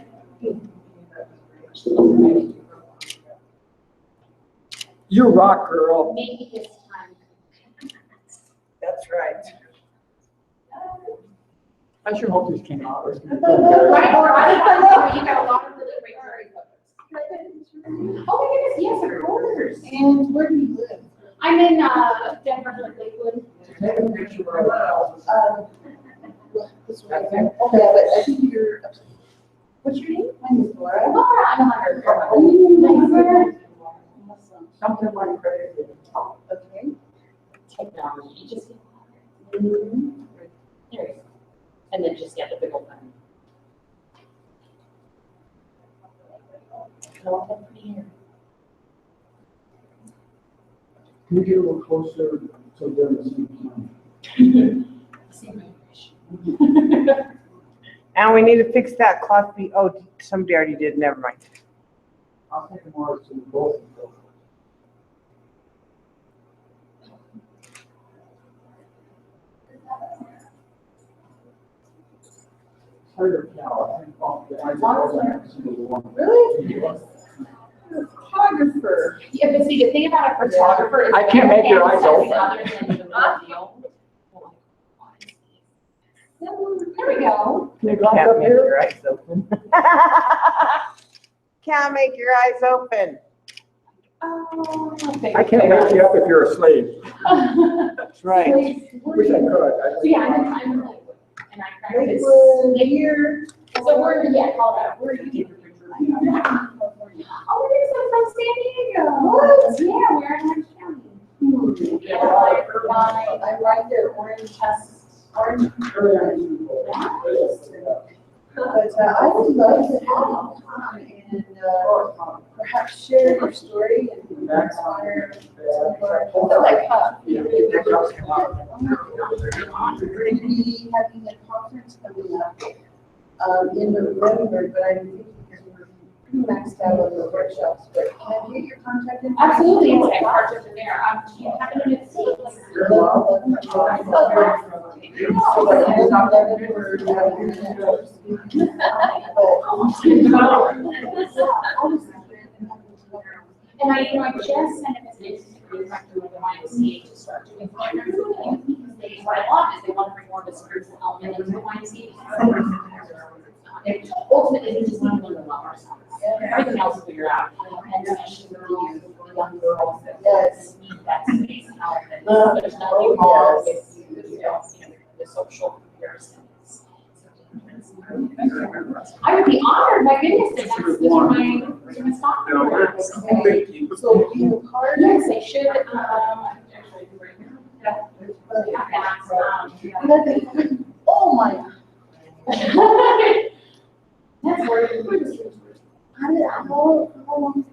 You rock, girl. Maybe this time. That's right. I sure hope this came out. Right, or I don't know, you got a lot of really great curry photos. Oh my goodness, yes, of course. And where do you live? I'm in, Denver, like Lakewood. Take a picture of This way. Okay, but I think you're, what's your name? My name is Laura. Laura, I'm a hunter. something like crazy. Okay. Technology, just. There you go. And then just get the big old button. Come up here. Can you get a little closer so they're the same time? And we need to fix that cloth feet. Oh, somebody already did, never mind. I'll take them all to both of them. Harder cow, I think, off the eyes of all the single one. Really? Photographer. Yeah, but see, the thing about a photographer is. I can't make your eyes open. Other than the video. There we go. Can't make your eyes open. Can't make your eyes open. I can't make you up if you're a slave. That's right. Wish I could. Yeah, I'm really, and I practice. Here. So we're, yeah, Colorado, where are you? Oh, we're from San Diego. What? Yeah, we're in Orange County. Yeah, like I'm right there, orange test, orange. But I would love to have and perhaps share your story and inspire like Yeah. we're going to be having a conference coming up in November, but I'm thinking because we're pretty maxed out on the workshops, but can I get your contact information? absolutely, it's like parts of there. Do you have it in its And I just sent a message to the director of the YMCA to start doing partners with you because what I want is they want to bring more of a spiritual element into the YMCA. And ultimately, we just need to learn to love ourselves. Everything else will figure out. And especially for you, young girls that need that space and element. There's nothing wrong with the social comparisons. I would be honored, my goodness, if that's my stop. Thank you. So you card? Yes, they should, Oh my. That's where How long?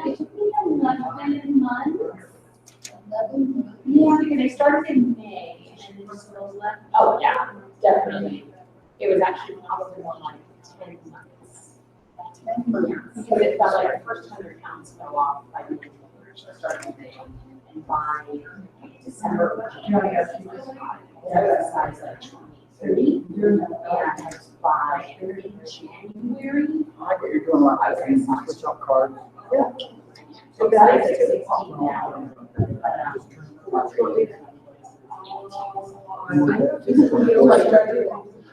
it took me 11 months. 11 months. Yeah, because I started in May and it was left. Oh, yeah, definitely. It was actually probably more like 10 months. 10 months. Because it felt like the first 100 pounds fell off by the starting in May. And by December, I was size like 30. And by January, I like what you're doing, like, I can switch up cards. Yeah. so that is 16 now.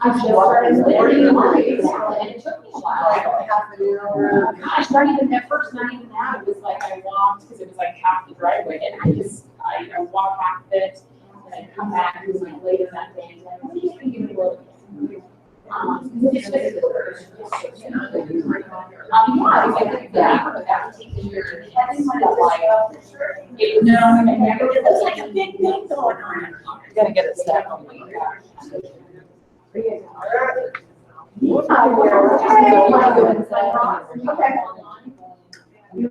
I just started literally and it took me a while. Like half an hour. I started in that first night and that it was like I walked because it was like half the driveway and I walked half of it and I come back and it was like later that day and I'm just gonna give it a look. It's just the first. Yeah, that would take the year. No, I never. It was like a big thing going on. You gotta get it set. Okay. You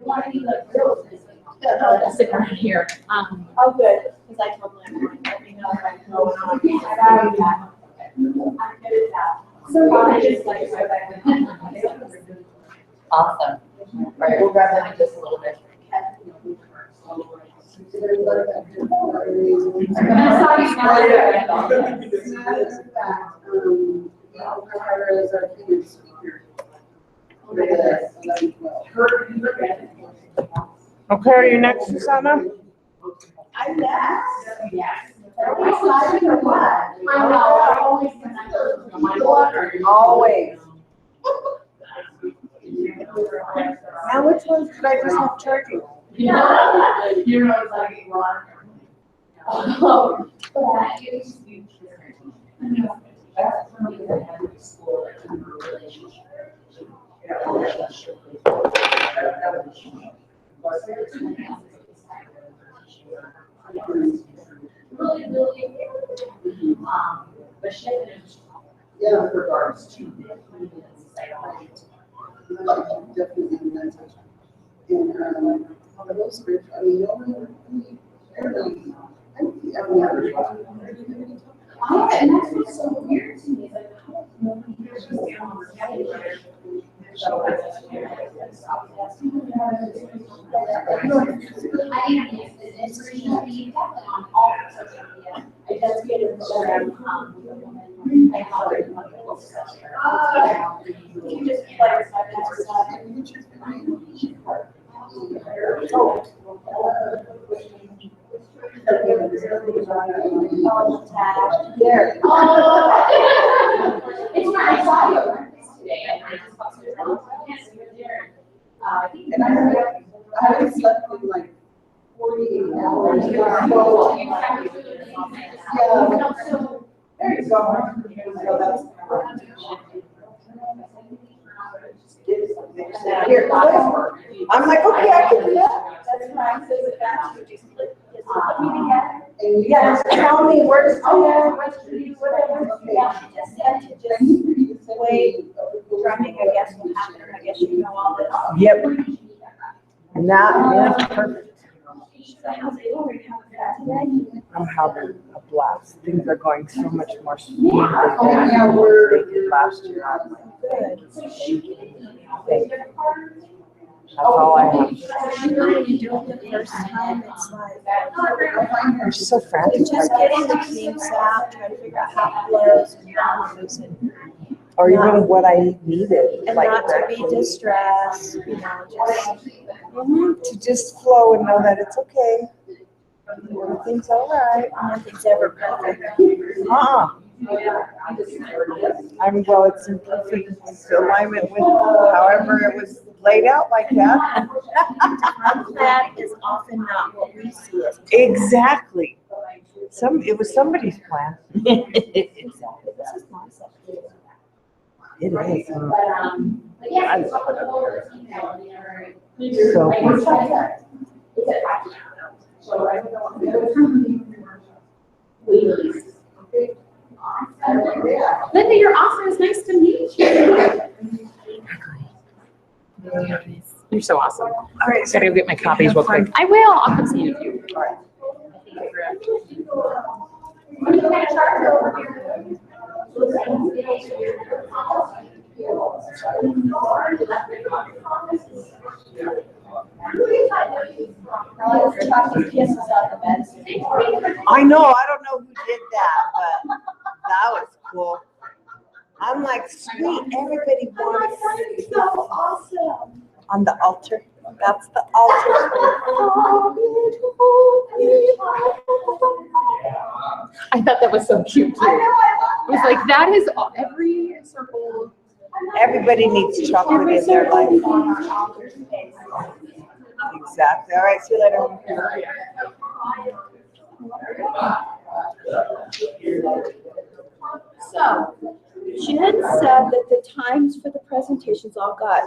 want to be like real. Sit right here. Oh, good, because I told them, let me know if I'm going on. So I just like. Awesome. All right, we'll grab them in just a little bit. Okay, are you next, Susana? I'm next. Yes. Are we excited or what? I know, always when I go to my water. Always. Now, which ones could I just have charging? Yeah. You know, it's like water. Oh, but it used to be. That's for me that had to explore a relationship. Really, but she had Yeah. with regards to the psychology. Definitely mental. And, for those spiritual, I mean, I've never tried. And that's what's so weird to me, is like, I don't know if you're just I am, yes, it's social media, on all social media. I just get it, I have it. You just like, There. It's not, I saw you at breakfast today, and I just thought so wrong. Yes, you were there. And I haven't slept in like 48 hours. Yeah. There you go. So that's. Here, I'm like, okay, I can do that. That's fine. And yeah, tell me where's, what's to do, whatever. Just said to just wait, drumming, I guess, will happen, I guess you know all this. Yep. And that is perfect. So how's it going? How's that today? I'm having a blast. Things are going so much more smoothly than they did last year. I'm like, good. Thank you. That's all I have. You know, when you do it the first time, it's like, I'm just so frantic. just getting the kinks out, trying to figure out how it flows and how it moves and Or even what I needed. and like not to that. be distressed, you know, just. To just flow and know that it's okay. Everything's all right. Nothing's ever perfect. I'm well, it's in perfect alignment with however it was laid out like that. That is often not what we see as. Exactly. It was somebody's plan. Exactly. This is my section. It is. But yeah, I it's love it. So. Linda, you're awesome. It's nice to meet you. You're so awesome. All right. Gotta go get my copies real quick. I will. I'll come see you in a few. All right. I know, I don't know who did that, but that was cool. I'm like, sweet, everybody wants. So awesome. On the altar. That's the altar. I thought that was so cute too. It was like, that is every circle. Everybody needs chocolate in their life. Exactly. All right, see you later. So, Jen said that the times for the presentations all got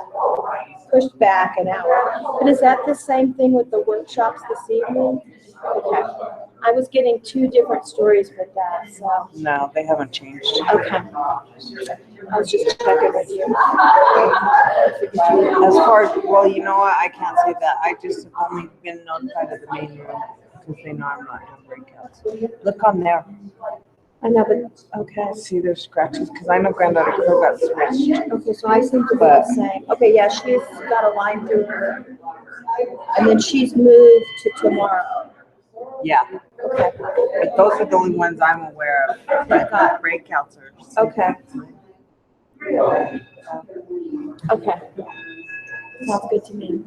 pushed back an hour. But is that the same thing with the workshops this evening? Okay. I was getting two different stories with that, so. No, they haven't changed. Okay. I was just checking with you. As far as, well, you know what, I can't say that. I just have only been notified of the main room because they know I'm not doing breakouts. Look on there. I know, but, okay. See there's scratches, because I know Granddaughter Crow got switched. Okay, so I seem to be the same. Okay, yeah, she's got a line through her. And then she's moved to tomorrow. Yeah. Okay. But those are the only ones I'm aware of. But breakouts are. Okay. Okay. Sounds good to me.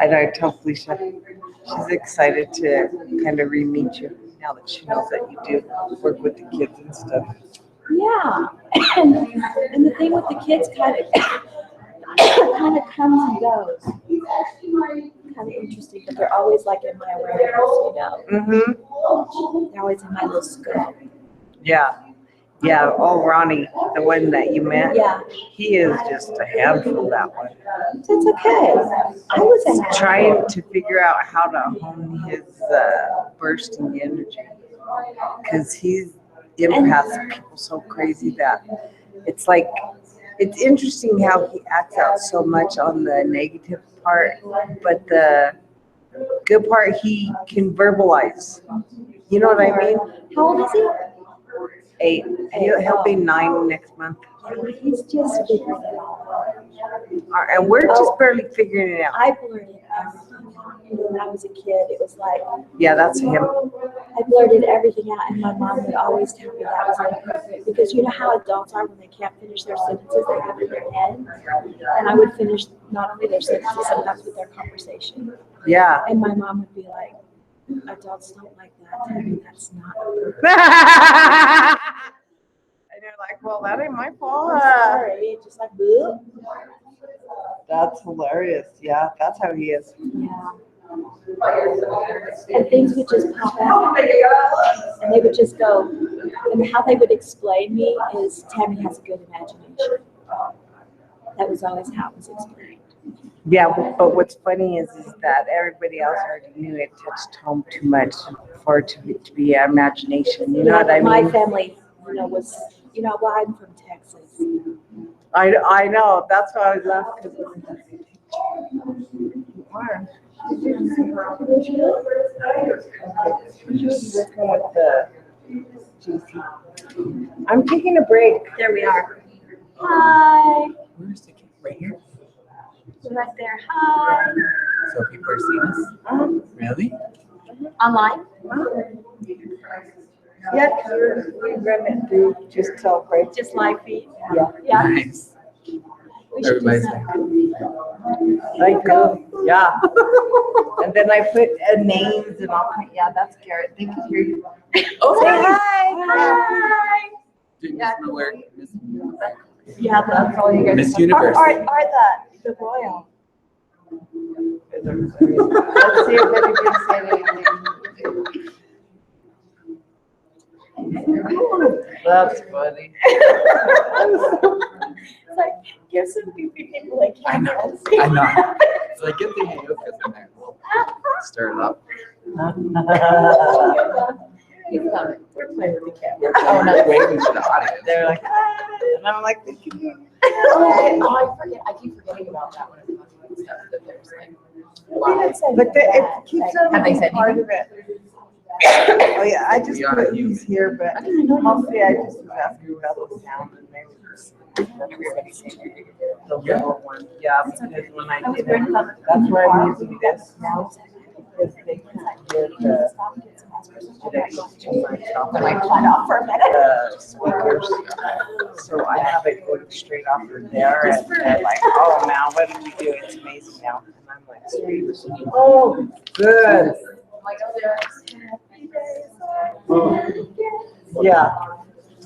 I tell Felicia, she's excited to kind of re-meet you now that she knows that you do work with the kids and stuff. Yeah. And the thing with the kids kind of comes and goes. Kind of interesting, but they're always like in my awareness, you know. Mm-hmm. They're always in my little scope. Yeah. Yeah. Oh, Ronnie, the one that you met. Yeah. He is just a handful, that one. That's okay. I was trying to figure out how to hone his bursting energy, because he's empaths people so crazy that it's like It's interesting how he acts out so much on the negative part, but the good part he can verbalize. You know what I mean? How old is he? 8. He'll be 9 next month. He's just figuring it out. And we're just barely figuring it out. I blurted everything out. When I was a kid, it was like, Yeah, that's him. I blurted everything out, and my mom would always tell me that was inappropriate. Because you know how adults are when they can't finish their sentences, they have in their head. And I would finish not only their sentences, sometimes with their conversation. Yeah. And my mom would be like, adults don't like that. I mean, that's not appropriate. And you're like, well, that ain't my fault. Sorry, just like, bleh. That's hilarious. Yeah, that's how he is. Yeah. And things would just pop out. And they would just go, and how they would explain me is Tammy has a good imagination. That was always how it was explained. Yeah, but what's funny is that everybody else already knew it touched home too much for it to be imagination. You know what I mean? My family, was, well, I'm from Texas. I know. That's why I laughed because I'm taking a break. There we are. Hi. Where's the kid? Right here. Right there. Hi. So people are seeing us? Really? Online? Yeah, because we run it through just till break. Just live feed. Yeah. Nice. Everybody's like, Like, yeah. And then I put names and all. Yeah, that's Garrett. They can hear you. oh, Say hi. Hi. Miss Nowhere. Yeah, that's all you guys. Miss Universe. Or the royal. Let's see if anybody's saying anything. That's funny. It's like, give some goofy people like I know. I know. It's like, get the hang of it in there. Stir it up. We're playing with the camera. Oh, no. Waving to the audience. They're like, and I'm like, they can hear. Oh, I forget. I keep forgetting about that when I'm talking about stuff that there's like. But it keeps them Have they said part anything? of it. Oh yeah, I just put he's here, but mostly I just was asking about the sound and they were just the little one. Yeah, because when I did it, that's why I'm using this now because they can't hear the speakers. So I have it going straight off of there and they're like, oh now what do we do? It's amazing now. And I'm like, sweet. Oh, good. Yeah.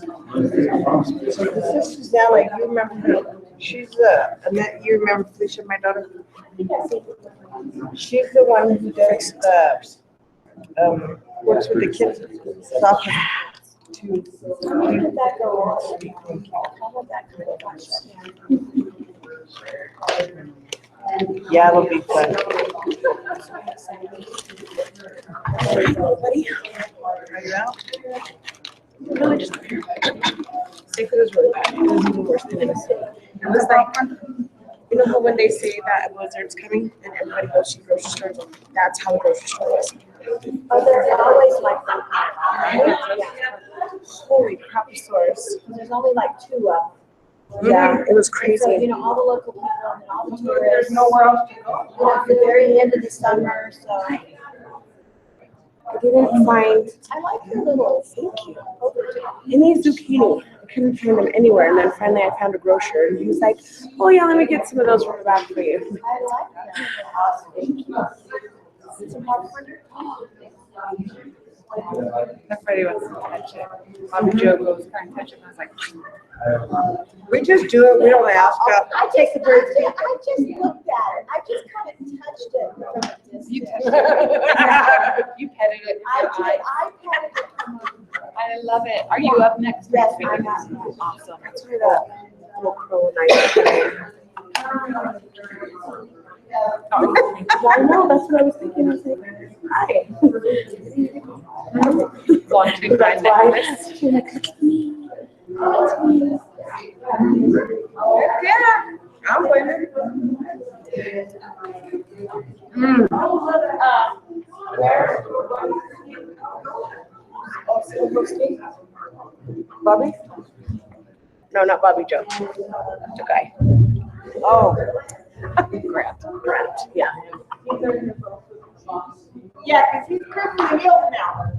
So this is Susanna. You remember her? She's Annette. You remember Patricia, my daughter? She's the one who does the works with the kids. Stuff. How did that go? How did that go? Yeah, it'll be fun. Buddy? Are you out? Really just Safe was really bad. It was even worse than Minnesota. It was like, you know how when they say that a blizzard's coming and everybody goes to the grocery stores, that's how the grocery store was. Oh, they're always like that. Right? Yeah. Holy crap, the stores. There's only like 2 of them. Yeah, it was So, crazy. all the local people and all the tourists. There's nowhere else to go. At the very end of the summer, so. I didn't find I like your little, thank you. any zucchini. I couldn't find them anywhere. And then finally I found a grocer and he was like, oh yeah, let me get some of those from the back for you. I like them. Awesome. Thank you. Some popcorn? Everybody wants to touch it. Mom Joe goes, can I touch it? And I was like, We just do it. We don't ask. I take the birds. I just looked at it. I just kind of touched it from a distance. you touched it. You petted it with I your did. eye. I petted it from a. I love it. Are you up next? Yes, I'm not. Awesome. That's where that little crow and I. I know, that's what I was thinking. I was like, hi. Long to That's why you're like, look at me. That's me. can. I'm waiting. Bobby? No, not Bobby Joe. The guy. Oh, Grant, yeah. Yeah, because he's criminally ill now.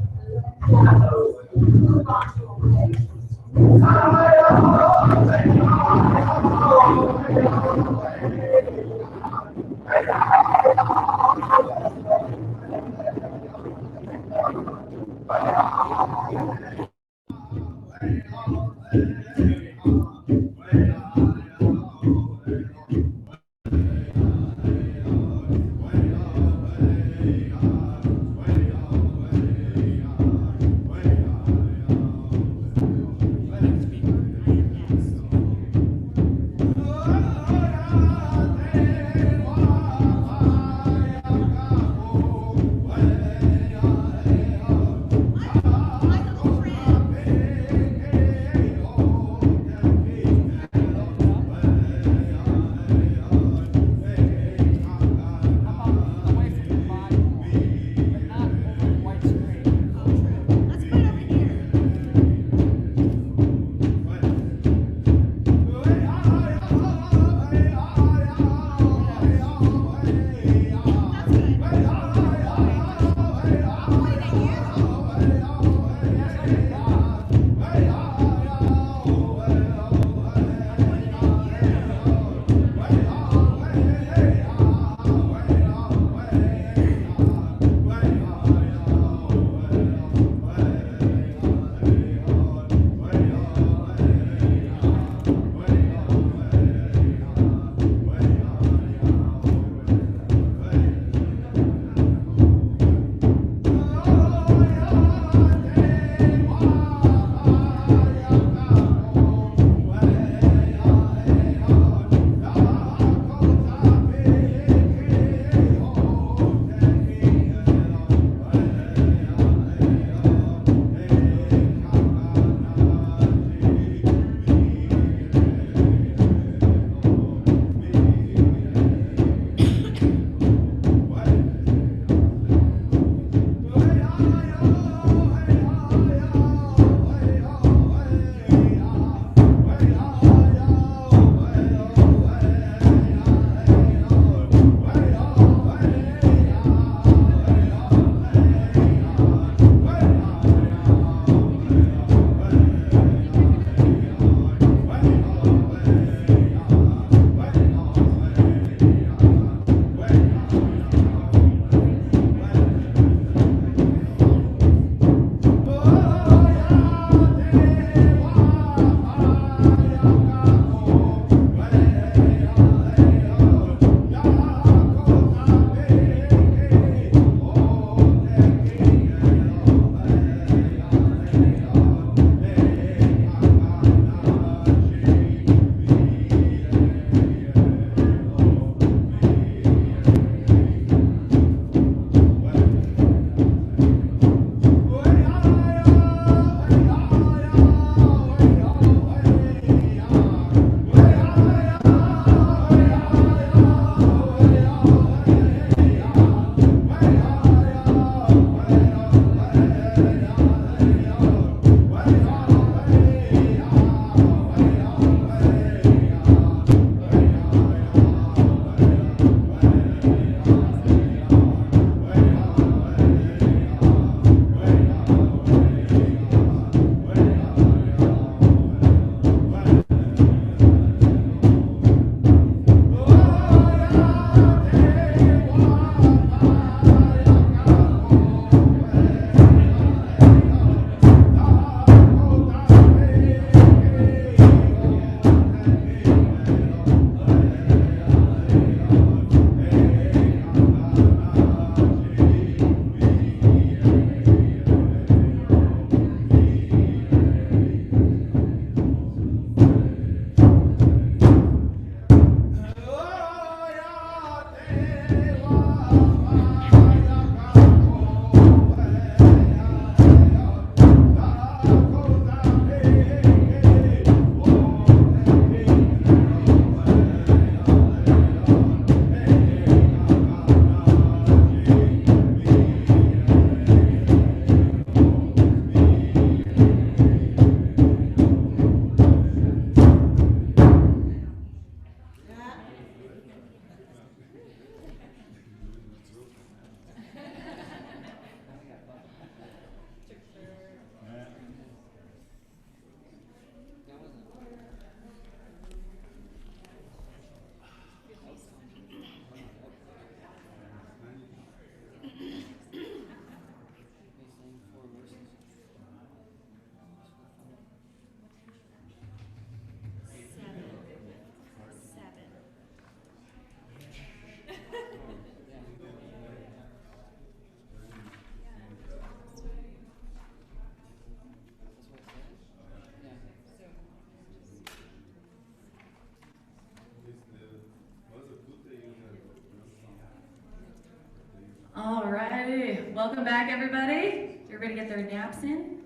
welcome back, everybody. Everybody get their naps in?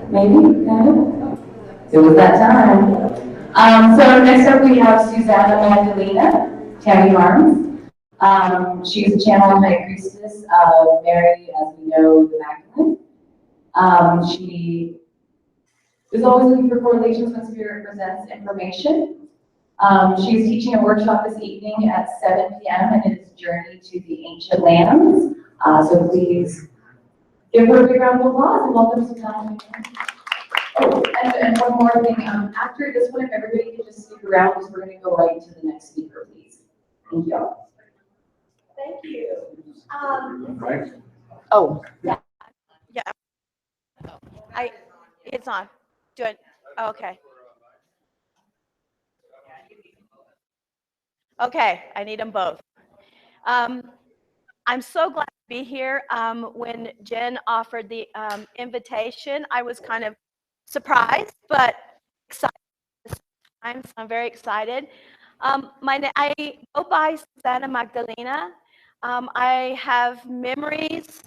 Maybe? No? It was that time. So next up we have Susana Magdalena, Tammy Harms. She's a channel and high priestess of Mary, as we know, the Magdalene. She is always looking for correlations when Spirit presents information. She is teaching a workshop this evening at 7 p.m. and it is Journey to the Ancient Lands. So please give her a big round of applause and welcome Susana. Oh, and one more thing. After this one, if everybody could just stick around, because we're going to go right into the next speaker, please. Thank you. Thank you. Right? Oh, Yeah. It's on. Do it. Oh, okay. Okay, I need them both. I'm so glad to be here. When Jen offered the invitation, I was kind of surprised, but excited at the same time, so I'm very excited. I go by Susana Magdalena. I have memories.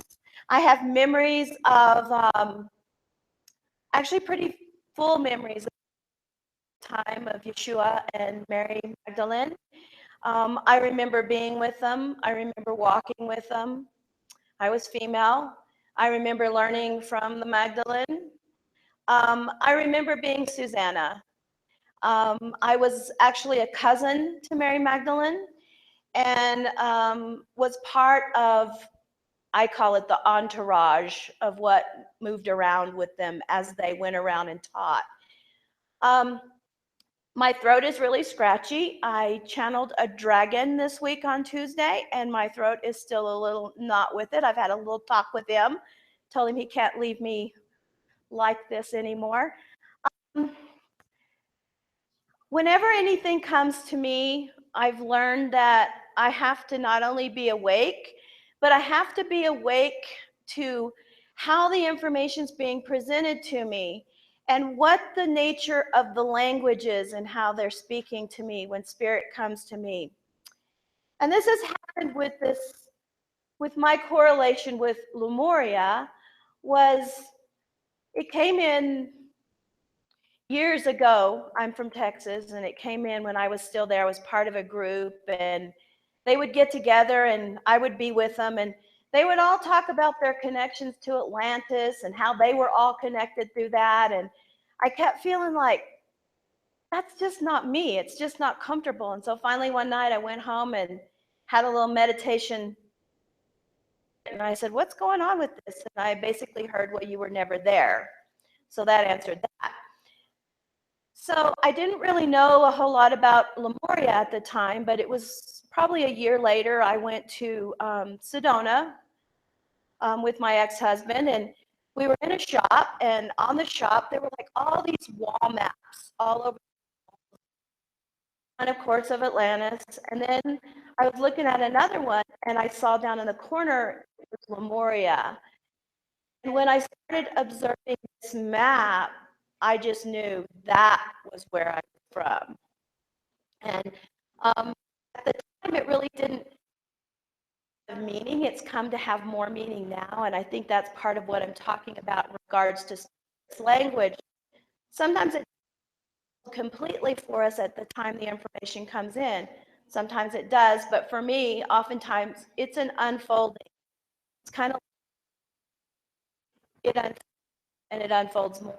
I have memories of actually pretty full memories of the time of Yeshua and Mary Magdalene. I remember being with them. I remember walking with them. I was female. I remember learning from the Magdalene. I remember being Susana. I was actually a cousin to Mary Magdalene and was part of, I call it the entourage of what moved around with them as they went around and taught. My throat is really scratchy. I channeled a dragon this week on Tuesday, and my throat is still a little not with it. I've had a little talk with him, told him he can't leave me like this anymore. Whenever anything comes to me, I've learned that I have to not only be awake, but I have to be awake to how the information is being presented to me and what the nature of the language is and how they're speaking to me when Spirit comes to me. And this has happened with my correlation with Lemuria, it came in years ago. I'm from Texas, and it came in when I was still there. I was part of a group, and they would get together, and I would be with them, and they would all talk about their connections to Atlantis and how they were all connected through that. And I kept feeling like, that's just not me. It's just not comfortable. And so finally one night I went home and had a little meditation. And I said, what's going on with this? And I basically heard, well, you were never there. So that answered that. So I didn't really know a whole lot about Lemuria at the time, but it was probably a year later. I went to Sedona with my ex-husband, and we were in a shop, and on the shop there were like all these wall maps all over, and of course of Atlantis. And then I was looking at another one, and I saw down in the corner it was Lemuria. And when I started observing this map, I just knew that was where I was from. And at the time, it really didn't have meaning. It's come to have more meaning now, and I think that's part of what I'm talking about in regards to this language. Sometimes it's completely for us at the time the information comes in. Sometimes it does, but for me, oftentimes it's an unfolding. It's kind of and it unfolds more.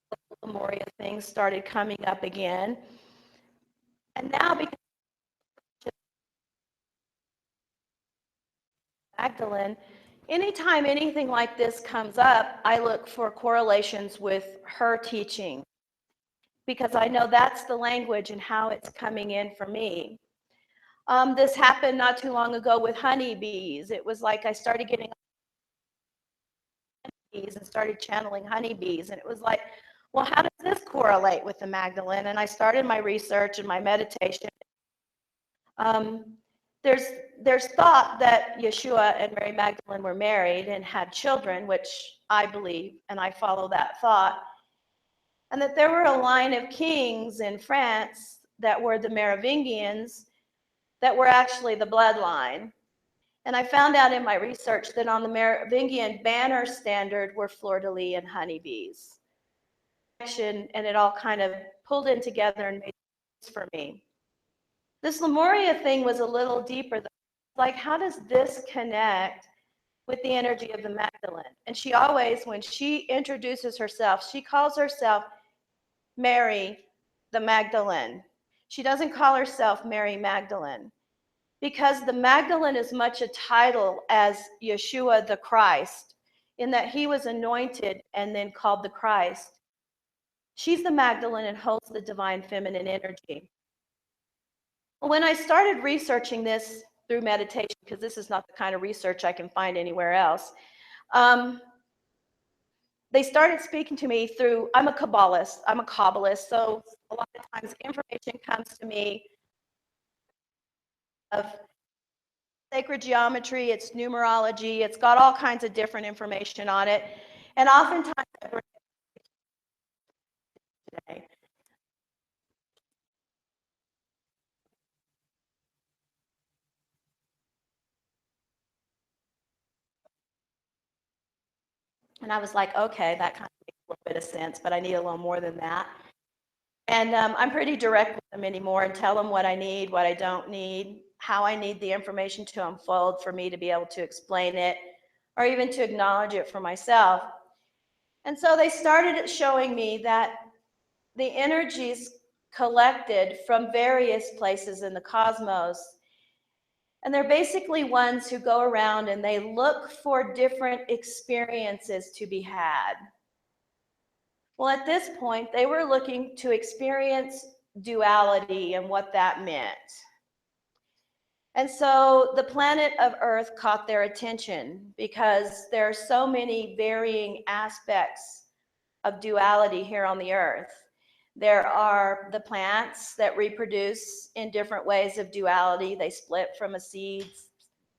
The Lemuria things started coming up again, and now because Magdalene, anytime anything like this comes up, I look for correlations with her teaching because I know that's the language and how it's coming in for me. This happened not too long ago with honeybees. It was like I started getting honeybees and started channeling honeybees, and it was like, well, how does this correlate with the Magdalene? And I started my research and my meditation. There's thought that Yeshua and Mary Magdalene were married and had children, which I believe, and I follow that thought, and that there were a line of kings in France that were the Merovingians that were actually the bloodline. And I found out in my research that on the Merovingian banner standard were fleur-de-lis and honeybees. And it all kind of pulled in together and made sense for me. This Lemuria thing was a little deeper. Like, how does this connect with the energy of the Magdalene? And she always, when she introduces herself, she calls herself Mary the Magdalene. She doesn't call herself Mary Magdalene, because the Magdalene is much a title as Yeshua the Christ, in that he was anointed and then called the Christ. She's the Magdalene and holds the divine feminine energy. When I started researching this through meditation, because this is not the kind of research I can find anywhere else, they started speaking to me through, I'm a Kabbalist, so a lot of times information comes to me of sacred geometry, it's numerology, it's got all kinds of different information on it, and oftentimes today. And I was like, okay, that kind of makes a little bit of sense, but I need a little more than that. And I'm pretty direct with them anymore and tell them what I need, what I don't need, how I need the information to unfold for me to be able to explain it, or even to acknowledge it for myself. And so they started showing me that the energies collected from various places in the cosmos, and they're basically ones who go around and they look for different experiences to be had. Well, at this point, they were looking to experience duality and what that meant. And so the planet of Earth caught their attention because there are so many varying aspects of duality here on the Earth. There are the plants that reproduce in different ways of duality. They split from a seed,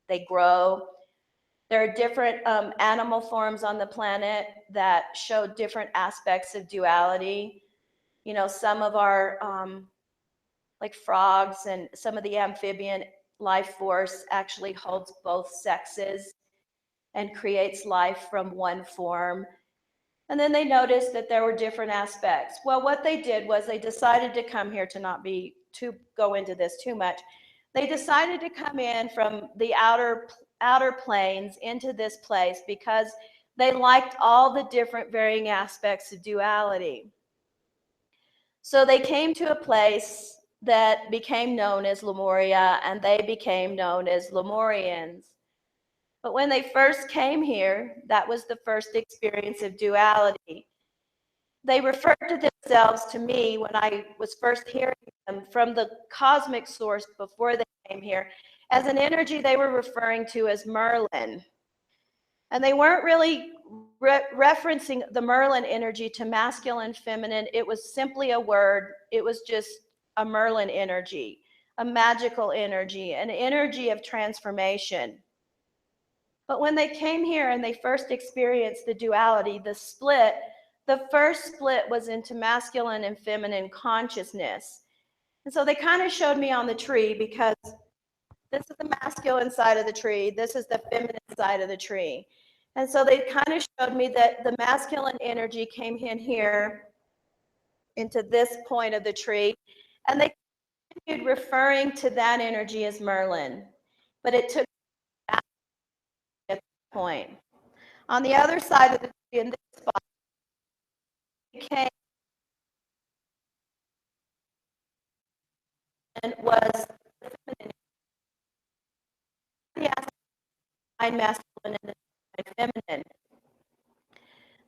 they grow. There are different animal forms on the planet that show different aspects of duality. You know, some of our, like frogs and some of the amphibian life force actually holds both sexes and creates life from one form. And then they noticed that there were different aspects. Well, what they did was they decided to come here, to go into this too much. They decided to come in from the outer planes into this place because they liked all the different varying aspects of duality. So they came to a place that became known as Lemuria, and they became known as Lemurians. But when they first came here, that was the first experience of duality. They referred to themselves to me when I was first hearing them from the cosmic source before they came here as an energy they were referring to as Merlin. And they weren't really referencing the Merlin energy to masculine, feminine. It was simply a word. It was just a Merlin energy, a magical energy, an energy of transformation. But when they came here and they first experienced the duality, the split, the first split was into masculine and feminine consciousness. And so they kind of showed me on the tree, because this is the masculine side of the tree, this is the feminine side of the tree. And so they kind of showed me that the masculine energy came in here into this point of the tree, and they continued referring to that energy as Merlin. But it took at that point. On the other side of the tree, in this spot, it came and was feminine. The masculine and feminine.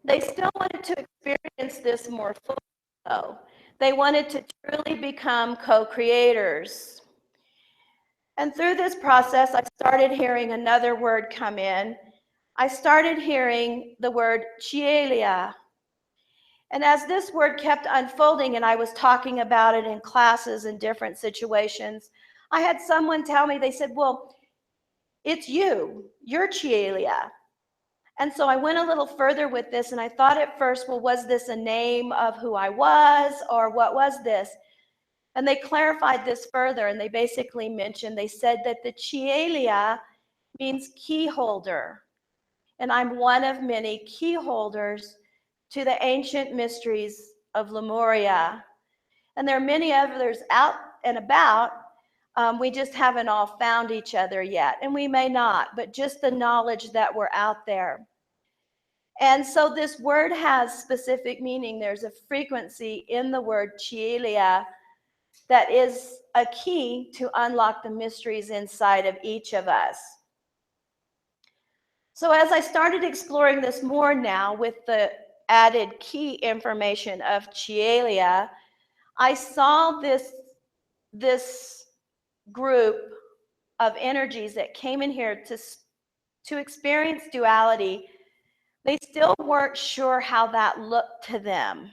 They still wanted to experience this more fully, though. They wanted to truly become co-creators. And through this process, I started hearing another word come in. I started hearing the word Chielia. And as this word kept unfolding and I was talking about it in classes and different situations, I had someone tell me, they said, well, it's you're Chielia. And so I went a little further with this, and I thought at first, well, was this a name of who I was, or what was this? And they clarified this further, and they basically mentioned, they said that the Chielia means key holder. And I'm one of many key holders to the ancient mysteries of Lemuria. And there are many others out and about. We just haven't all found each other yet, and we may not, but just the knowledge that we're out there. And so this word has specific meaning. There's a frequency in the word Chielia that is a key to unlock the mysteries inside of each of us. So as I started exploring this more now with the added key information of Chielia, I saw this group of energies that came in here to experience duality. They still weren't sure how that looked to them.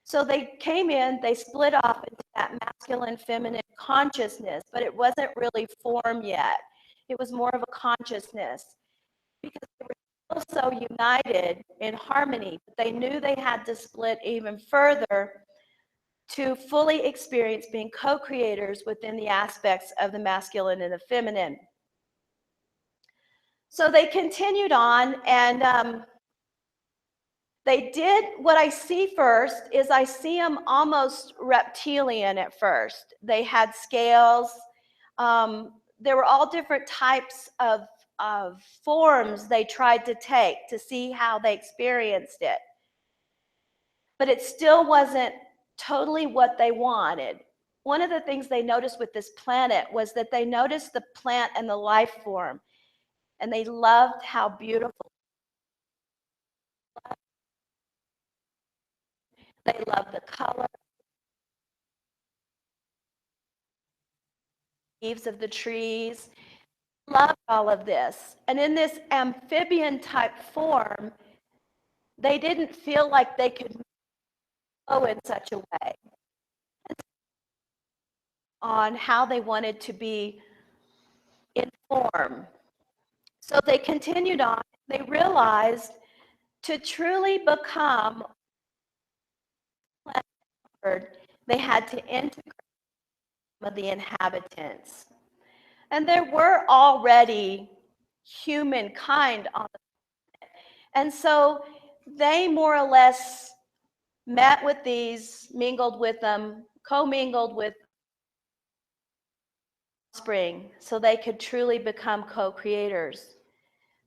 So they came in, they split off into that masculine, feminine consciousness, but it wasn't really formed yet. It was more of a consciousness because they were still so united in harmony, but they knew they had to split even further to fully experience being co-creators within the aspects of the masculine and the feminine. So they continued on, and they did what I see first is I see them almost reptilian at first. They had scales. There were all different types of forms they tried to take to see how they experienced it. But it still wasn't totally what they wanted. One of the things they noticed with this planet was that they noticed the plant and the life form, and they loved how beautiful. They loved the color, leaves of the trees, loved all of this. And in this amphibian type form, they didn't feel like they could go in such a way on how they wanted to be in form. So they continued on. They realized to truly become, they had to integrate the inhabitants. And there were already humankind on the planet. And so they more or less met with these, mingled with them, co-mingled with offspring so they could truly become co-creators.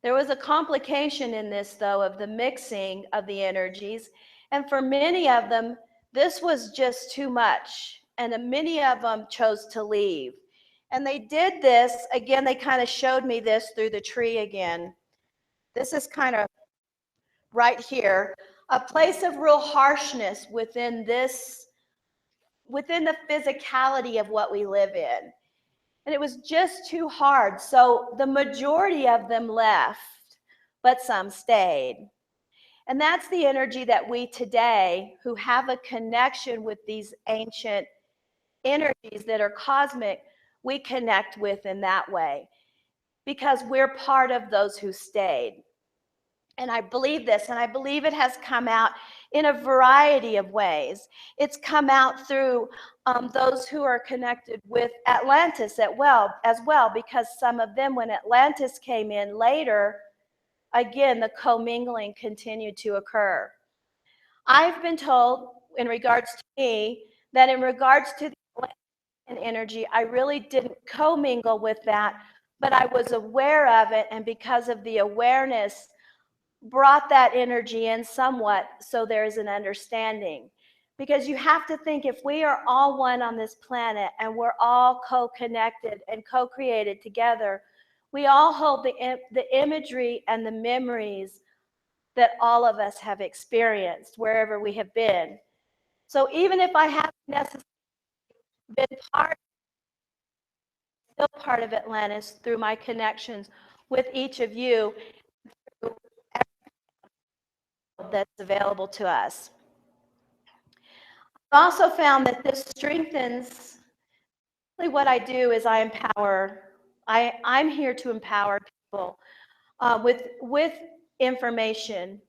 There was a complication in this, though, of the mixing of the energies. And for many of them, this was just too much. And many of them chose to leave. And they did this, again, they kind of showed me this through the tree again. This is kind of right here, a place of real harshness within this, within the physicality of what we live in. And it was just too hard. So the majority of them left, but some stayed. And that's the energy that we today, who have a connection with these ancient energies that are cosmic, we connect with in that way because we're part of those who stayed. And I believe this, and I believe it has come out in a variety of ways. It's come out through those who are connected with Atlantis as well, because some of them, when Atlantis came in later, again, the commingling continued to occur. I've been told, in regards to me, that in regards to the Atlantean energy, I really didn't commingle with that, but I was aware of it, and because of the awareness, brought that energy in somewhat so there's an understanding. Because you have to think, if we are all one on this planet and we're all co-connected and co-created together, we all hold the imagery and the memories that all of us have experienced wherever we have been. So even if I haven't necessarily been still part of Atlantis through my connections with each of you, that's available to us. I've also found that this strengthens, what I do is I empower, I'm here to empower people with information.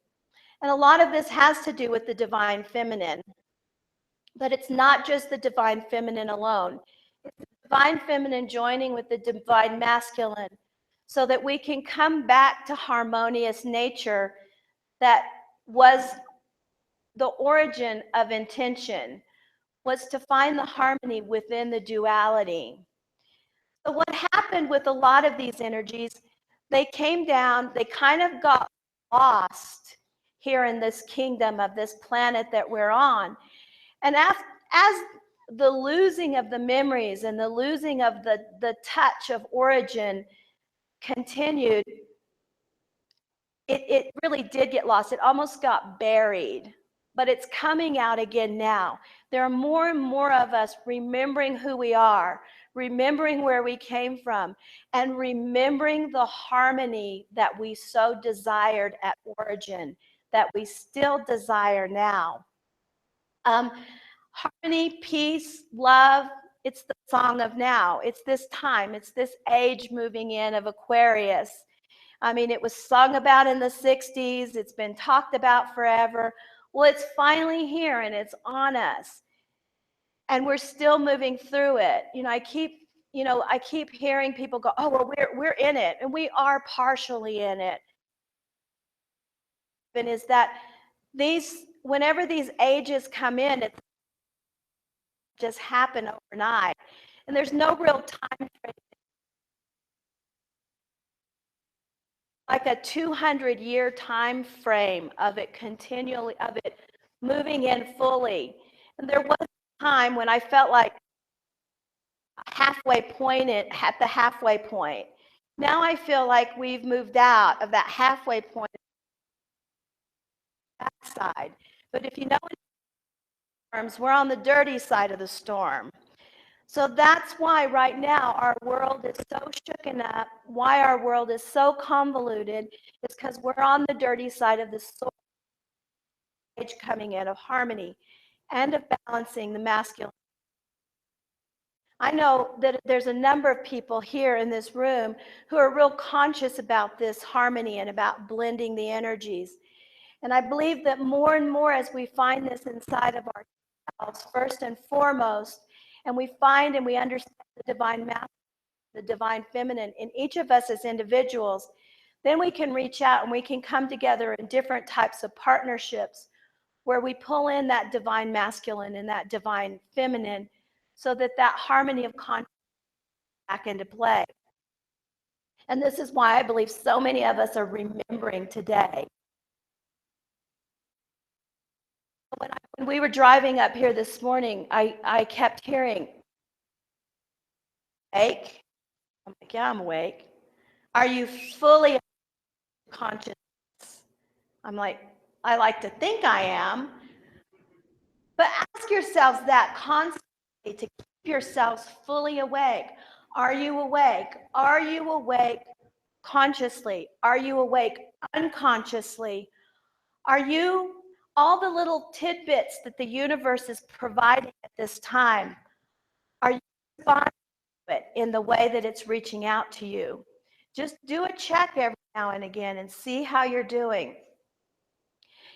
And a lot of this has to do with the divine feminine. But it's not just the divine feminine alone. It's the divine feminine joining with the divine masculine so that we can come back to harmonious nature that was the origin of intention, was to find the harmony within the duality. So what happened with a lot of these energies, they came down, they kind of got lost here in this kingdom of this planet that we're on. And as the losing of the memories and the losing of the touch of origin continued, it really did get lost. It almost got buried, but it's coming out again now. There are more and more of us remembering who we are, remembering where we came from, and remembering the harmony that we so desired at origin, that we still desire now. Harmony, peace, love, it's the song of now. It's this time, it's this age moving in of Aquarius. I mean, it was sung about in the 60s. It's been talked about forever. Well, it's finally here and it's on us. And we're still moving through it. I keep hearing people go, oh, well, we're in it. And we are partially in it. And is that whenever these ages come in, it's just happen overnight. And there's no real time frame. Like a 200-year time frame of it continually, of it moving in fully. And there was a time when I felt like halfway point at the halfway point. Now I feel like we've moved out of that halfway point side. But if you know in terms, we're on the dirty side of the storm. So that's why right now our world is so shooken up, why our world is so convoluted, is because we're on the dirty side of the storm, coming in of harmony and of balancing the masculine. I know that there's a number of people here in this room who are real conscious about this harmony and about blending the energies. And I believe that more and more as we find this inside of ourselves, first and foremost, and we find and we understand the divine masculine, the divine feminine in each of us as individuals, then we can reach out and we can come together in different types of partnerships where we pull in that divine masculine and that divine feminine so that that harmony of consciousness back into play. And this is why I believe so many of us are remembering today. When we were driving up here this morning, I kept hearing, awake? I'm like, yeah, I'm awake. Are you fully conscious? I'm like, I like to think I am. But ask yourselves that constantly to keep yourselves fully awake. Are you awake? Are you awake consciously? Are you awake unconsciously? Are you all the little tidbits that the universe is providing at this time? Are you responding to it in the way that it's reaching out to you? Just do a check every now and again and see how you're doing.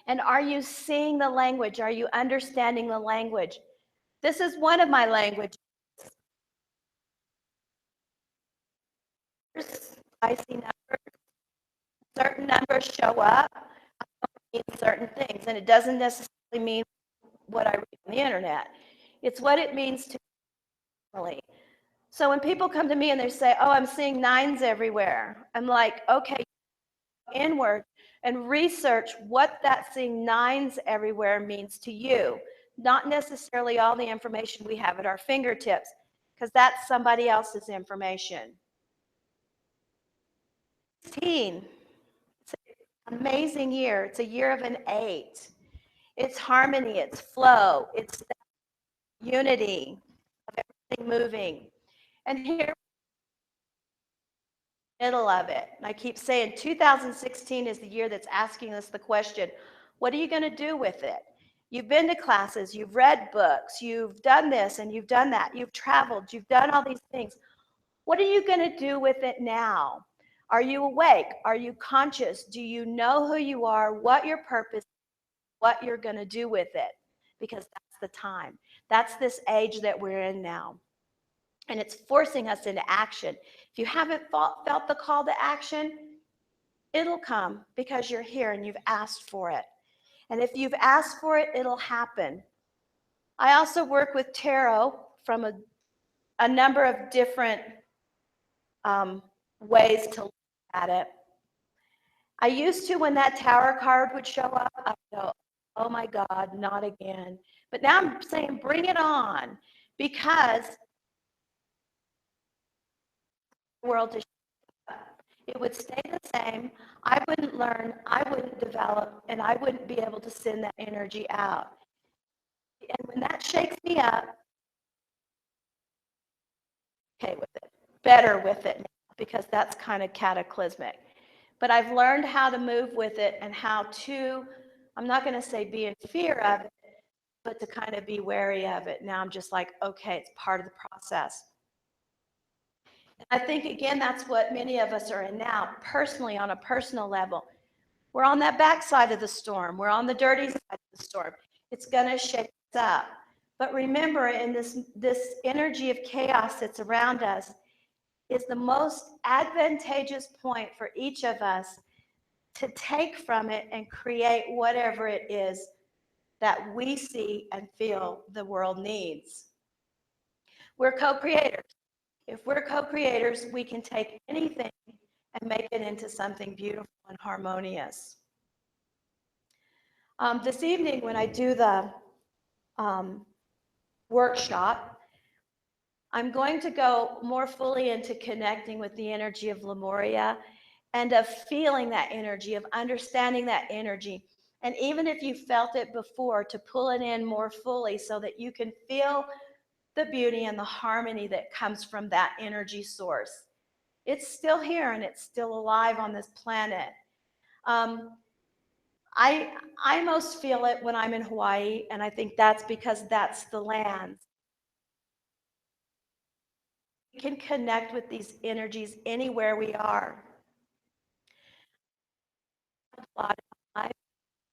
And are you seeing the language? Are you understanding the language? This is one of my languages. I see numbers. Certain numbers show up, mean certain things, and it doesn't necessarily mean what I read on the internet. It's what it means to me. So when people come to me and they say, oh, I'm seeing nines everywhere, I'm like, okay, inward and research what that seeing nines everywhere means to you, not necessarily all the information we have at our fingertips, because that's somebody else's information. 16, it's an amazing year. It's a year of an 8. It's harmony, it's flow, it's unity of everything moving. And here, middle of it, and I keep saying 2016 is the year that's asking us the question, what are you going to do with it? You've been to classes, you've read books, you've done this and you've done that, you've traveled, you've done all these things. What are you going to do with it now? Are you awake? Are you conscious? Do you know who you are, what your purpose is, what you're going to do with it? Because that's the time. That's this age that we're in now. And it's forcing us into action. If you haven't felt the call to action, it'll come because you're here and you've asked for it. And if you've asked for it, it'll happen. I also work with tarot from a number of different ways to look at it. I used to, when that Tower card would show up, I would go, oh my God, not again. But now I'm saying, bring it on, because the world is, it would stay the same. I wouldn't learn, I wouldn't develop, and I wouldn't be able to send that energy out. And when that shakes me up, okay with it, better with it now, because that's kind of cataclysmic. But I've learned how to move with it and how to, I'm not going to say be in fear of it, but to kind of be wary of it. Now I'm just like, okay, it's part of the process. I think, again, that's what many of us are in now, personally, on a personal level. We're on that backside of the storm. We're on the dirty side of the storm. It's going to shake us up. But remember, in this energy of chaos that's around us is the most advantageous point for each of us to take from it and create whatever it is that we see and feel the world needs. We're co-creators. If we're co-creators, we can take anything and make it into something beautiful and harmonious. This evening, when I do the workshop, I'm going to go more fully into connecting with the energy of Lemuria and of feeling that energy, of understanding that energy. And even if you felt it before, to pull it in more fully so that you can feel the beauty and the harmony that comes from that energy source. It's still here and it's still alive on this planet. I most feel it when I'm in Hawaii, and I think that's because that's the land. We can connect with these energies anywhere we are.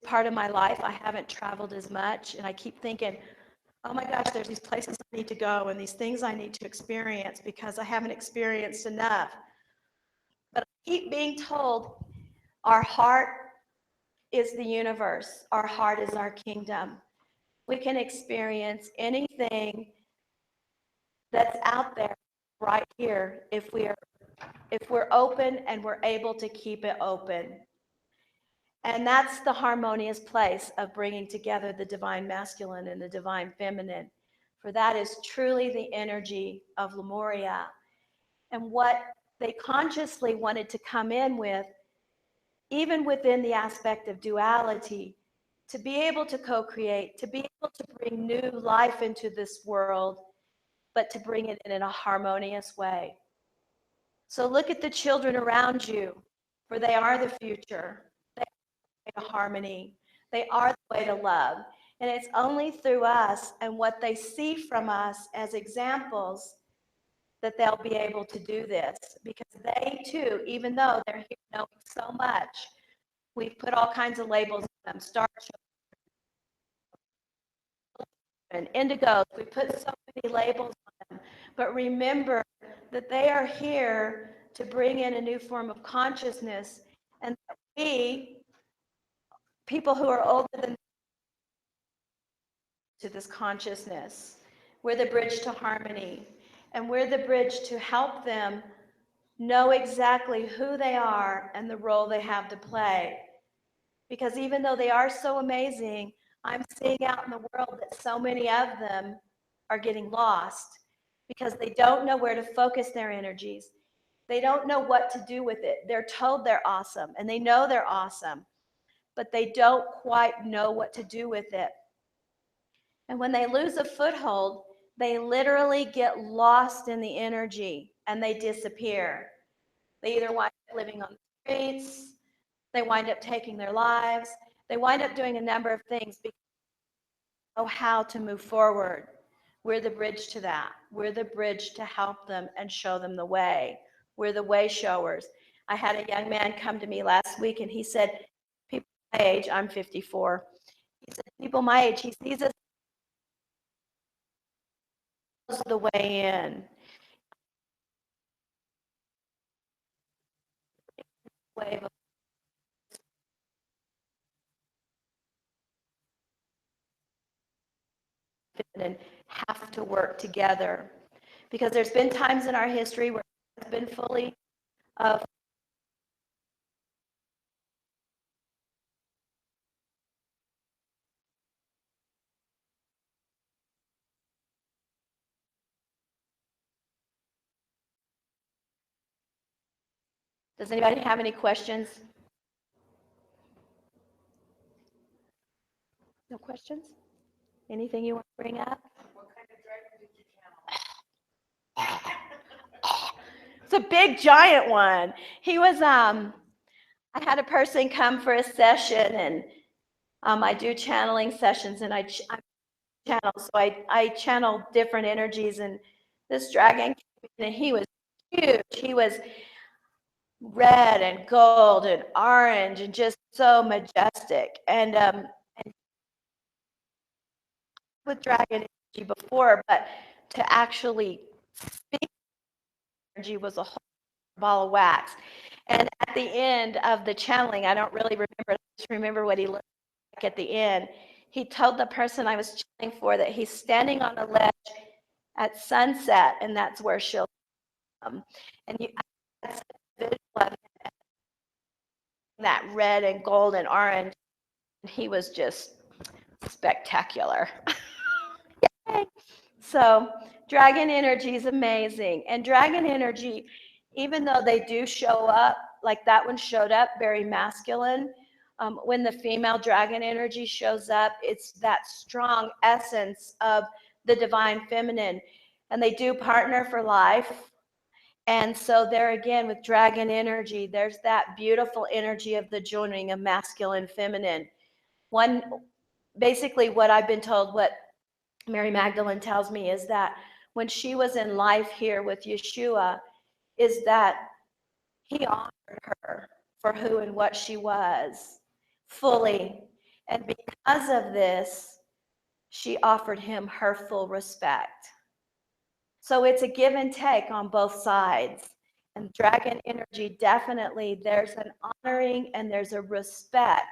Part of my life, I haven't traveled as much, and I keep thinking, oh my gosh, there's these places I need to go and these things I need to experience because I haven't experienced enough. But I keep being told our heart is the universe. Our heart is our kingdom. We can experience anything that's out there right here if we're open and we're able to keep it open. And that's the harmonious place of bringing together the divine masculine and the divine feminine. For that is truly the energy of Lemuria. And what they consciously wanted to come in with, even within the aspect of duality, to be able to co-create, to be able to bring new life into this world, but to bring it in a harmonious way. So look at the children around you, for they are the future. They are the way to harmony. They are the way to love. And it's only through us and what they see from us as examples that they'll be able to do this. Because they too, even though they're here knowing so much, we've put all kinds of labels on them, star and indigos, we put so many labels on them. But remember that they are here to bring in a new form of consciousness, and that we, people who are older than to this consciousness, we're the bridge to harmony, and we're the bridge to help them know exactly who they are and the role they have to play. Because even though they are so amazing, I'm seeing out in the world that so many of them are getting lost because they don't know where to focus their energies. They don't know what to do with it. They're told they're awesome and they know they're awesome, but they don't quite know what to do with it. And when they lose a foothold, they literally get lost in the energy and they disappear. They either wind up living on the streets, they wind up taking their lives, they wind up doing a number of things because they know how to move forward. We're the bridge to that. We're the bridge to help them and show them the way. We're the way showers. I had a young man come to me last week and he said, people my age, I'm 54. He said, people my age, he sees us the way in. Wave of feminine have to work together, because there's been times in our history where it's been fully Does anybody have any questions? No questions? Anything you want to bring up? It's a big giant one. He was I had a person come for a session, and I do channeling sessions, and I channel, so I channel different energies, and this dragon came in, and he was huge. He was red and gold and orange and just so majestic. And with dragon energy before, but to actually speak energy was a whole ball of wax. And at the end of the channeling, I don't really remember, I just remember what he looked like at the end. He told the person I was channeling for that he's standing on a ledge at sunset, and that's where she'll come. And you, that's a visual of that red and gold and orange. And he was just spectacular. Yay. So dragon energy is amazing. And dragon energy, even though they do show up, like that one showed up very masculine, when the female dragon energy shows up, it's that strong essence of the divine feminine. And they do partner for life. And so there again, with dragon energy, there's that beautiful energy of the joining of masculine, feminine. One, basically what I've been told, what Mary Magdalene tells me, is that when she was in life here with Yeshua, is that he honored her for who and what she was fully. And because of this, she offered him her full respect. So it's a give and take on both sides. And dragon energy, definitely, there's an honoring and there's a respect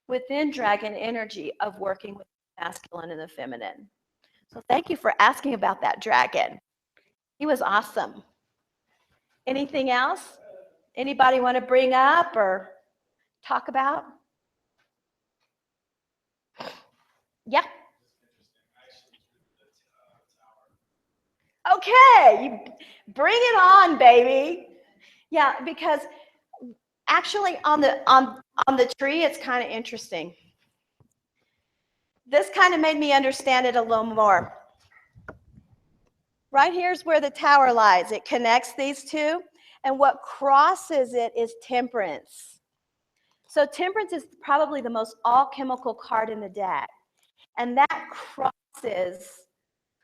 within dragon energy of working with the masculine and the feminine. So thank you for asking about that dragon. He was awesome. Anything else? Anybody want to bring up or talk about? Yeah. Okay, you bring it on, baby. Yeah, because actually on the tree, it's kind of interesting. This kind of made me understand it a little more. Right here's where the tower lies. It connects these two, and what crosses it is temperance. So temperance is probably the most alchemical card in the deck, and that crosses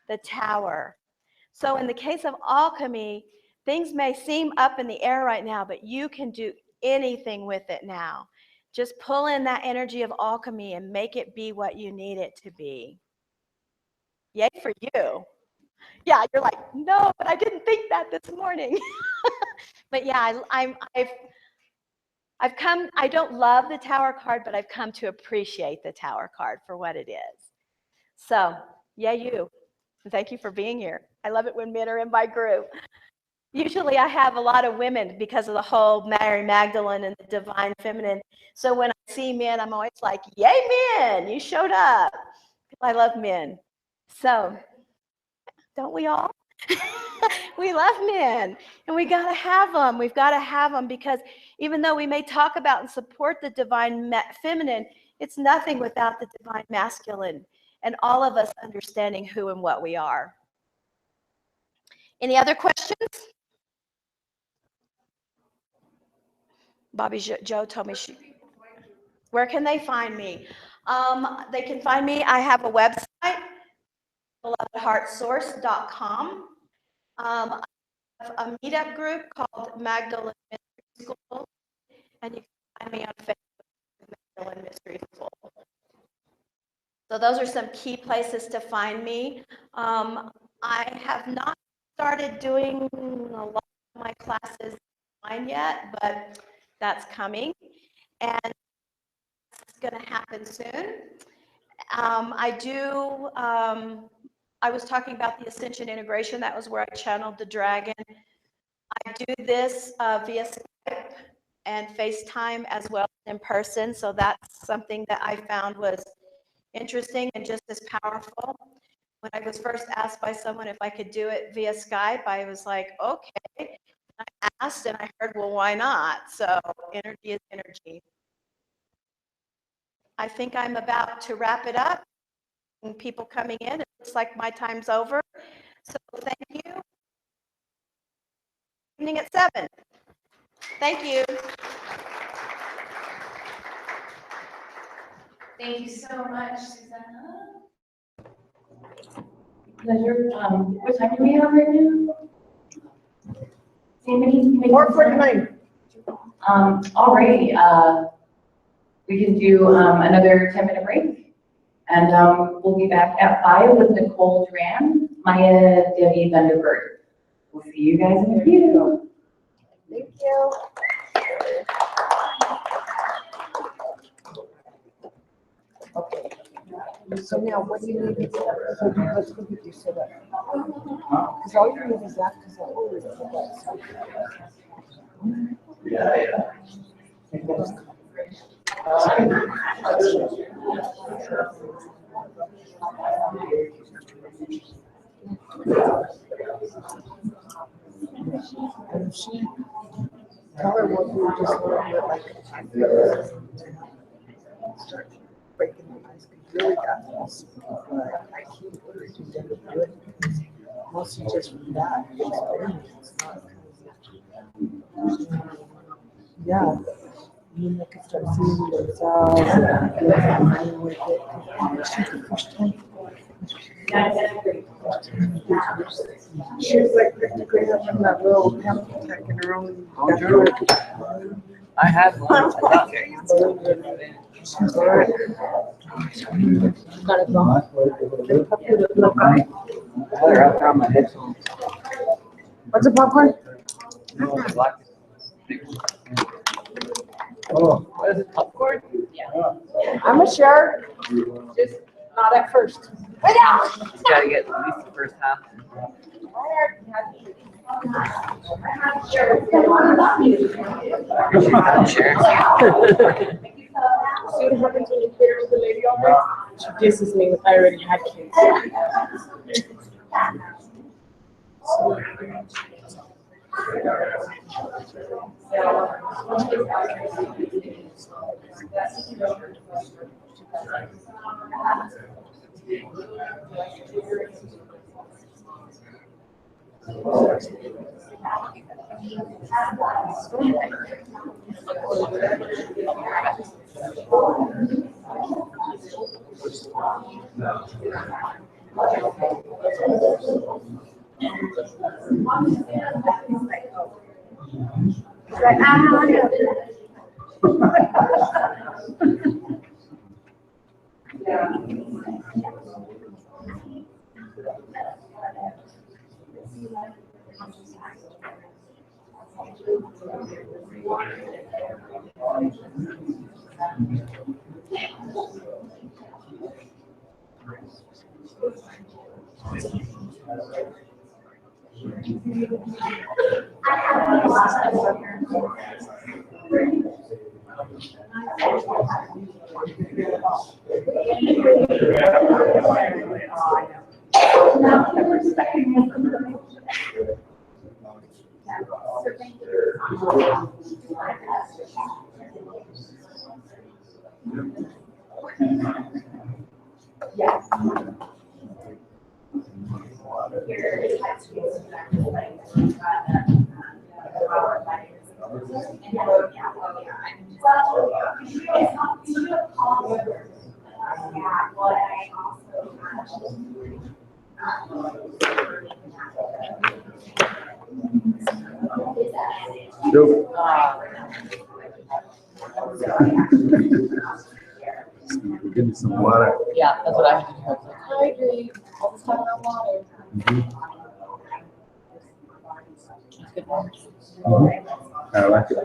the tower. So in the case of alchemy, things may seem up in the air right now, but you can do anything with it now. Just pull in that energy of alchemy and make it be what you need it to be. Yay for you. Yeah, you're like, no, but I didn't think that this morning. But yeah, I've come, I don't love the tower card, but I've come to appreciate the tower card for what it is. So, yeah, you. Thank you for being here. I love it when men are in my group. Usually I have a lot of women because of the whole Mary Magdalene and the divine feminine. So when I see men, I'm always like, yay, men, you showed up. I love men. So, don't we all? We love men, and we got to have them. We've got to have them, because even though we may talk about and support the divine feminine, it's nothing without the divine masculine, and all of us understanding who and what we are. Any other questions? Bobby Joe told me where can they find me? They can find me. I have a website, belovedheartsource.com. I have a meetup group called Magdalene Mystery School, and you can find me on Facebook, Magdalene Mystery School. So those are some key places to find me. I have not started doing a lot of my classes online yet, but that's coming, and it's going to happen soon. I was talking about the Ascension integration. That was where I channeled the dragon. I do this via Skype and FaceTime as well as in person. So that's something that I found was interesting and just as powerful. When I was first asked by someone if I could do it via Skype, I was like, okay. I asked and I heard, well, why not? So energy is energy. I think I'm about to wrap it up. And people coming in, it looks like my time's over. So thank you. Evening at 7. Thank you. Thank you so much, Susana. Pleasure. What time do we have right now? Anybody? 4:49. Alrighty. We can do another 10-minute break, and we'll be back at 5 with Nicole Duran, Maya, Debbie Thunderbird. We'll see you guys in a few. Thank you. Okay. So now, what do you need? So let's go get you set up. Because all you need is that, because I always do that stuff. And she, tell her what you just learned, like, start breaking the ice, because really that's I can't really do it, because mostly just from that experience, not yeah. And then they can start seeing themselves and with it. She's the first time. She was like practically having that little panic attack in her own. I had one. She's all right. Got it wrong. They're out there on my headphones. What's a popcorn? No, it's black. Oh, what is it? Popcorn? Yeah. I'm a share, just not at first. You gotta get at least the first half. See what happens when you cater to the lady over? She disses me with I already had kids. Give me some water. Yeah, that's what I have to do. I agree. All the time I water. I like it.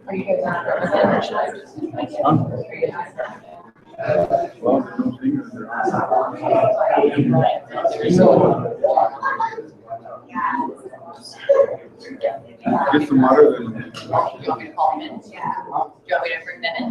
Are you guys not representing, or should I just? Get some water then. Do you want me to call him in? Yeah. Do you want me to bring that in?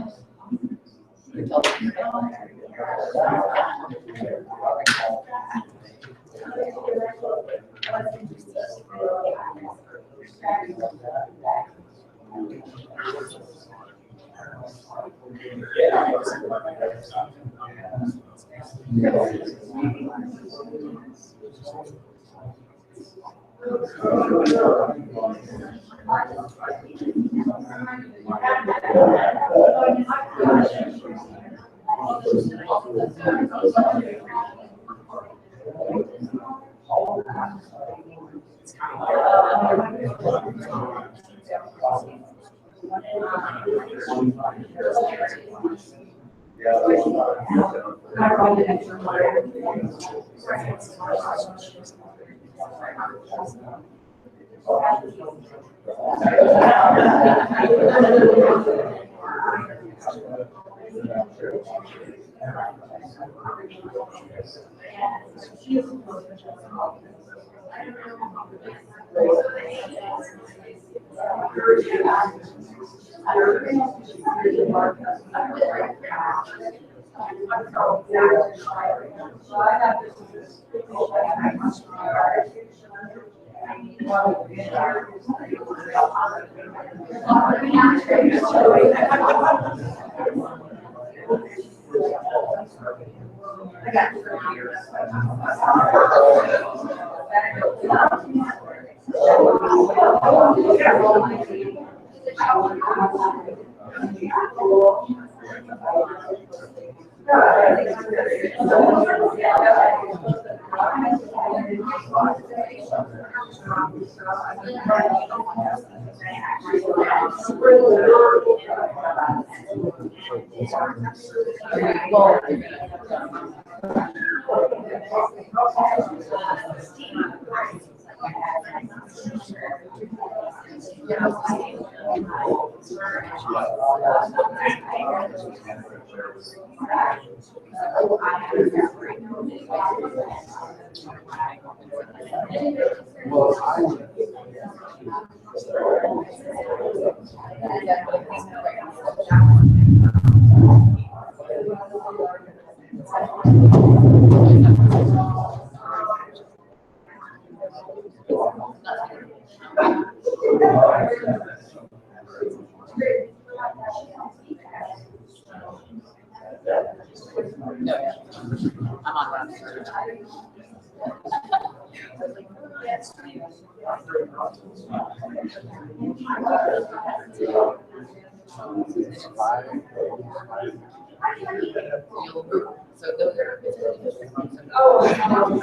So those are.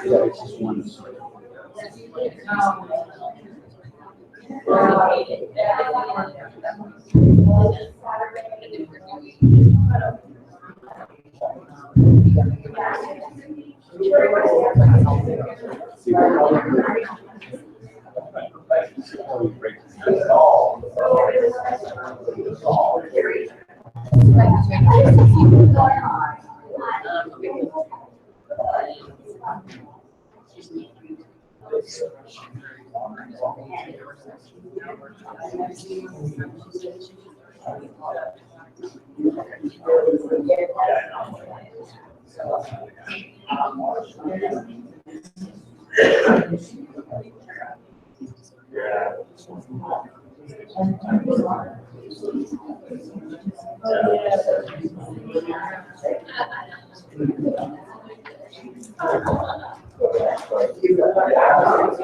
Yeah, it's just one.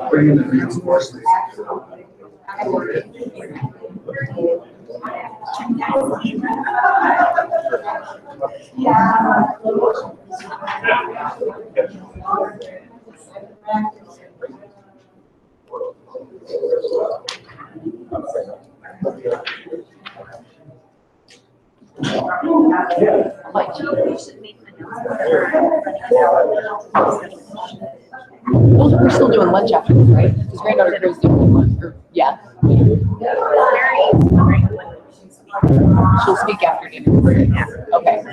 Bring in the reinforcements. We're still doing lunch after this, right? Because granddaughter Crow's doing lunch, or, yeah. She'll speak after dinner. Okay.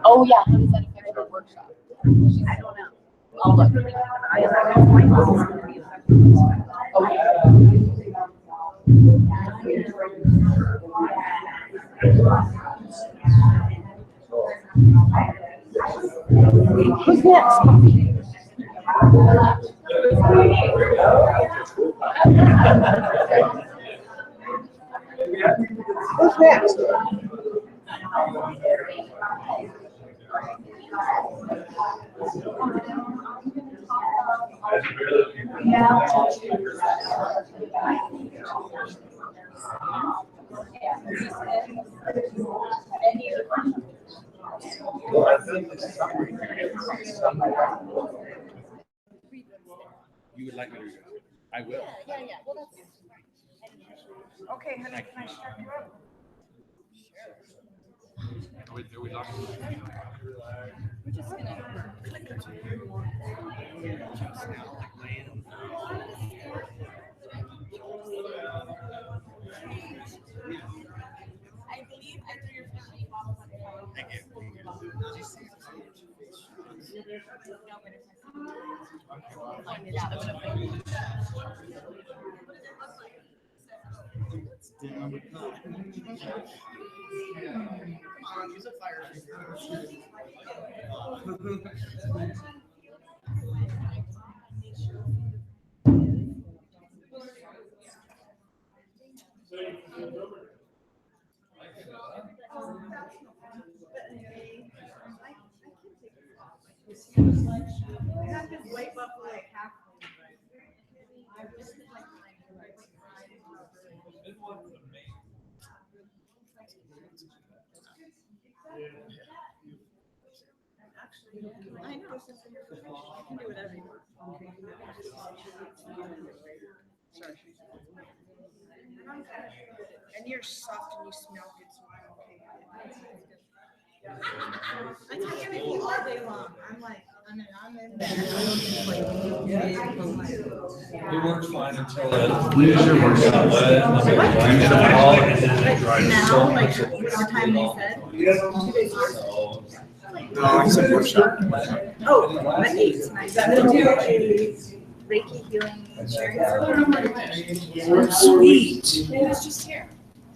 Oh, yeah, how does that affect her workshop? I don't know. I'll look. Who's next? Who's next? You would like me to? I will. Yeah. Well, that's. Okay, honey, can I start you up? Are we talking? We're just gonna click it. I believe I threw your family off on the phone. Thank you. Find it out. I know. You can do whatever you want. Sorry. And you're soft and you smell good, so I'm okay. I talk to people all day long. I'm like, I'm in there. It works fine until it usually works out wet. Now, like, what time they said? 2 days ago. No, it's a workshop. Oh, at 8 tonight. I'm gonna do a Reiki healing sharing ceremony. Sweet. It was just here.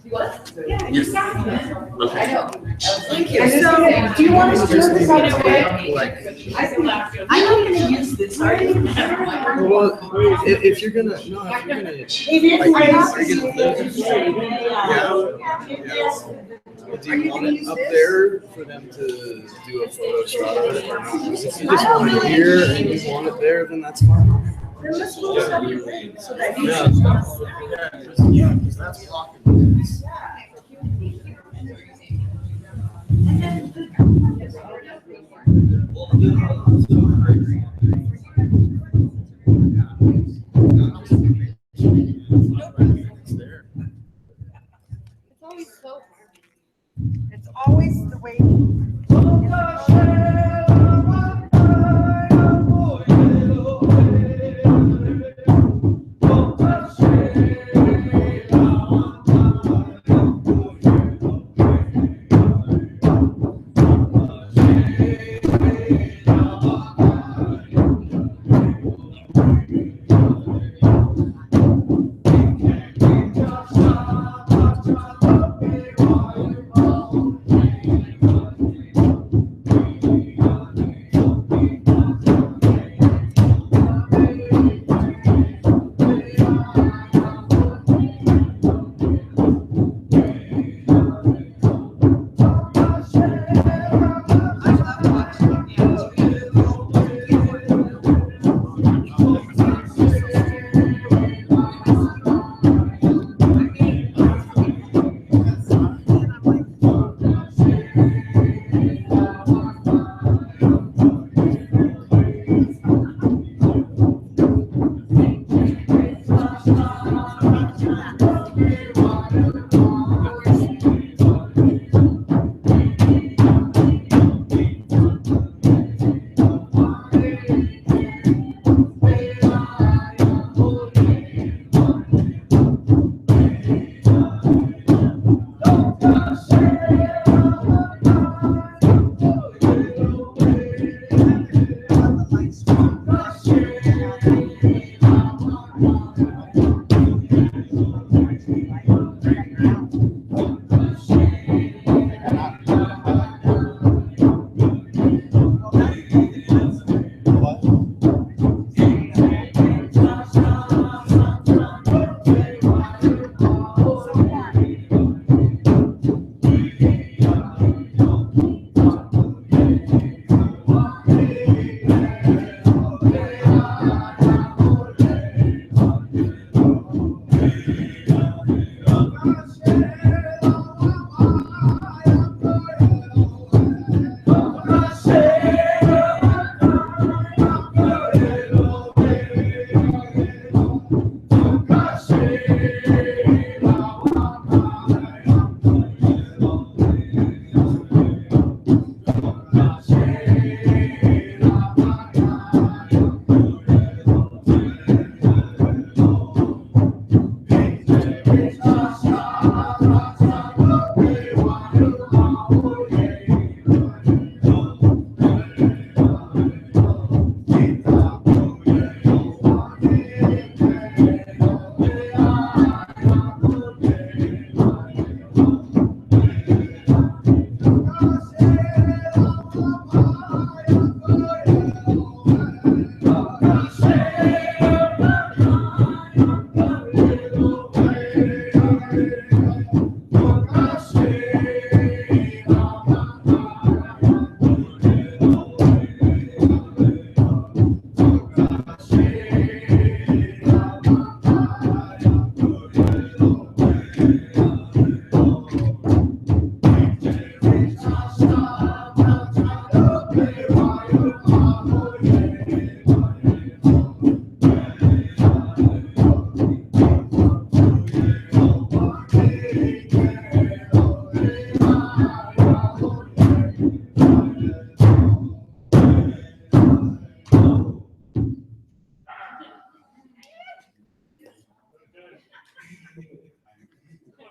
What? Yeah, Yes. okay. I know. Thank you. So, do you want us to do this on the way? I'm not gonna use this, are you? Well, if you're gonna, no, if you're gonna. Do you want it up there for them to do a photo shot of it or not? Because if you just want it here and you want it there, then that's fine. Then let's go to the so that you Yeah, because that's blocking. It's always so hard. It's always the way.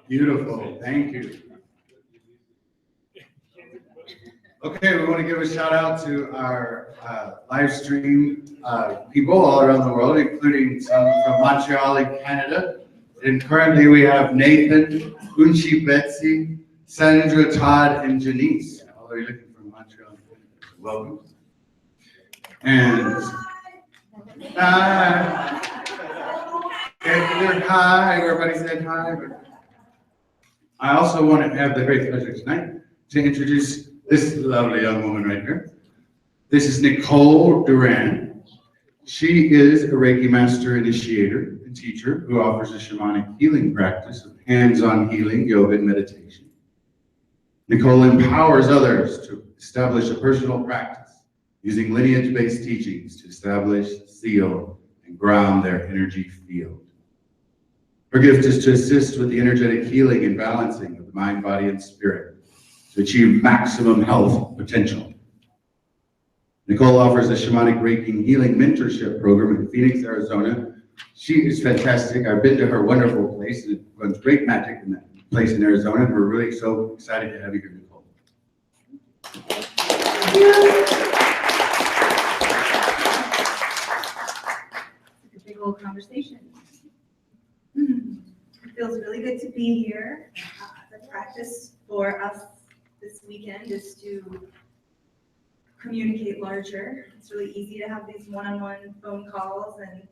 Beautiful, thank you. Okay, we want to give a shout out to our live stream people all around the world, including some from Montreal in Canada. And currently we have Nathan, Unchi Betsy, Sandra, Todd, and Janice. All are looking from Montreal. Welcome. And hi. Hi, everybody said hi. I also want to have the great pleasure tonight to introduce this lovely young woman right here. This is Nicole Duran. She is a Reiki master initiator and teacher who offers a shamanic healing practice of hands-on healing, yoga, and meditation. Nicole empowers others to establish a personal practice using lineage-based teachings to establish, seal, and ground their energy field. Her gift is to assist with the energetic healing and balancing of the mind, body, and spirit to achieve maximum health potential. Nicole offers a shamanic Reiki healing mentorship program in Phoenix, Arizona. She is fantastic. I've been to her wonderful place, and it runs great magic in that place in Arizona, and we're really so excited to have you here, Nicole. Thank you. It's a big old conversation. It feels really good to be here. The practice for us this weekend is to communicate larger. It's really easy to have these one-on-one phone calls and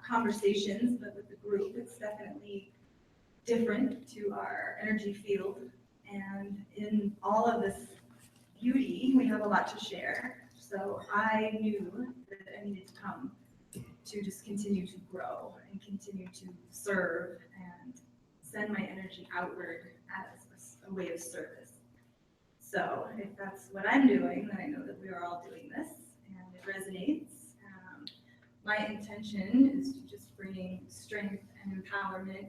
conversations, but with the group, it's definitely different to our energy field. And in all of this beauty, we have a lot to share. So I knew that I needed to come to just continue to grow and continue to serve and send my energy outward as a way of service. So if that's what I'm doing, then I know that we are all doing this and it resonates. My intention is to just bring strength and empowerment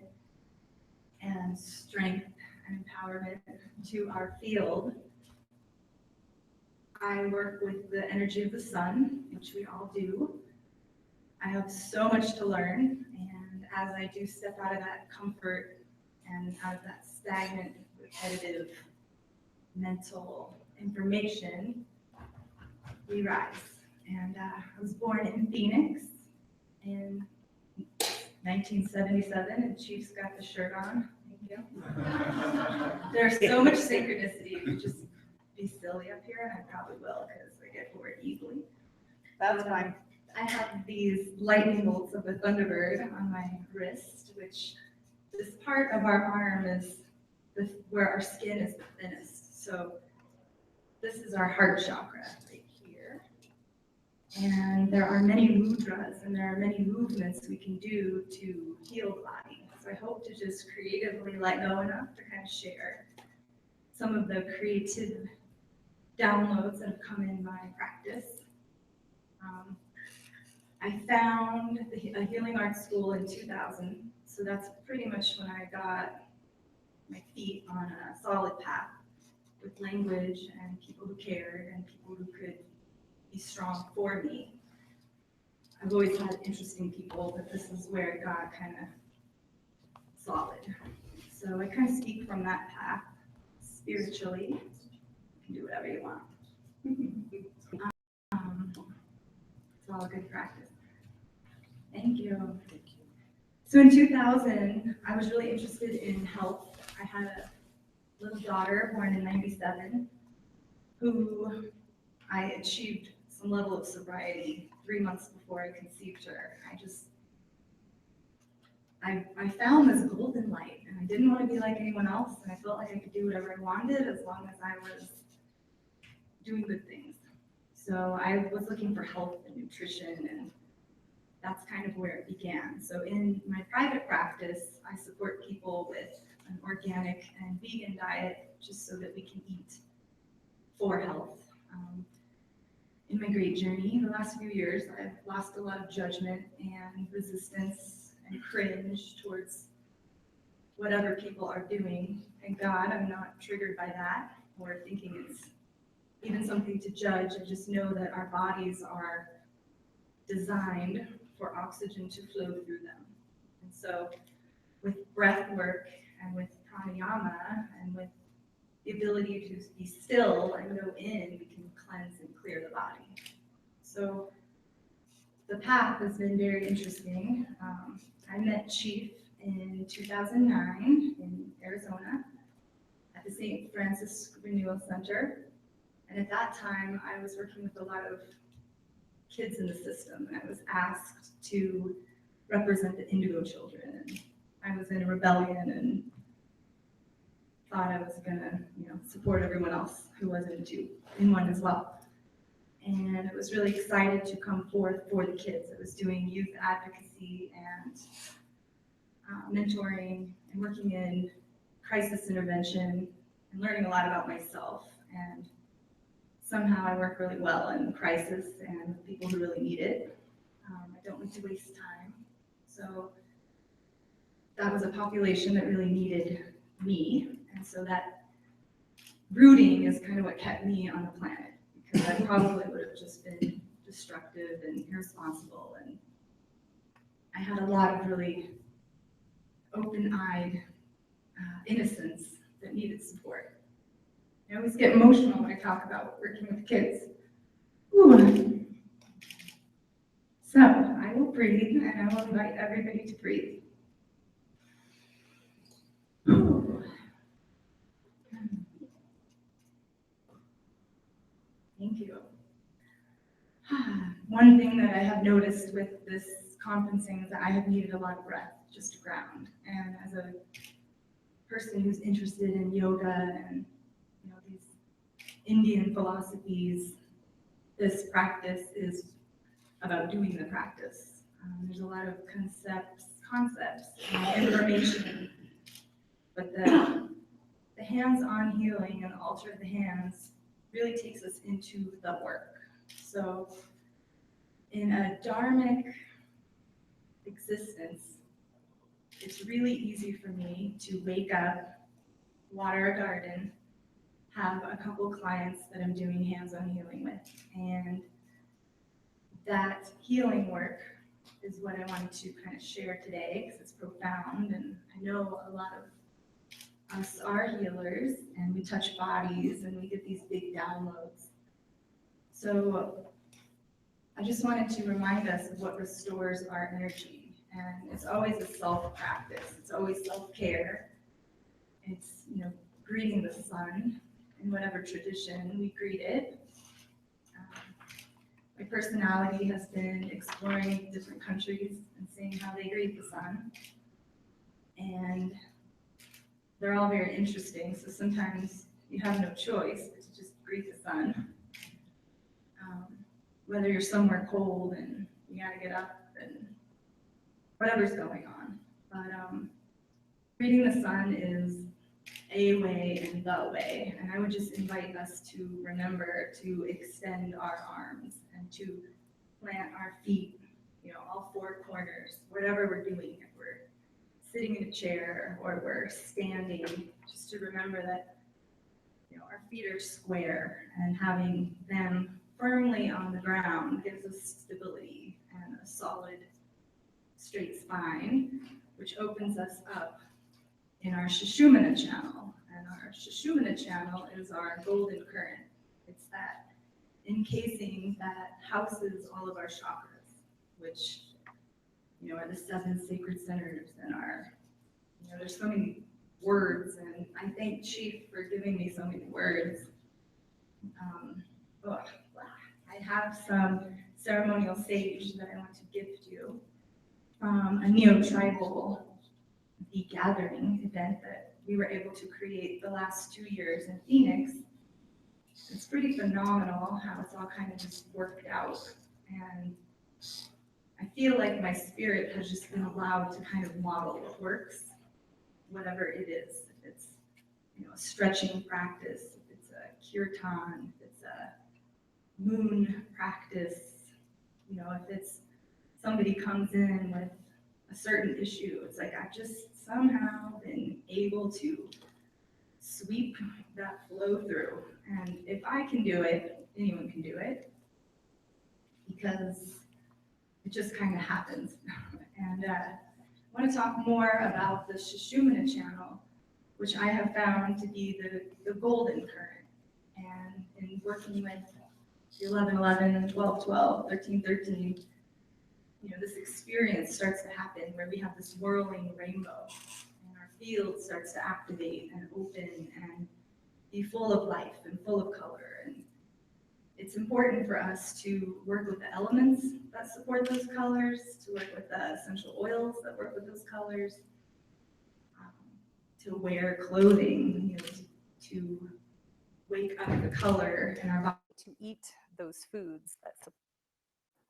to our field. I work with the energy of the sun, which we all do. I have so much to learn, and as I do step out of that comfort and out of that stagnant, repetitive mental information, we rise. And I was born in Phoenix in 1977, and Chief's got the shirt on. Thank you. There's so much synchronicity. You could just be silly up here, and I probably will because I get bored easily. That's fine. I have these lightning bolts of a Thunderbird on my wrist, which this part of our arm is where our skin is the thinnest. So this is our heart chakra right here. And there are many mudras and there are many movements we can do to heal the body. So I hope to just creatively let go enough to kind of share some of the creative downloads that have come in my practice. I found a healing arts school in 2000, so that's pretty much when I got my feet on a solid path with language and people who cared and people who could be strong for me. I've always had interesting people, but this is where it got kind of solid. So I kind of speak from that path spiritually. You can do whatever you want. It's all good practice. Thank you. So in 2000, I was really interested in health. I had a little daughter born in 97 who I achieved some level of sobriety 3 months before I conceived her. I found this golden light and I didn't want to be like anyone else and I felt like I could do whatever I wanted as long as I was doing good things. So I was looking for health and nutrition and that's kind of where it began. So in my private practice, I support people with an organic and vegan diet just so that we can eat for health. In my great journey, the last few years, I've lost a lot of judgment and resistance and cringe towards whatever people are doing. Thank God I'm not triggered by that or thinking it's even something to judge. I just know that our bodies are designed for oxygen to flow through them. And so with breath work and with pranayama and with the ability to be still and go in, we can cleanse and clear the body. So the path has been very interesting. I met Chief in 2009 in Arizona at the St. Francis Renewal Center. And at that time, I was working with a lot of kids in the system. And I was asked to represent the indigo children. And I was in a rebellion and thought I was gonna, support everyone else who was in one as well. And I was really excited to come forth for the kids. I was doing youth advocacy and mentoring and working in crisis intervention and learning a lot about myself. And somehow I work really well in crisis and with people who really need it. I don't like to waste time. So that was a population that really needed me. And so that rooting is kind of what kept me on the planet, because I probably would have just been destructive and irresponsible. And I had a lot of really open-eyed innocence that needed support. I always get emotional when I talk about working with kids. Ooh. So I will breathe and I will invite everybody to breathe. Ooh. Thank you. One thing that I have noticed with this conferencing is that I have needed a lot of breath just to ground. And as a person who's interested in yoga and these Indian philosophies, this practice is about doing the practice. There's a lot of concepts and information, but the hands-on healing and the altar of the hands really takes us into the work. So in a dharmic existence, it's really easy for me to wake up, water a garden, have a couple clients that I'm doing hands-on healing with. And that healing work is what I wanted to kind of share today because it's profound. And I know a lot of us are healers and we touch bodies and we get these big downloads. So I just wanted to remind us of what restores our energy. And it's always a self-practice. It's always self-care. It's, greeting the sun in whatever tradition we greet it. My personality has been exploring different countries and seeing how they greet the sun. And they're all very interesting, so sometimes you have no choice but to just greet the sun. Whether you're somewhere cold and you gotta get up and whatever's going on. But greeting the sun is a way and the way. And I would just invite us to remember to extend our arms and to plant our feet, all four corners, whatever we're doing, if we're sitting in a chair or we're standing, just to remember that, our feet are square and having them firmly on the ground gives us stability and a solid, straight spine, which opens us up in our Sushumna channel. And our Sushumna channel is our golden current. It's that encasing that houses all of our chakras, which, are the 7 sacred centers and our, there's so many words, and I thank Chief for giving me so many words. I have some ceremonial sage that I want to gift you from a neo-tribal gathering event that we were able to create the last 2 years in Phoenix. It's pretty phenomenal how it's all kind of just worked out. And I feel like my spirit has just been allowed to kind of model what works, whatever it is. If it's, a stretching practice, if it's a kirtan, if it's a moon practice, if it's somebody comes in with a certain issue, it's like I've just somehow been able to sweep that flow through. And if I can do it, anyone can do it, because it just kind of happens. And I want to talk more about the Sushumna channel, which I have found to be the golden current. And in working with the 11-11, 12-12, 13-13, this experience starts to happen where we have this whirling rainbow and our field starts to activate and open and be full of life and full of color. And it's important for us to work with the elements that support those colors, to work with the essential oils that work with those colors, to wear clothing, to wake up the color in our body, to eat those foods that support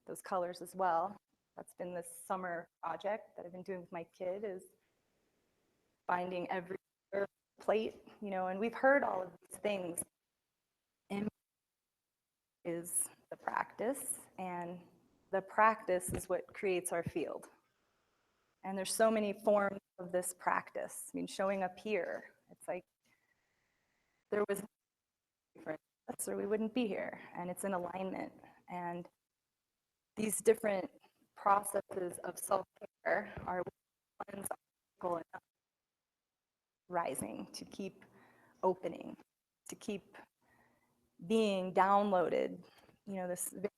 those colors as well. That's been this summer project that I've been doing with my kid, is finding every plate, and we've heard all of these things. And is the practice, and the practice is what creates our field. And there's so many forms of this practice. I mean, showing up here, it's like there was different, or we wouldn't be here, and it's in alignment. And these different processes of self-care are ones rising, to keep opening, to keep being downloaded, this very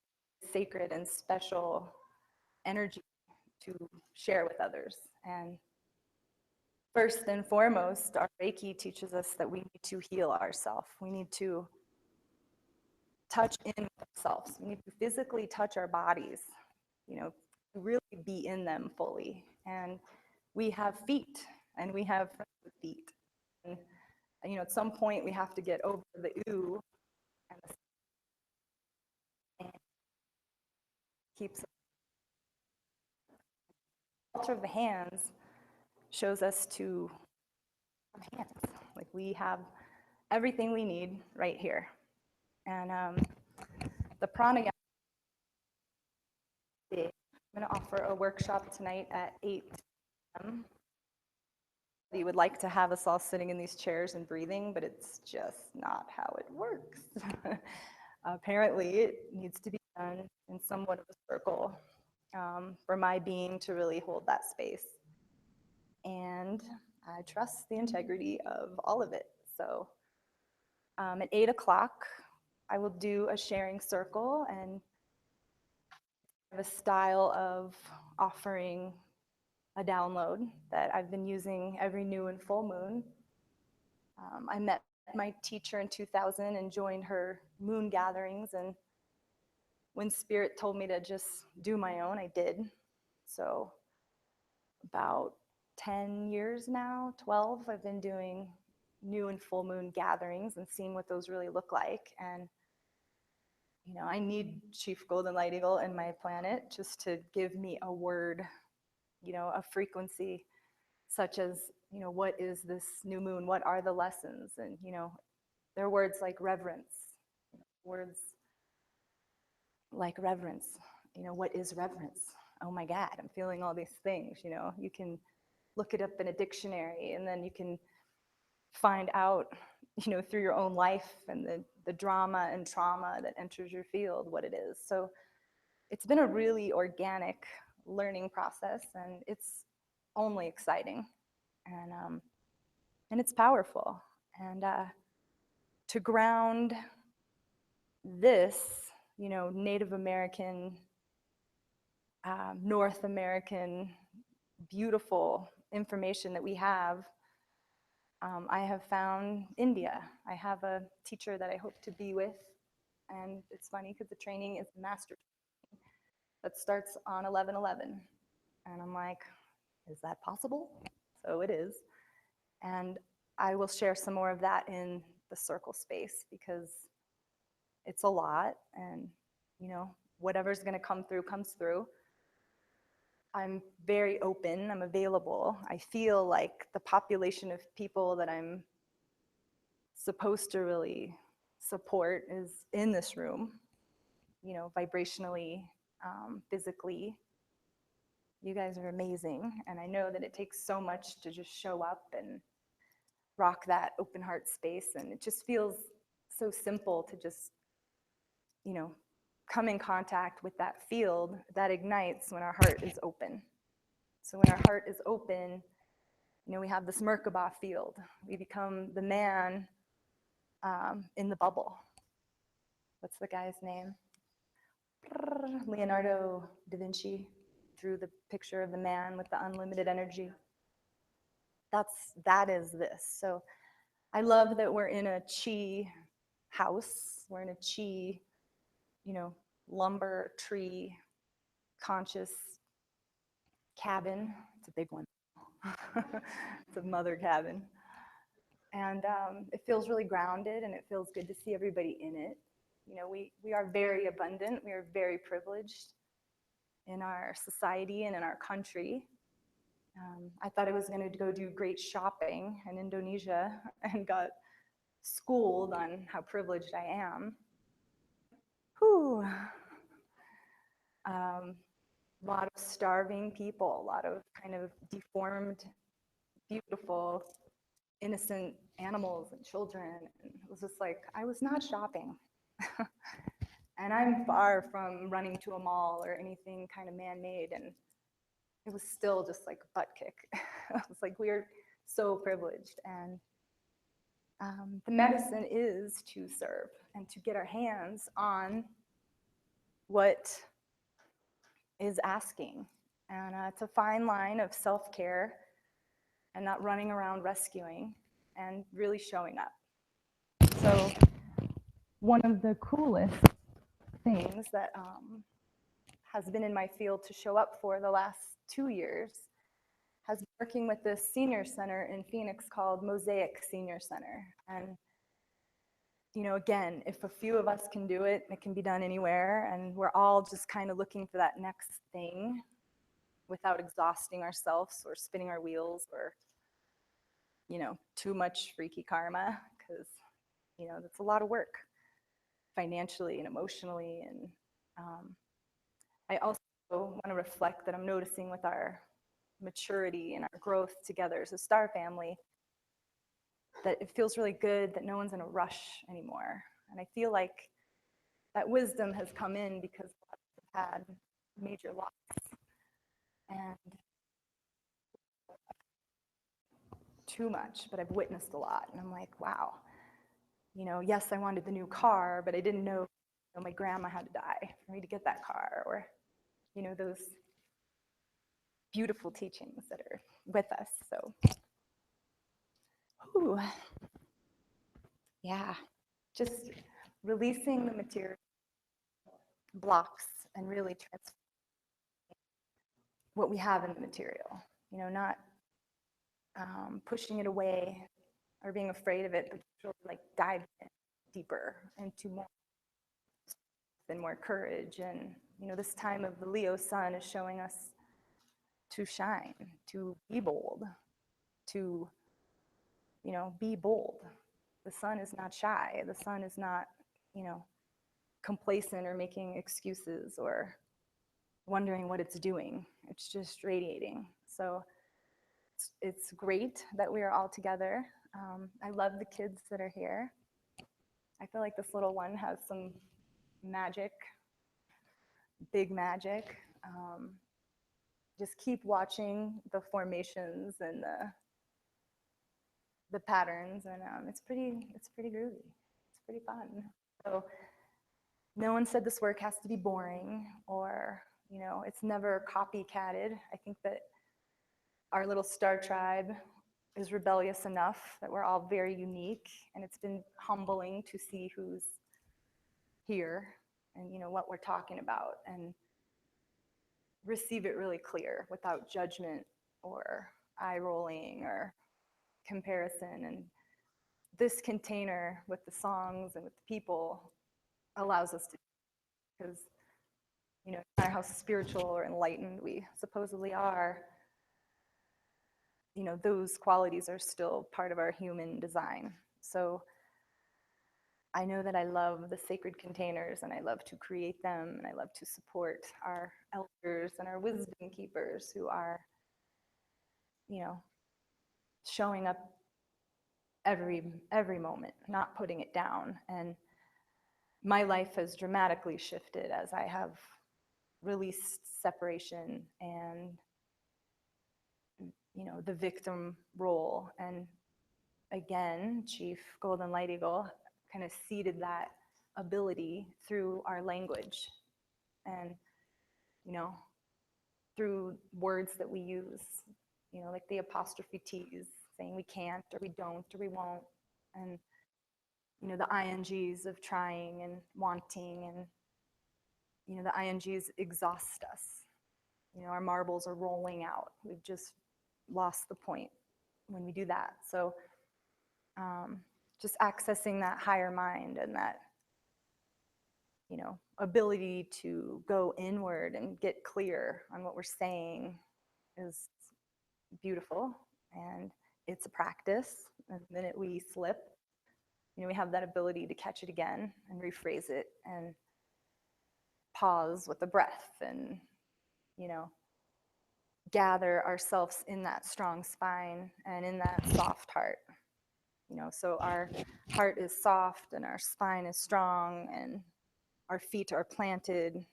sacred and special energy to share with others. And first and foremost, our Reiki teaches us that we need to heal ourselves. We need to touch in with ourselves. We need to physically touch our bodies, really be in them fully. And we have feet, and we have feet. And, at some point we have to get over the ooh and keeps. The altar of the hands shows us to have hands. Like, we have everything we need right here. And the pranayama, I'm going to offer a workshop tonight at 8 p.m. You would like to have us all sitting in these chairs and breathing, but it's just not how it works. Apparently, it needs to be done in somewhat of a circle for my being to really hold that space. And I trust the integrity of all of it. So at 8 o'clock, I will do a sharing circle and have a style of offering a download that I've been using every new and full moon. I met my teacher in 2000 and joined her moon gatherings, and when Spirit told me to just do my own, I did. So about 10 years now, 12, I've been doing new and full moon gatherings and seeing what those really look like. And you know, I need Chief Golden Light Eagle in my planet just to give me a word, you know, a frequency such as, you know, what is this new moon? What are the lessons? And, you know, there are words like reverence, words like reverence. You know, what is reverence? Oh my God, I'm feeling all these things, you know. You can look it up in a dictionary, and then you can find out, you know, through your own life and the drama and trauma that enters your field, what it is. So it's been a really organic learning process, and it's only exciting, and it's powerful. And to ground this, you know, Native American, North American, beautiful information that we have, I have found India. I have a teacher that I hope to be with, and it's funny because the training is master that starts on 11/11, and I'm like, is that possible? So it is, and I will share some more of that in the circle space because it's a lot, and you know, whatever's going to come through comes through. I'm very open, I'm available. I feel like the population of people that I'm supposed to really support is in this room, you know, vibrationally, physically. You guys are amazing, and I know that it takes so much to just show up and rock that open heart space, and it just feels so simple to just, you know, come in contact with that field that ignites when our heart is open. So when our heart is open, you know, we have this Merkaba field. We become the man in the bubble. What's the guy's name? Leonardo da Vinci drew the picture of the man with the unlimited energy. That is this. So I love that we're in a chi house. We're in a chi, you know, lumber tree conscious cabin. It's a big one. It's a mother cabin. And it feels really grounded, and it feels good to see everybody in it. You know, we are very abundant. We are very privileged in our society and in our country. I thought I was going to go do great shopping in Indonesia and got schooled on how privileged I am. Whew. A lot of starving people, a lot of kind of deformed, beautiful, innocent animals and children. And it was just like, I was not shopping. And I'm far from running to a mall or anything kind of man-made, and it was still just like a butt kick. I was like, we're so privileged, and the medicine is to serve and to get our hands on what is asking. And it's a fine line of self-care and not running around rescuing and really showing up. So one of the coolest things that has been in my field to show up for the last 2 years has been working with this senior center in Phoenix called Mosaic Senior Center. And you know, again, if a few of us can do it, it can be done anywhere, and we're all just kind of looking for that next thing without exhausting ourselves or spinning our wheels or, you know, too much freaky karma, because, you know, that's a lot of work financially and emotionally. And I also want to reflect that I'm noticing with our maturity and our growth together as a star family that it feels really good that no one's in a rush anymore. And I feel like that wisdom has come in because a lot of us have had major loss. And too much, but I've witnessed a lot. And I'm like, wow, you know, yes, I wanted the new car, but I didn't know, you know, my grandma had to die for me to get that car, or, you know, those beautiful teachings that are with us. So, ooh, yeah, just releasing the material blocks and really transforming what we have in the material. You know, not pushing it away or being afraid of it, but really like dive in deeper into more and more courage. And you know, this time of the Leo sun is showing us to shine, to be bold, to, you know, be bold. The sun is not shy. The sun is not, you know, complacent or making excuses or wondering what it's doing. It's just radiating. So it's great that we are all together. I love the kids that are here. I feel like this little one has some magic, big magic. Just keep watching the formations and the patterns, and it's pretty groovy. It's pretty fun. So no one said this work has to be boring, or you know, it's never copycatted. I think that our little star tribe is rebellious enough that we're all very unique, and it's been humbling to see who's here and you know what we're talking about, and receive it really clear without judgment or eye rolling or comparison. And this container with the songs and with the people allows us to, because you know, no matter how spiritual or enlightened we supposedly are, you know, those qualities are still part of our human design. So I know that I love the sacred containers, and I love to create them, and I love to support our elders and our wisdom keepers who are, you know, showing up every moment, not putting it down. And my life has dramatically shifted as I have released separation and, you know, the victim role. And again, Chief Golden Light Eagle kind of seeded that ability through our language and, you know, through words that we use, you know, like the apostrophe T's, saying we can't or we don't or we won't. And, you know, the INGs of trying and wanting, and, you know, the INGs exhaust us. You know, our marbles are rolling out. We've just lost the point when we do that. So just accessing that higher mind and that, you know, ability to go inward and get clear on what we're saying is beautiful. And it's a practice. The minute we slip, you know, we have that ability to catch it again and rephrase it and pause with the breath and, you know, gather ourselves in that strong spine and in that soft heart. You know, so our heart is soft and our spine is strong and our feet are planted,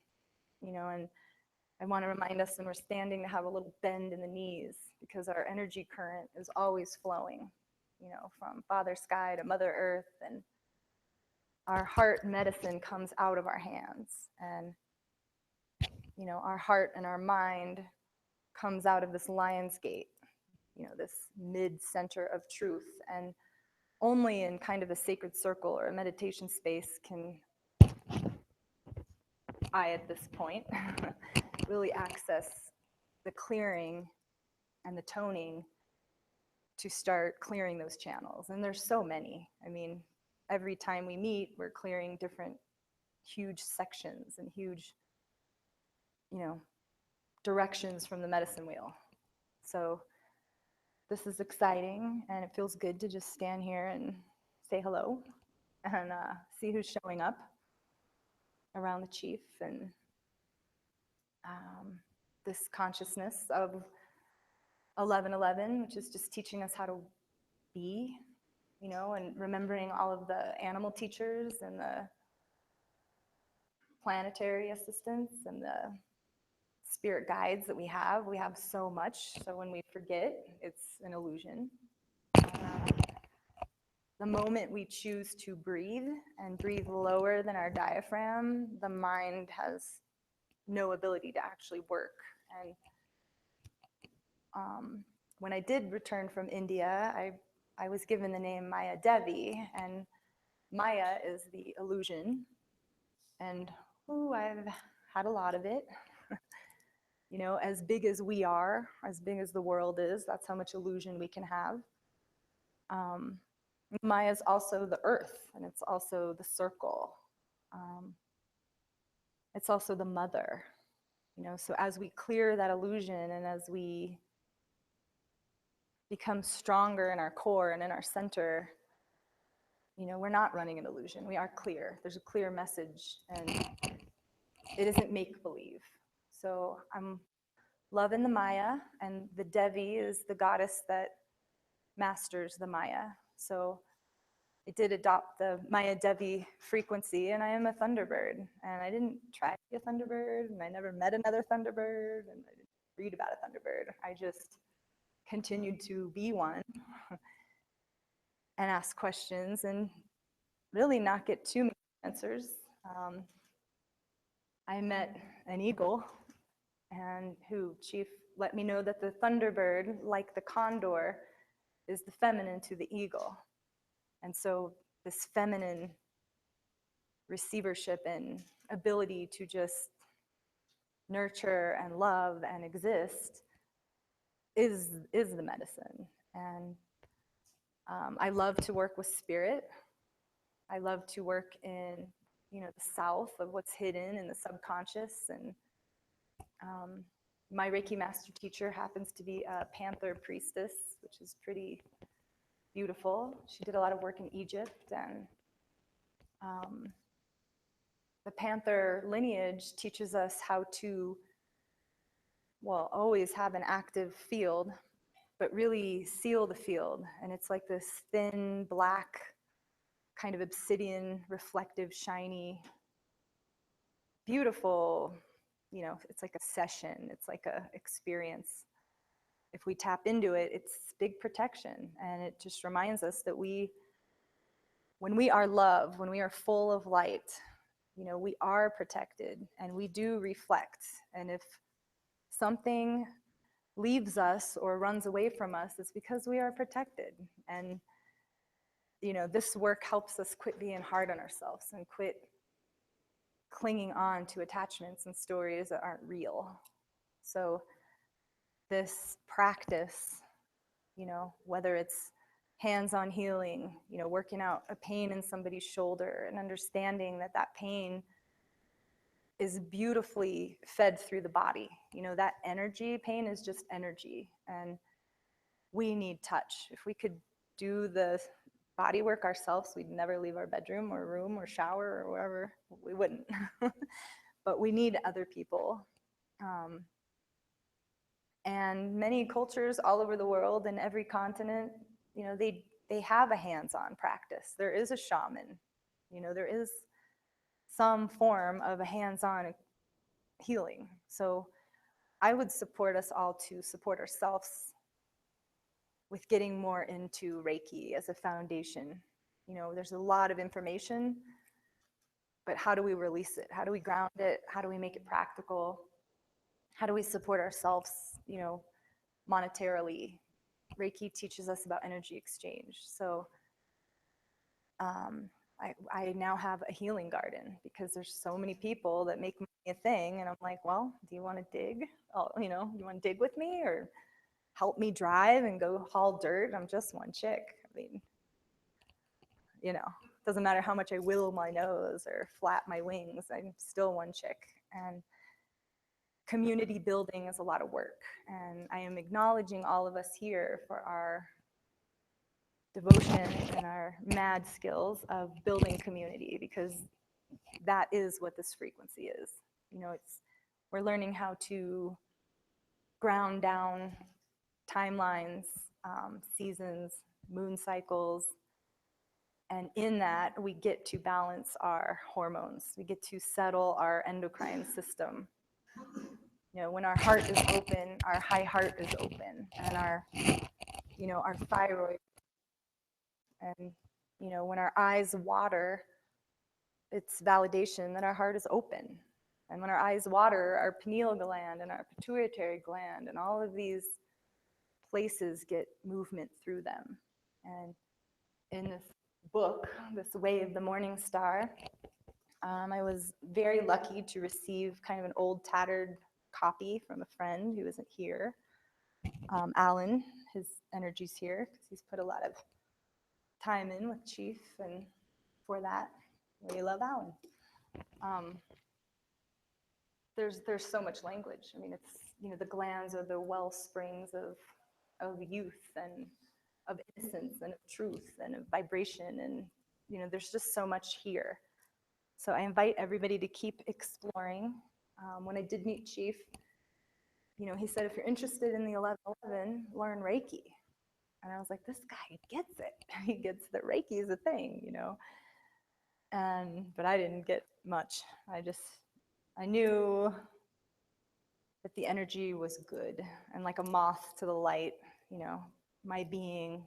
you know, and I want to remind us when we're standing to have a little bend in the knees, because our energy current is always flowing, you know, from Father Sky to Mother Earth, and our heart medicine comes out of our hands. And, you know, our heart and our mind comes out of this lion's gate, you know, this mid-center of truth. And only in kind of a sacred circle or a meditation space can I, at this point, really access the clearing and the toning to start clearing those channels. And there's so many. I mean, every time we meet, we're clearing different huge sections and huge, you know, directions from the medicine wheel. So this is exciting, and it feels good to just stand here and say hello and see who's showing up around the chief. And this consciousness of 1111, which is just teaching us how to be, you know, and remembering all of the animal teachers and the planetary assistants and the spirit guides that we have. We have so much, so when we forget, it's an illusion. The moment we choose to breathe and breathe lower than our diaphragm, the mind has no ability to actually work. And when I did return from India, I was given the name Maya Devi, and Maya is the illusion, and I've had a lot of it. You know, as big as we are, as big as the world is, that's how much illusion we can have. Maya is also the earth, and it's also the circle. It's also the mother. You know, so as we clear that illusion and as we become stronger in our core and in our center, you know, we're not running an illusion. We are clear. There's a clear message, and it isn't make-believe. So I'm loving the Maya, and the Devi is the goddess that masters the Maya. So I did adopt the Maya Devi frequency, and I am a Thunderbird. And I didn't try to be a Thunderbird, and I never met another Thunderbird, and I didn't read about a Thunderbird. I just continued to be one and ask questions and really not get too many answers. I met an eagle, and Chief let me know that the Thunderbird, like the condor, is the feminine to the eagle. And so this feminine receivership and ability to just nurture and love and exist is the medicine. And I love to work with spirit. I love to work in, you know, the south of what's hidden in the subconscious. And my Reiki master teacher happens to be a panther priestess, which is pretty beautiful. She did a lot of work in Egypt, and the panther lineage teaches us how to, well, always have an active field, but really seal the field. And it's like this thin, black, kind of obsidian, reflective, shiny, beautiful, you know, it's like a session. It's like a experience. If we tap into it, it's big protection. And it just reminds us that when we are love, when we are full of light, you know, we are protected and we do reflect. And if something leaves us or runs away from us, it's because we are protected. And, you know, this work helps us quit being hard on ourselves and quit clinging on to attachments and stories that aren't real. So this practice, you know, whether it's hands-on healing, you know, working out a pain in somebody's shoulder and understanding that that pain is beautifully fed through the body. You know, that energy, pain is just energy, and we need touch. If we could do the body work ourselves, we'd never leave our bedroom or room or shower or wherever. We wouldn't. But we need other people. And many cultures all over the world and every continent, you know, they have a hands-on practice. There is a shaman, you know, there is some form of a hands-on healing. So I would support us all to support ourselves with getting more into Reiki as a foundation. You know, there's a lot of information, but how do we release it? How do we ground it? How do we make it practical? How do we support ourselves, you know, monetarily? Reiki teaches us about energy exchange. So I now have a healing garden because there's so many people that make money a thing, and I'm like, well, do you want to dig? Oh, you know, you want to dig with me or help me drive and go haul dirt? I'm just one chick. I mean, you know, doesn't matter how much I will my nose or flap my wings, I'm still one chick. And community building is a lot of work, and I am acknowledging all of us here for our devotion and our mad skills of building community, because that is what this frequency is. You know, we're learning how to ground down timelines, seasons, moon cycles, and in that we get to balance our hormones. We get to settle our endocrine system. You know, when our heart is open, our high heart is open, and our, you know, our thyroid. And, you know, when our eyes water, it's validation that our heart is open. And when our eyes water, our pineal gland and our pituitary gland and all of these places get movement through them. And in this book, this Way of the Morning Star, I was very lucky to receive kind of an old tattered copy from a friend who isn't here. Alan, his energy's here because he's put a lot of time in with Chief, and for that, we love Alan. There's so much language. I mean, it's, you know, the glands are the well springs of youth and of innocence and of truth and of vibration, and you know, there's just so much here. So I invite everybody to keep exploring. When I did meet Chief, you know, he said, if you're interested in the 1111, learn Reiki. And I was like, this guy gets it. He gets that Reiki is a thing, you know. But I didn't get much. I knew that the energy was good, and like a moth to the light, you know, my being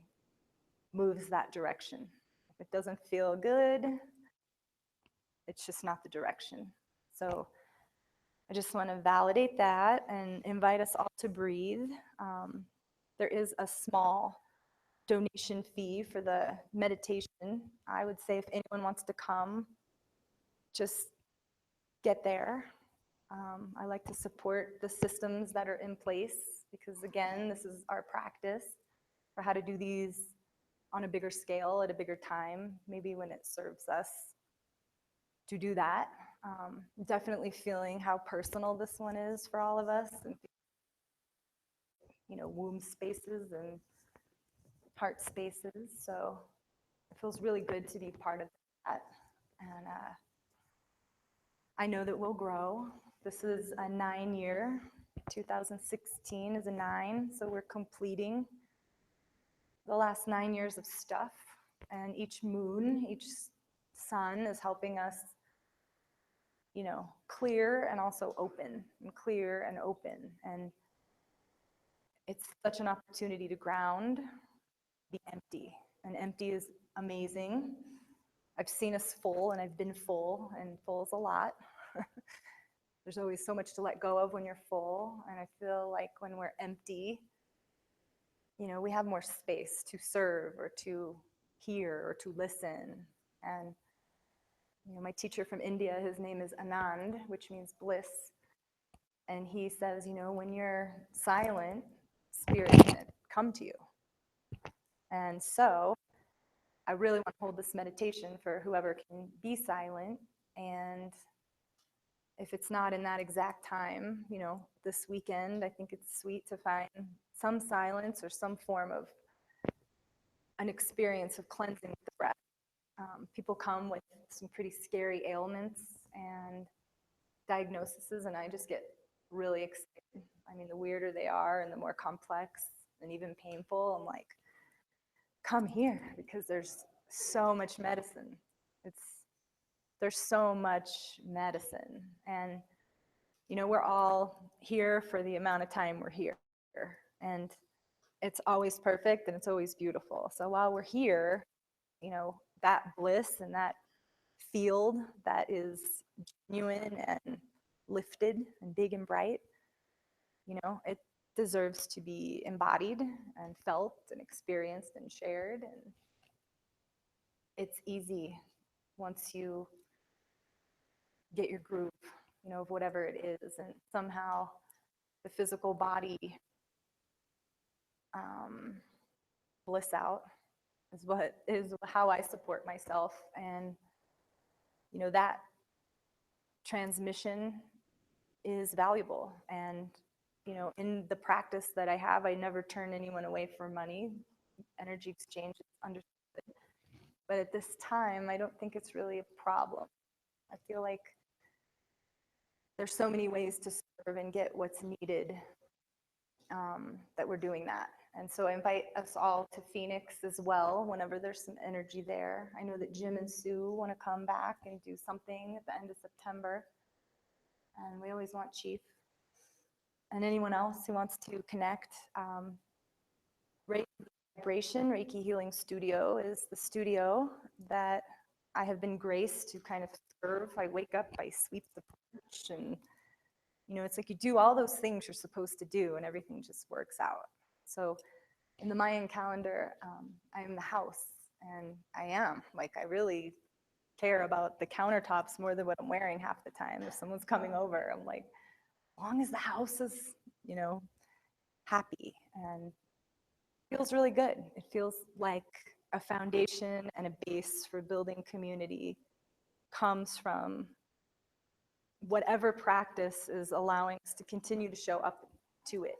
moves that direction. If it doesn't feel good, it's just not the direction. So I just want to validate that and invite us all to breathe. There is a small donation fee for the meditation. I would say if anyone wants to come, just get there. I like to support the systems that are in place because, again, this is our practice for how to do these on a bigger scale at a bigger time, maybe when it serves us to do that. Definitely feeling how personal this one is for all of us, and, you know, womb spaces and heart spaces. So it feels really good to be part of that. And I know that we'll grow. This is a 9-year. 2016 is a 9, so we're completing the last 9 years of stuff. And each moon, each sun is helping us, you know, clear and also open, and clear and open. And it's such an opportunity to ground, be empty. And empty is amazing. I've seen us full, and I've been full, and full is a lot. There's always so much to let go of when you're full. And I feel like when we're empty, you know, we have more space to serve or to hear or to listen. And, you know, my teacher from India, his name is Anand, which means bliss. And he says, you know, when you're silent, spirit can come to you. And so I really want to hold this meditation for whoever can be silent. And if it's not in that exact time, you know, this weekend, I think it's sweet to find some silence or some form of an experience of cleansing with the breath. People come with some pretty scary ailments and diagnoses, and I just get really excited. I mean, the weirder they are and the more complex and even painful, I'm like, come here, because there's so much medicine. There's so much medicine. And, you know, we're all here for the amount of time we're here. And it's always perfect and it's always beautiful. So while we're here, you know, that bliss and that field that is genuine and lifted and big and bright, you know, it deserves to be embodied and felt and experienced and shared. And it's easy once you get your groove, you know, of whatever it is, and somehow the physical body bliss out is how I support myself. And you know, that transmission is valuable. And you know, in the practice that I have, I never turn anyone away for money. Energy exchange is understood, but at this time I don't think it's really a problem. I feel like there's so many ways to serve and get what's needed, that we're doing that. And so I invite us all to Phoenix as well whenever there's some energy there. I know that Jim and Sue want to come back and do something at the end of September. And we always want Chief and anyone else who wants to connect. Reiki Vibration, Reiki Healing Studio is the studio that I have been graced to kind of serve. I wake up, I sweep the porch, and you know, it's like you do all those things you're supposed to do and everything just works out. So In the Mayan calendar, I am the house, and I am. Like, I really care about the countertops more than what I'm wearing half the time. If someone's coming over, I'm like, as long as the house is, you know, happy, and it feels really good. It feels like a foundation and a base for building community comes from whatever practice is allowing us to continue to show up to it.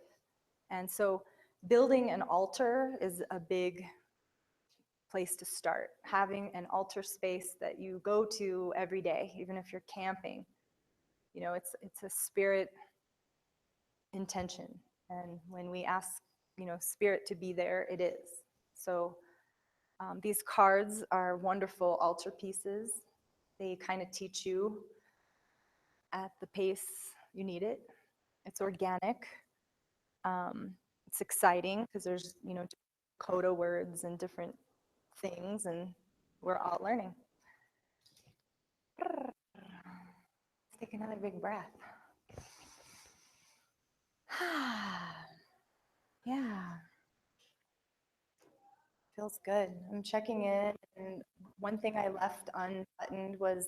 And so building an altar is a big place to start. Having an altar space that you go to every day, even if you're camping. You know, it's a spirit intention. And when we ask, you know, spirit to be there, it is. So these cards are wonderful altar pieces. They kind of teach you at the pace you need it. It's organic. It's exciting because there's, you know, coda words and different things, and we're all learning. Let's take another big breath. Yeah. Feels good. I'm checking in, and one thing I left unbuttoned was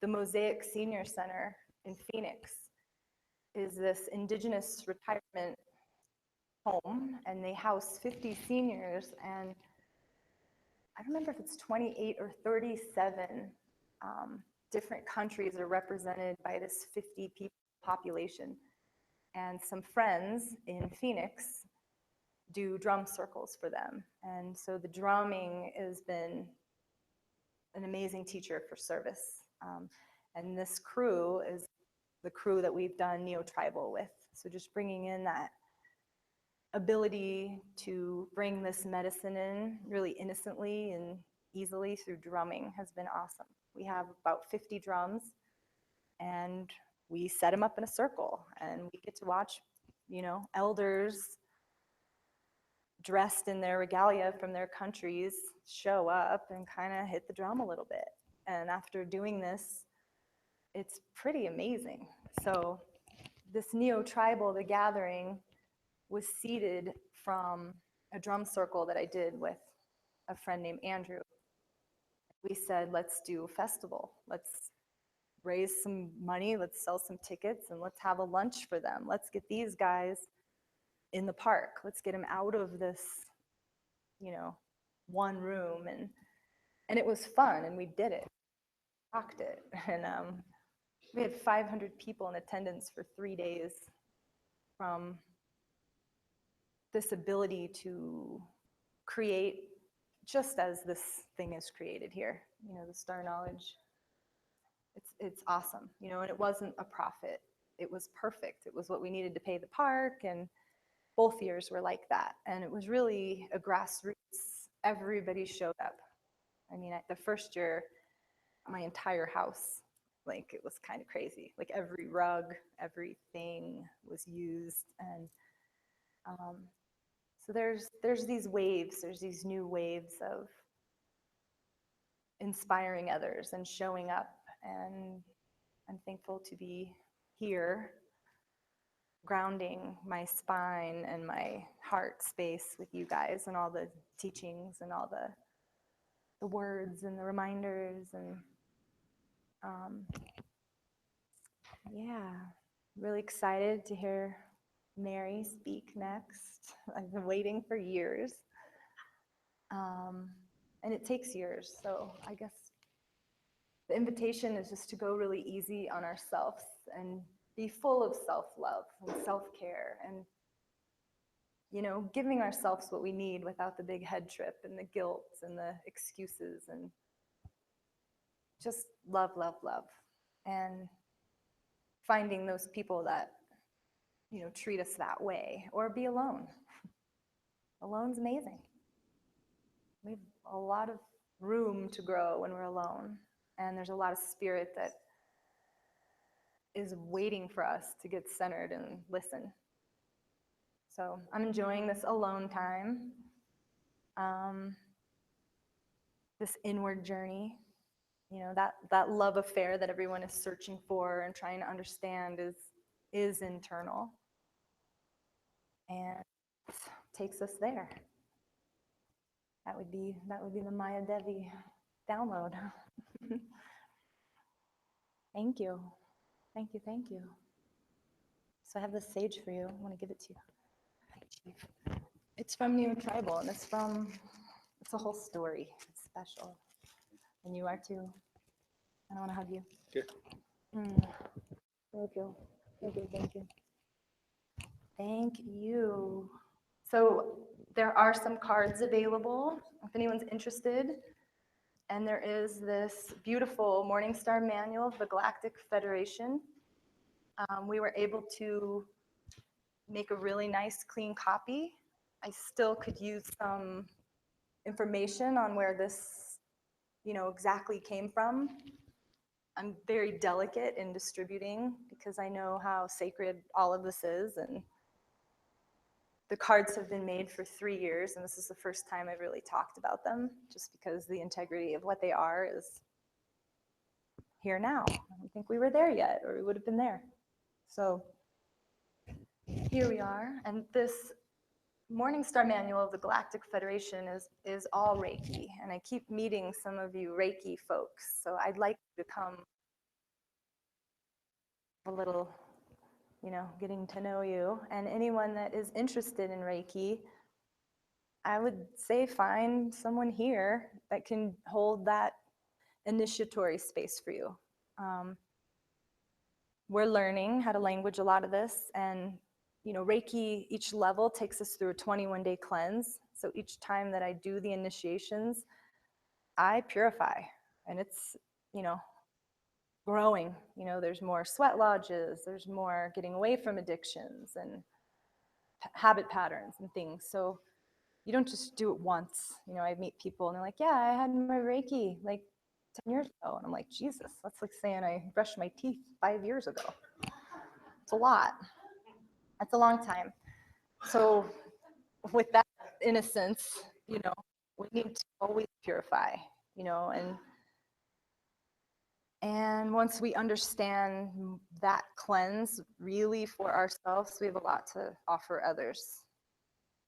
the Mosaic Senior Center in Phoenix is this Indigenous retirement home, and they house 50 seniors, and I don't remember if it's 28 or 37 different countries are represented by this 50 people population. And some friends in Phoenix do drum circles for them. And so the drumming has been an amazing teacher for service. And this crew is the crew that we've done neo-tribal with. So just bringing in that ability to bring this medicine in really innocently and easily through drumming has been awesome. We have about 50 drums, and we set them up in a circle, and we get to watch, you know, elders dressed in their regalia from their countries show up and kind of hit the drum a little bit. And after doing this, it's pretty amazing. So this neo-tribal, the gathering, was seeded from a drum circle that I did with a friend named Andrew. We said, let's do a festival. Let's raise some money, let's sell some tickets, and let's have a lunch for them. Let's get these guys in the park. Let's get them out of this, you know, one room. And it was fun, and we did it, rocked it. And we had 500 people in attendance for 3 days from this ability to create just as this thing is created here, you know, the star knowledge. It's awesome, you know, and it wasn't a profit. It was perfect. It was what we needed to pay the park, and both years were like that. And it was really a grassroots, everybody showed up. I mean, the first year, my entire house, like, it was kind of crazy. Like, every rug, everything was used. And so there's these waves, there's these new waves of inspiring others and showing up. And I'm thankful to be here, grounding my spine and my heart space with you guys, and all the teachings and all the words and the reminders. And yeah, really excited to hear Mary speak next. I've been waiting for years. And it takes years, so I guess the invitation is just to go really easy on ourselves and be full of self-love and self-care, and, you know, giving ourselves what we need without the big head trip and the guilt and the excuses, and just love, love, love. And finding those people that, you know, treat us that way, or be alone. Alone's amazing. We have a lot of room to grow when we're alone, and there's a lot of spirit that is waiting for us to get centered and listen. So I'm enjoying this alone time, this inward journey. You know, that love affair that everyone is searching for and trying to understand is internal, and takes us there. That would be the Maya Devi download. Thank you. Thank you, thank you. So I have this sage for you. I want to give it to you. Hi, Chief. It's from New Tribal, and it's a whole story. It's special. And you are too. And I want to hug you. Here. Thank you. Thank you, thank you. Thank you. So there are some cards available if anyone's interested. And there is this beautiful Morningstar manual of the Galactic Federation. We were able to make a really nice, clean copy. I still could use some information on where this, exactly came from. I'm very delicate in distributing because I know how sacred all of this is, and the cards have been made for 3 years, and this is the first time I've really talked about them, just because the integrity of what they are is here now. I don't think we were there yet, or we would have been there. So here we are, and this Morningstar Manual of the Galactic Federation is all Reiki, and I keep meeting some of you Reiki folks, so I'd like you to come a little, getting to know you, and anyone that is interested in Reiki, I would say find someone here that can hold that initiatory space for you. We're learning how to language a lot of this, and Reiki, each level takes us through a 21-day cleanse. So each time that I do the initiations, I purify, and it's, growing. There's more sweat lodges, there's more getting away from addictions and habit patterns and things. So you don't just do it once. I meet people and they're like, yeah, I had my Reiki like 10 years ago. And I'm like, Jesus, that's like saying I brushed my teeth 5 years ago. It's a lot. That's a long time. So with that innocence, we need to always purify, and once we understand that cleanse really for ourselves, we have a lot to offer others.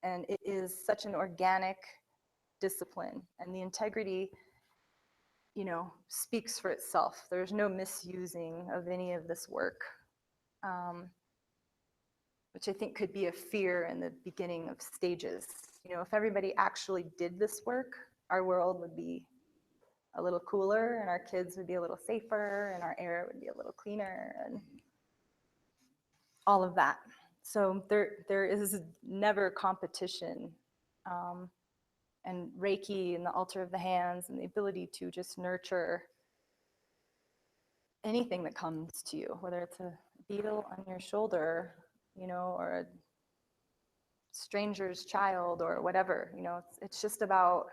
And it is such an organic discipline, and the integrity, speaks for itself. There's no misusing of any of this work, which I think could be a fear in the beginning of stages. If everybody actually did this work, our world would be a little cooler, and our kids would be a little safer, and our air would be a little cleaner, and all of that. So there is never competition. And Reiki and the altar of the hands and the ability to just nurture anything that comes to you, whether it's a beetle on your shoulder, or a stranger's child or whatever, it's just about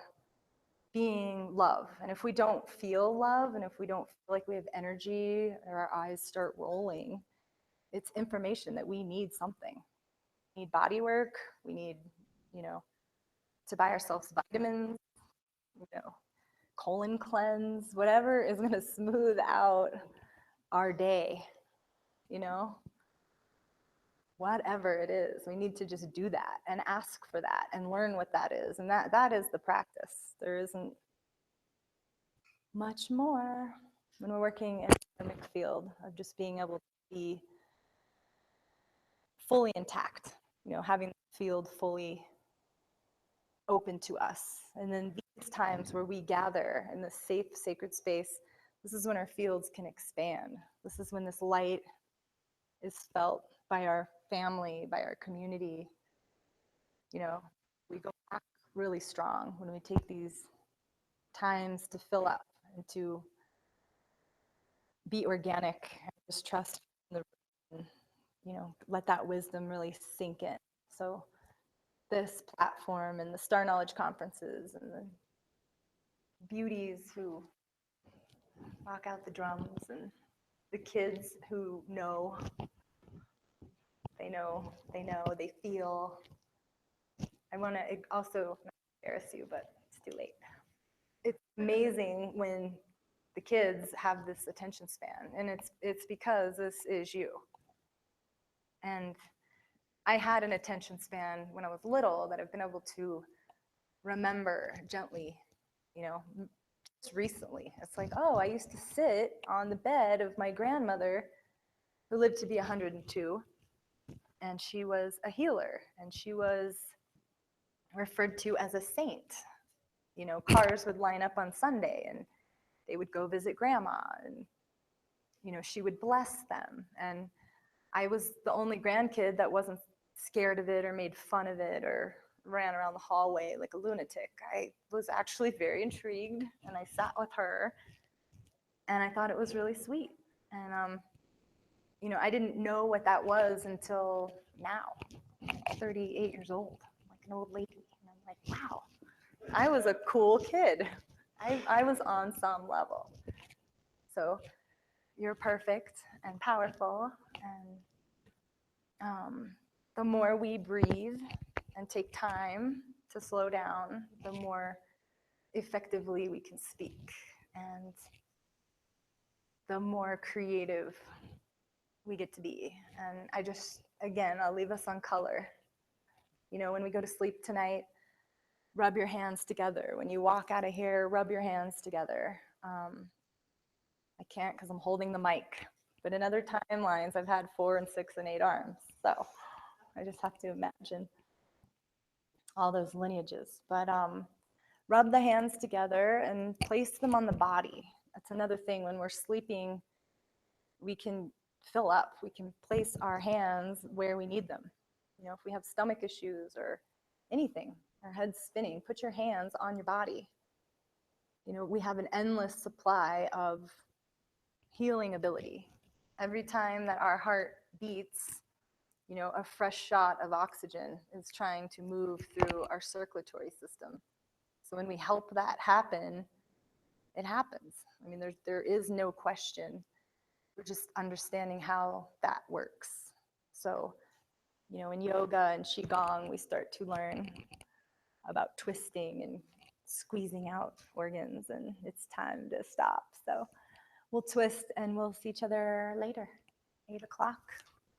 being love. And if we don't feel love, and if we don't feel like we have energy or our eyes start rolling, it's information that we need something. We need body work, we need, to buy ourselves vitamins, colon cleanse, whatever is going to smooth out our day, whatever it is, we need to just do that and ask for that and learn what that is. And that is the practice. There isn't much more when we're working in the karmic field of just being able to be fully intact, having the field fully open to us. And then these times where we gather in this safe, sacred space, this is when our fields can expand. This is when this light is felt by our family, by our community. We go back really strong when we take these times to fill up and to be organic and just trust the, let that wisdom really sink in. So this platform and the Star Knowledge conferences and the beauties who rock out the drums and the kids who know, they feel. I want to also not embarrass you, but it's too late. It's amazing when the kids have this attention span, and it's because this is you. And I had an attention span when I was little that I've been able to remember gently, you know, just recently. It's like, oh, I used to sit on the bed of my grandmother who lived to be 102, and she was a healer, and she was referred to as a saint. You know, cars would line up on Sunday, and they would go visit grandma, and, you know, she would bless them. And I was the only grandkid that wasn't scared of it or made fun of it or ran around the hallway like a lunatic. I was actually very intrigued, and I sat with her, and I thought it was really sweet. And, you know, I didn't know what that was until now, 38 years old, like an old lady. And I'm like, wow, I was a cool kid. I was on some level. So you're perfect and powerful, and the more we breathe and take time to slow down, the more effectively we can speak, and the more creative we get to be. And I just, again, I'll leave us on color. You know, when we go to sleep tonight, rub your hands together. When you walk out of here, rub your hands together. I can't because I'm holding the mic, but in other timelines, I've had 4 and 6 and 8 arms. So I just have to imagine all those lineages. But rub the hands together and place them on the body. That's another thing. When we're sleeping, we can fill up. We can place our hands where we need them. You know, if we have stomach issues or anything, our head's spinning, put your hands on your body. You know, we have an endless supply of healing ability. Every time that our heart beats, you know, a fresh shot of oxygen is trying to move through our circulatory system. So when we help that happen, it happens. I mean, there is no question. We're just understanding how that works. So, you know, in yoga and qigong, we start to learn about twisting and squeezing out organs, and it's time to stop. So we'll twist, and we'll see each other later, 8 o'clock.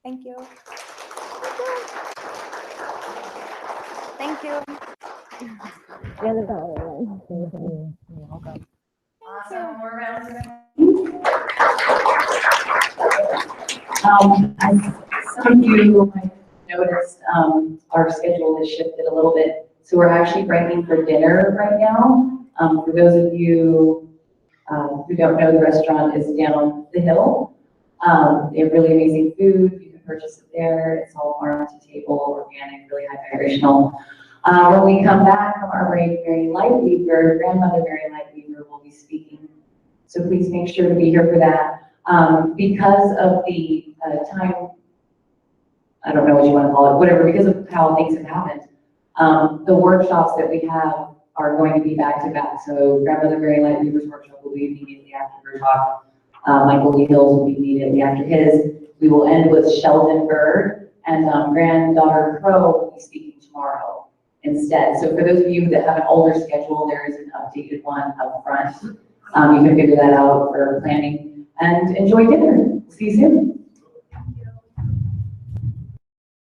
Thank you. Thank you. Awesome. More rounds. Some of you might have noticed our schedule has shifted a little bit. So we're actually breaking for dinner right now. For those of you who don't know, the restaurant is down the hill. They have really amazing food. You can purchase it there. It's all farm to table, organic, really high vibrational. When we come back from our break, Mary Lightweaver, grandmother Mary Lightweaver, will be speaking. So please make sure to be here for that. Because of the time, I don't know what you want to call it, whatever, because of how things have happened, the workshops that we have are going to be back to back. So grandmother Mary Lightweaver's workshop will be immediately after her talk. Michael Lee Hills will be immediately after his. We will end with Sheldon Bird, and granddaughter Crow will be speaking tomorrow instead. So for those of you that have an older schedule, there is an updated one up front. You can figure that out for planning, and enjoy dinner. See you soon.